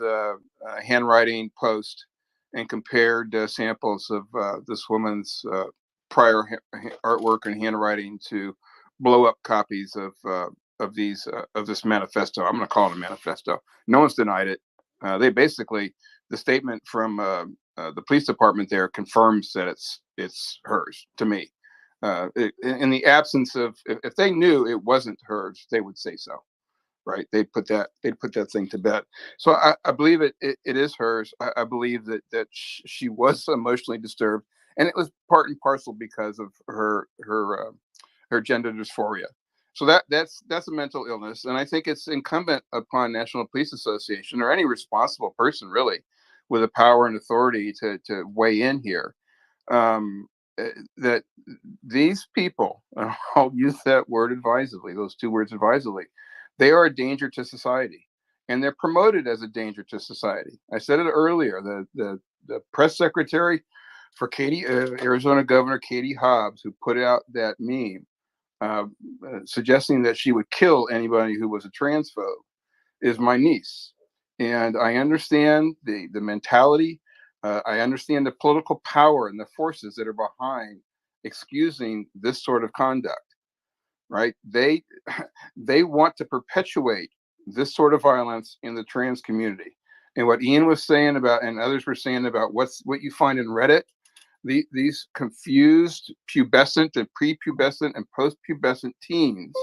handwriting post and compared samples of this woman's prior artwork and handwriting to blow up copies of this manifesto. I'm going to call it a manifesto. No one's denied it. They basically, the statement from the police department there confirms that it's hers to me. In the absence of, if they knew it wasn't hers, they would say so, right? They'd put that thing to bed. So I believe it is hers. I believe that she was emotionally disturbed, and it was part and parcel because of her gender dysphoria. So that's a mental illness, and I think it's incumbent upon National Police Association or any responsible person really with the power and authority to weigh in here. Um, that these people, and I'll use that word advisedly, those two words advisedly, they are a danger to society, and they're promoted as a danger to society. I said it earlier. The press secretary for Arizona Governor Katie Hobbs, who put out that meme suggesting that she would kill anybody who was a transphobe, is my niece, and I understand the mentality. I understand the political power and the forces that are behind excusing this sort of conduct. Right? They want to perpetuate this sort of violence in the trans community. And what Ian was saying about, and others were saying about what you find in Reddit, these confused pubescent and prepubescent and postpubescent teens,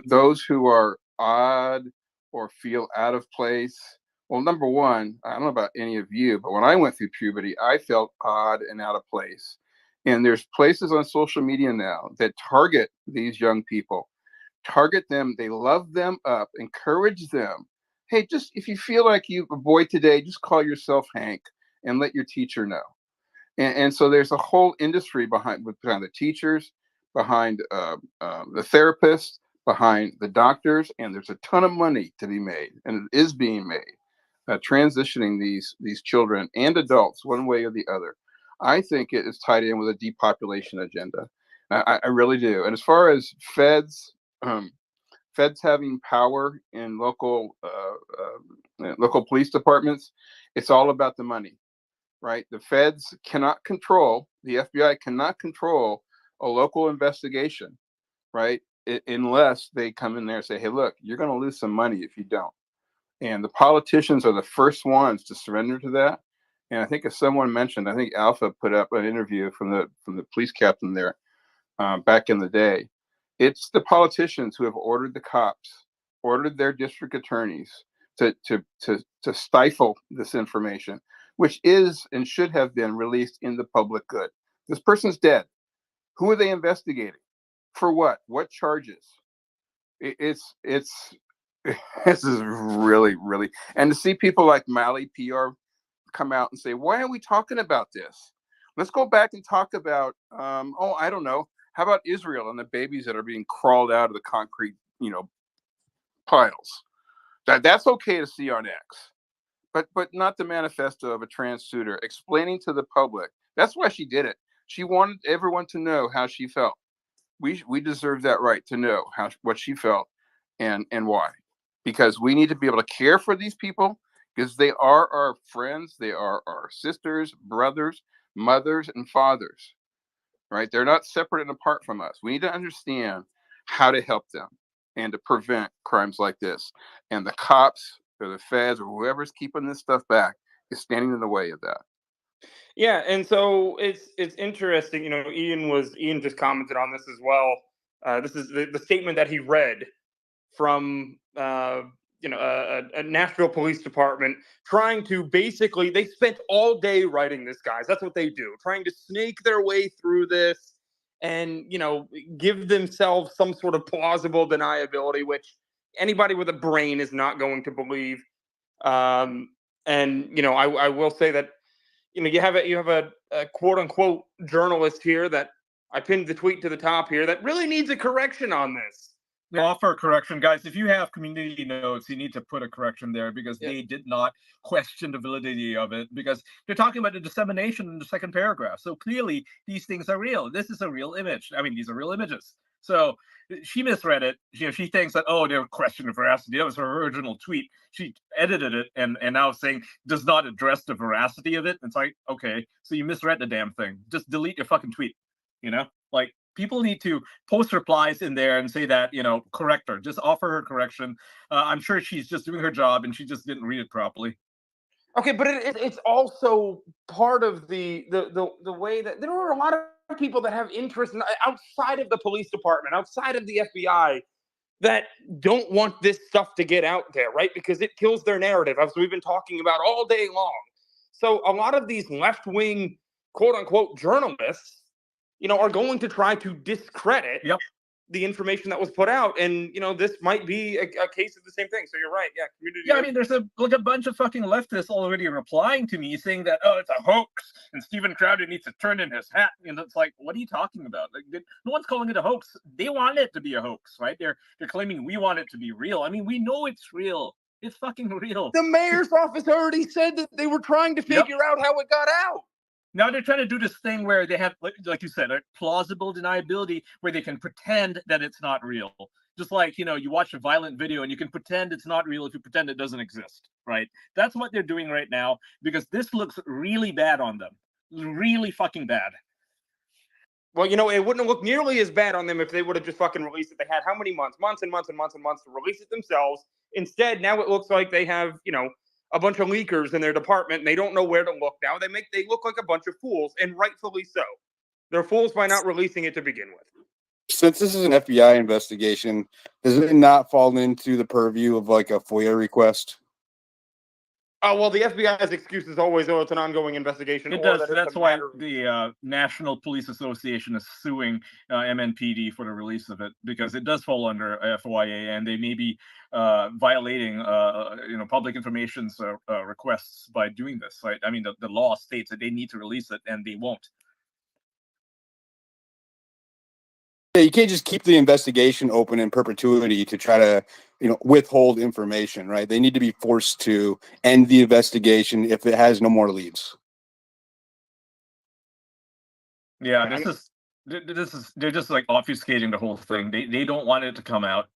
those who are odd or feel out of place. Well, number one, I don't know about any of you, but when I went through puberty, I felt odd and out of place. And there's places on social media now that target these young people, target them, they love them up, encourage them. Hey, just if you feel like you a boy today, just call yourself Hank and let your teacher know. And so there's a whole industry behind the teachers, behind the therapists, behind the doctors, and there's a ton of money to be made, and it is being made, transitioning these children and adults one way or the other. I think it is tied in with a depopulation agenda. I really do. And as far as feds having power in local police departments, it's all about the money. Right? The feds cannot control, the FBI cannot control a local investigation, right? Unless they come in there and say, hey, look, you're going to lose some money if you don't. And the politicians are the first ones to surrender to that. And I think as someone mentioned, I think Alpha put up an interview from the police captain there back in the day. It's the politicians who have ordered the cops, ordered their district attorneys to stifle this information, which is and should have been released in the public good. This person's dead. Who are they investigating? For what? What charges? It's this is really, really, and to see people like Mally PR come out and say, why are we talking about this? Let's go back and talk about, I don't know. How about Israel and the babies that are being crawled out of the concrete, piles? That's okay to see on X, but not the manifesto of a trans suitor explaining to the public. That's why she did it. She wanted everyone to know how she felt. We deserve that right to know what she felt and why, because we need to be able to care for these people because they are our friends, they are our sisters, brothers, mothers, and fathers. Right? They're not separate and apart from us. We need to understand how to help them and to prevent crimes like this. And the cops or the feds or whoever's keeping this stuff back is standing in the way of that. Yeah, and so it's interesting. Ian just commented on this as well. This is the statement that he read from a Nashville Police Department trying to basically, they spent all day writing this, guys. That's what they do, trying to snake their way through this and give themselves some sort of plausible deniability, which anybody with a brain is not going to believe. I will say that you have a quote unquote journalist here that I pinned the tweet to the top here that really needs a correction on this. Offer a correction, guys. If you have community notes, you need to put a correction there because they did not question the validity of it, because they're talking about the dissemination in the second paragraph. So clearly these things are real. This is a real image. I mean, these are real images. So she misread it. She thinks that, they're questioning veracity. That was her original tweet. She edited it and now saying does not address the veracity of it. It's like, okay, so you misread the damn thing. Just delete your fucking tweet. Like, people need to post replies in there and say that, correct her. Just offer her correction. I'm sure she's just doing her job and she just didn't read it properly. Okay, but it's also part of the way that there are a lot of people that have interest outside of the police department, outside of the FBI, that don't want this stuff to get out there, right? Because it kills their narrative, as we've been talking about all day long. So a lot of these left-wing, quote-unquote, journalists, are going to try to discredit the information that was put out. And, this might be a case of the same thing. So you're right. Yeah. Community. Yeah, I mean, there's a bunch of fucking leftists already replying to me saying that, oh, it's a hoax and Steven Crowder needs to turn in his hat. And it's like, what are you talking about? Like, no one's calling it a hoax. They want it to be a hoax, right? They're claiming we want it to be real. I mean, we know it's real. It's fucking real. The mayor's office already said that they were trying to figure out how it got out. Now they're trying to do this thing where they have, like you said, a plausible deniability where they can pretend that it's not real. Just like, you watch a violent video and you can pretend it's not real if you pretend it doesn't exist, right? That's what they're doing right now because this looks really bad on them. Really fucking bad. Well, it wouldn't have looked nearly as bad on them if they would have just fucking released it. They had how many months? Months and months and months and months to release it themselves. Instead, now it looks like they have, a bunch of leakers in their department and they don't know where to look now. They look like a bunch of fools, and rightfully so. They're fools by not releasing it to begin with. Since this is an FBI investigation, does it not fall into the purview of like a FOIA request? Oh, well, the FBI's excuse is always, it's an ongoing investigation. It does. That's why the National Police Association is suing MNPD for the release of it, because it does fall under FOIA, and they may be violating, public information requests by doing this. Right? I mean, the law states that they need to release it, and they won't. Yeah, you can't just keep the investigation open in perpetuity to try to, withhold information, right? They need to be forced to end the investigation if it has no more leads. Yeah, this is they're just like obfuscating the whole thing. They don't want it to come out.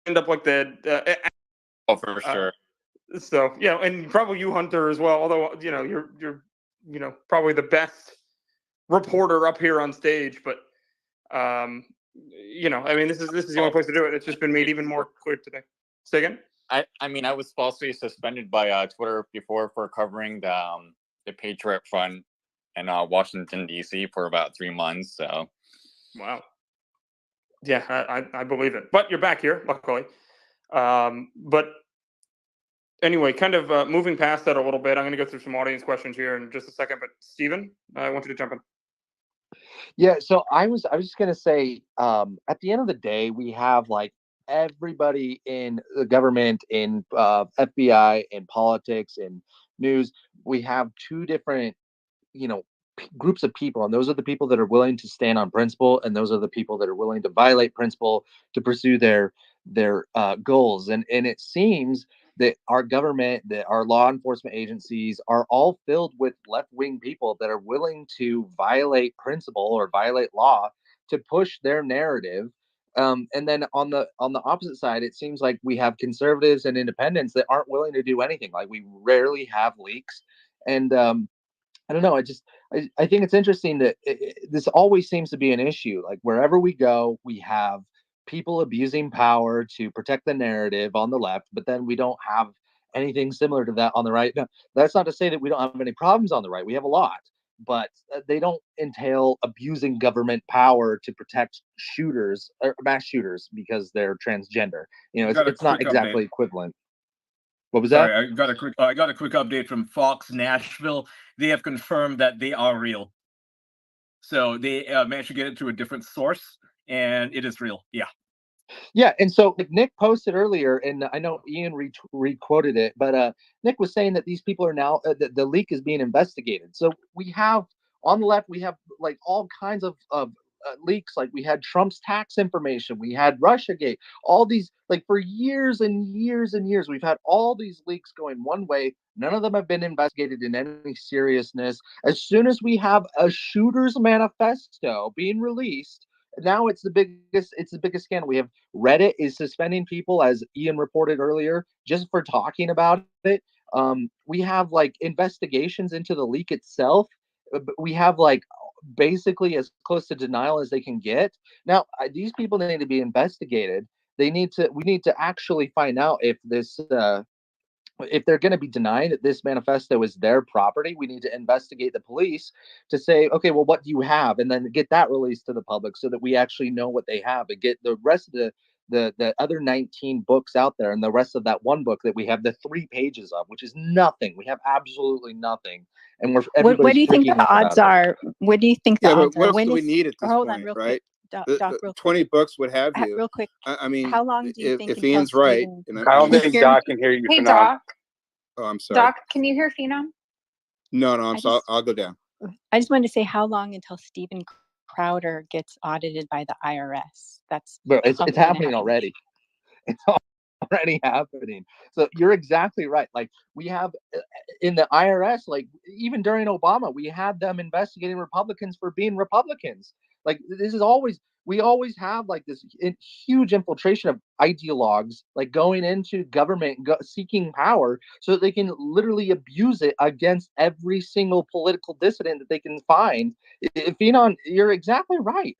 End up like the for sure. So and probably you, Hunter, as well. Although you're probably the best reporter up here on stage, but I mean, this is the only place to do it. It's just been made even more clear today. Say again. I mean, I was falsely suspended by Twitter before for covering the Patriot Front in Washington D.C. for about 3 months. So, wow. Yeah, I believe it. But you're back here, luckily. But anyway, kind of moving past that a little bit, I'm going to go through some audience questions here in just a second. But Steven, I want you to jump in. Yeah, so I was just gonna say, at the end of the day, we have like everybody in the government, in FBI, in politics, in news. We have two different, groups of people, and those are the people that are willing to stand on principle, and those are the people that are willing to violate principle to pursue their goals. And it seems that our government, that our law enforcement agencies are all filled with left-wing people that are willing to violate principle or violate law to push their narrative. And then on the opposite side, it seems like we have conservatives and independents that aren't willing to do anything. Like, we rarely have leaks. And I don't know. I think it's interesting that this always seems to be an issue. Like, wherever we go, we have people abusing power to protect the narrative on the left, but then we don't have anything similar to that on the right. Now, that's not to say that we don't have any problems on the right. We have a lot, but they don't entail abusing government power to protect shooters or mass shooters because they're transgender. It's not exactly equivalent. What was that? Sorry, I got a quick update from Fox Nashville. They have confirmed that they are real. So they managed to get it to a different source, and it is real. Yeah. Yeah, and so like Nick posted earlier, and I know Ian re-quoted it, but Nick was saying that these people are now the leak is being investigated. So we have on the left, we have like all kinds of leaks. Like, we had Trump's tax information, we had Russiagate, all these, like, for years and years and years, we've had all these leaks going one way. None of them have been investigated in any seriousness. As soon as we have a shooter's manifesto being released, now it's the biggest scandal. We have Reddit is suspending people, as Ian reported earlier, just for talking about it. We have like investigations into the leak itself. We have like basically as close to denial as they can get. Now, these people need to be investigated. We need to actually find out if they're going to be denied that this manifesto is their property. We need to investigate the police to say, okay, well, what do you have? And then get that released to the public so that we actually know what they have, and get the rest of the other 19 books out there, and the rest of that one book that we have the 3 pages of, which is nothing. We have absolutely nothing. And What everybody's do you think freaking the out odds about it. are? What do you think the Yeah, but odds what are? else When do we is? need at this Hold on, point, real quick, right? Doc, real quick, 20 books would have you. real quick. I mean, How long do you think if until Ian's right, Stephen? and I don't Can you think hear Doc can hear you, Hey, Phenom. Doc. oh, I'm sorry. Doc, can you hear Phenom? No, I I'm sorry. just I'll go down. I just wanted to say, how long until Stephen Crowder gets audited by the IRS? That's Bro, it's probably going to happening happen. already. It's already happening. So you're exactly right. Like, we have in the IRS, like even during Obama, we had them investigating Republicans for being Republicans. Like, this is always, we always have like this huge infiltration of ideologues, like going into government, seeking power so that they can literally abuse it against every single political dissident that they can find. Phenon, you're exactly right.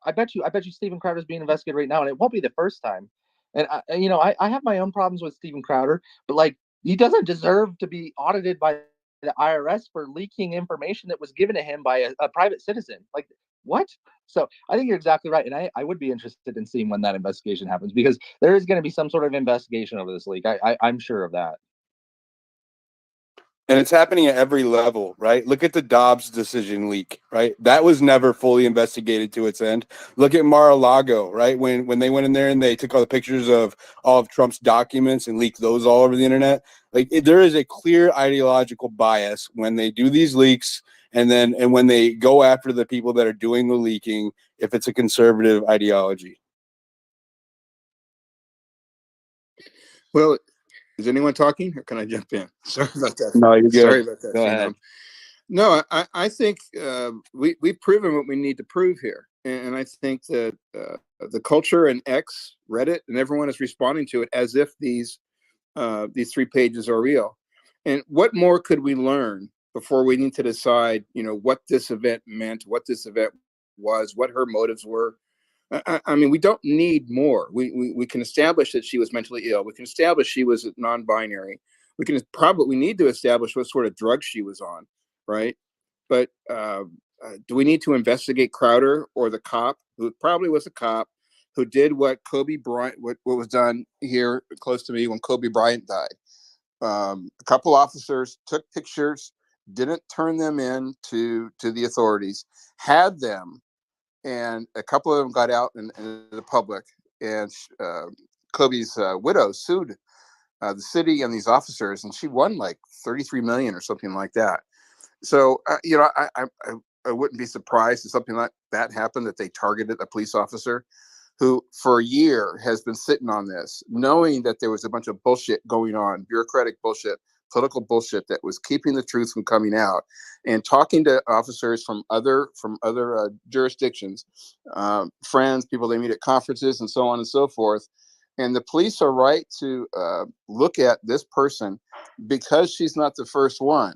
I bet you Steven Crowder is being investigated right now, and it won't be the first time. And I have my own problems with Steven Crowder, but like, he doesn't deserve to be audited by the IRS for leaking information that was given to him by a private citizen. Like, what? So I think you're exactly right, and I would be interested in seeing when that investigation happens, because there is going to be some sort of investigation over this leak. I'm sure of that. And it's happening at every level, right? Look at the Dobbs decision leak, right? That was never fully investigated to its end. Look at Mar-a-Lago, right? When they went in there and they took all the pictures of all of Trump's documents and leaked those all over the internet. Like, there is a clear ideological bias when they do these leaks, and when they go after the people that are doing the leaking, if it's a conservative ideology. Well, is anyone talking, or can I jump in? Sorry about that. No, you're good. Sorry about that. Go ahead. No, I think we've proven what we need to prove here, and I think that the culture and X, Reddit, and everyone is responding to it as if these 3 pages are real. And what more could we learn before we need to decide, what this event meant, what this event was, what her motives were? I mean, we don't need more. We can establish that she was mentally ill. We can establish she was non-binary. We need to establish what sort of drug she was on, right? But do we need to investigate Crowder or the cop, who probably was a cop, who did what Kobe Bryant, what was done here close to me when Kobe Bryant died? A couple officers took pictures, didn't turn them in to the authorities, had them, and a couple of them got out in the public. And Kobe's widow sued the city and these officers, and she won like 33 million or something like that. So I wouldn't be surprised if something like that happened, that they targeted a police officer who for a year has been sitting on this, knowing that there was a bunch of bullshit going on, bureaucratic bullshit, political bullshit that was keeping the truth from coming out, and talking to officers from other jurisdictions, friends, people they meet at conferences, and so on and so forth. And the police are right to look at this person, because she's not the first one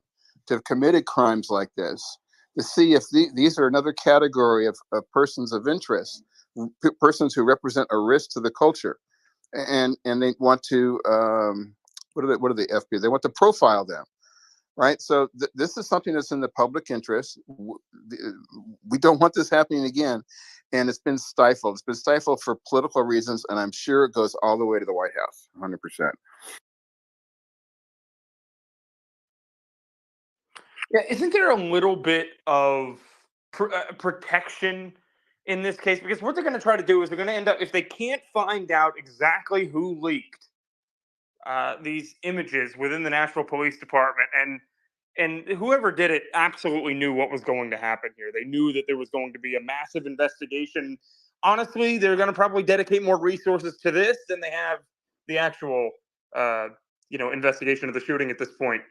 to have committed crimes like this, to see if these are another category of persons of interest, persons who represent a risk to the culture, and they want to what are the FBI? They want to profile them, right? So this is something that's in the public interest. We don't want this happening again, and it's been stifled. It's been stifled for political reasons, and I'm sure it goes all the way to the White House, 100%. Yeah, isn't there a little bit of protection in this case? Because what they're going to try to do is they're going to end up, if they can't find out exactly who leaked these images within the Nashville Police Department, and whoever did it absolutely knew what was going to happen here. They knew that there was going to be a massive investigation. Honestly, they're going to probably dedicate more resources to this than they have the actual, investigation of the shooting at this point.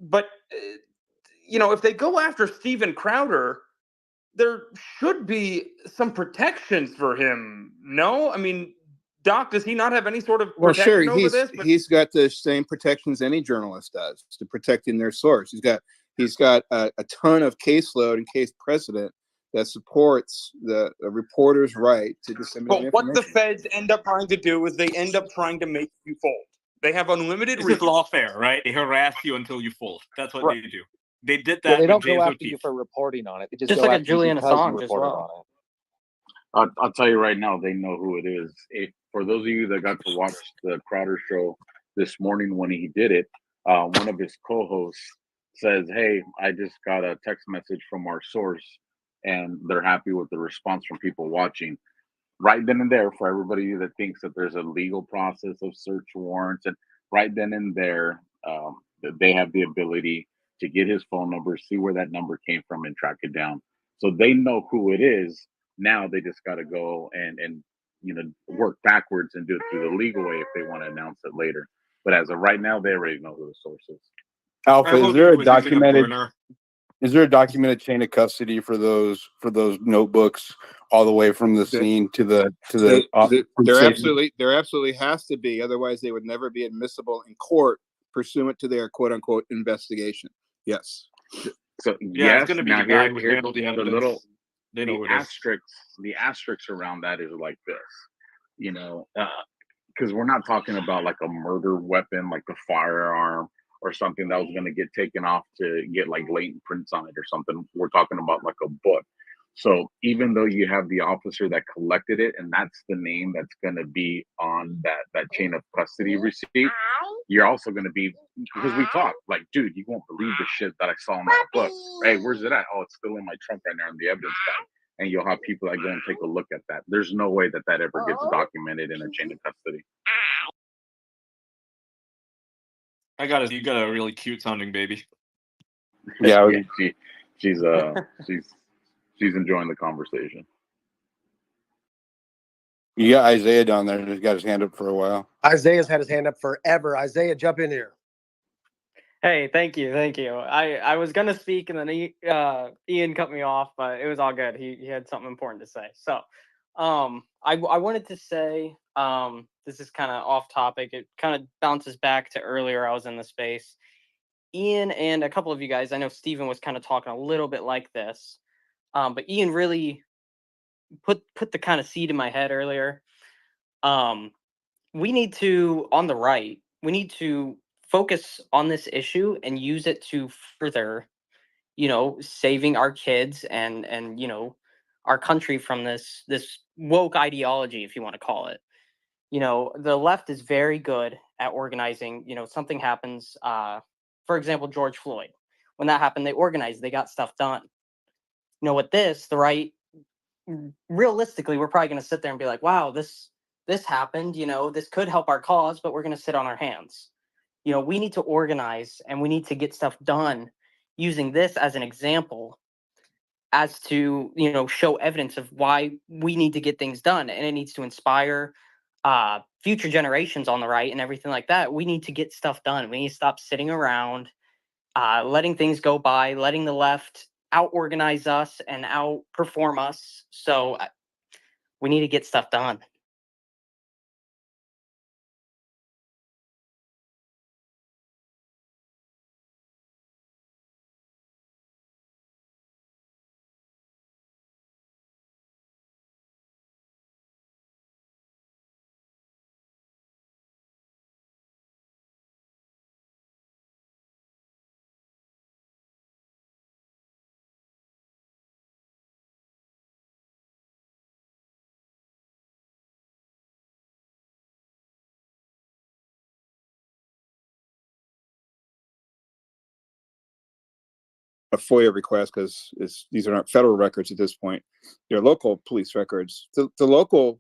But if they go after Steven Crowder, there should be some protections for him. No, I mean, Doc, does he not have any sort of Well, sure, protection over this? he's got the same protections any journalist does to protecting their source. He's got a ton of caseload and case precedent that supports the reporter's right to disseminate But what the information. feds end up trying to do is they end up trying to make you fold. They have unlimited This is reach. lawfare, right? They harass you until you fold. That's what Right. they do. They did Yeah, that they with don't go James after you O'Keefe. for reporting on it. They Just go like a after you Julian because you Assange as reported well. on it. I'll tell you right now, they know who it is. For those of you that got to watch the Crowder show this morning when he did it, one of his co-hosts says, "Hey, I just got a text message from our source, and they're happy with the response from people watching." Right then and there, for everybody that thinks that there's a legal process of search warrants, and right then and there, they have the ability to get his phone number, see where that number came from, and track it down. So they know who it is. Now they just got to go and work backwards and do it through the legal way if they want to announce it later. But as of right now, they already know who the source is. Alpha, I is hope there he a was using a documented burner. is there a documented chain of custody for those notebooks all the way from the scene to the There station? absolutely has to be, otherwise they would never be admissible in court pursuant to their quote unquote investigation. Yes. So Yeah, it's yes, going to be now the guy here who here's handled the the evidence. little They know the who it is. asterisks around that is like this, because we're not talking about like a murder weapon, like a firearm or something that was going to get taken off to get like latent prints on it or something. We're talking about like a book. So even though you have the officer that collected it, and that's the name that's going to be on that chain of custody receipt, you're also going to be, because we talk like, dude, you won't believe the shit that I saw in that book. Hey, where's it at? Oh, it's still in my trunk right now in the evidence bag. And you'll have people that go and take a look at that. There's no way that ever gets documented in a chain of custody. You got a really cute sounding baby. Yeah, she's enjoying the conversation. you got Isaiah down there. He's got his hand up for a while. Isaiah's had his hand up forever. Isaiah, jump in here. Hey, thank you. I was gonna speak and then Ian cut me off, but it was all good. He had something important to say. So, I wanted to say this is kind of off topic. It kind of bounces back to earlier I was in the space. Ian and a couple of you guys, I know Steven was kind of talking a little bit like this, but Ian really put the kind of seed in my head earlier. We need to, on the right, we need to focus on this issue and use it to further, saving our kids and our country from this woke ideology, if you want to call it. The left is very good at organizing. Something happens. For example, George Floyd. When that happened, they organized. They got stuff done. With this, the right, realistically, we're probably going to sit there and be like, "Wow, this happened. This could help our cause," but we're going to sit on our hands. We need to organize and we need to get stuff done using this as an example as to, show evidence of why we need to get things done. And it needs to inspire future generations on the right and everything like that. We need to get stuff done. We need to stop sitting around, letting things go by, letting the left out organize us and outperform us. So we need to get stuff done. A FOIA request because these are not federal records at this point. They're local police records. The local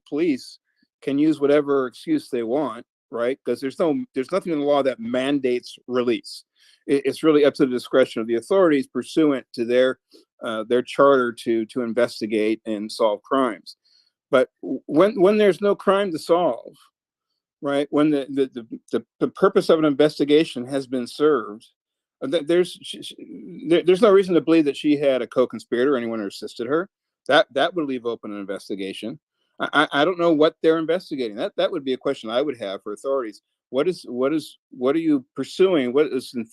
police can use whatever excuse they want, right? Because there's nothing in the law that mandates release. It's really up to the discretion of the authorities pursuant to their charter to investigate and solve crimes. But when there's no crime to solve, right? When the purpose of an investigation has been served, there's no reason to believe that she had a co-conspirator or anyone who assisted her. That would leave open an investigation. I don't know what they're investigating. That would be a question I would have for authorities. What are you pursuing? What is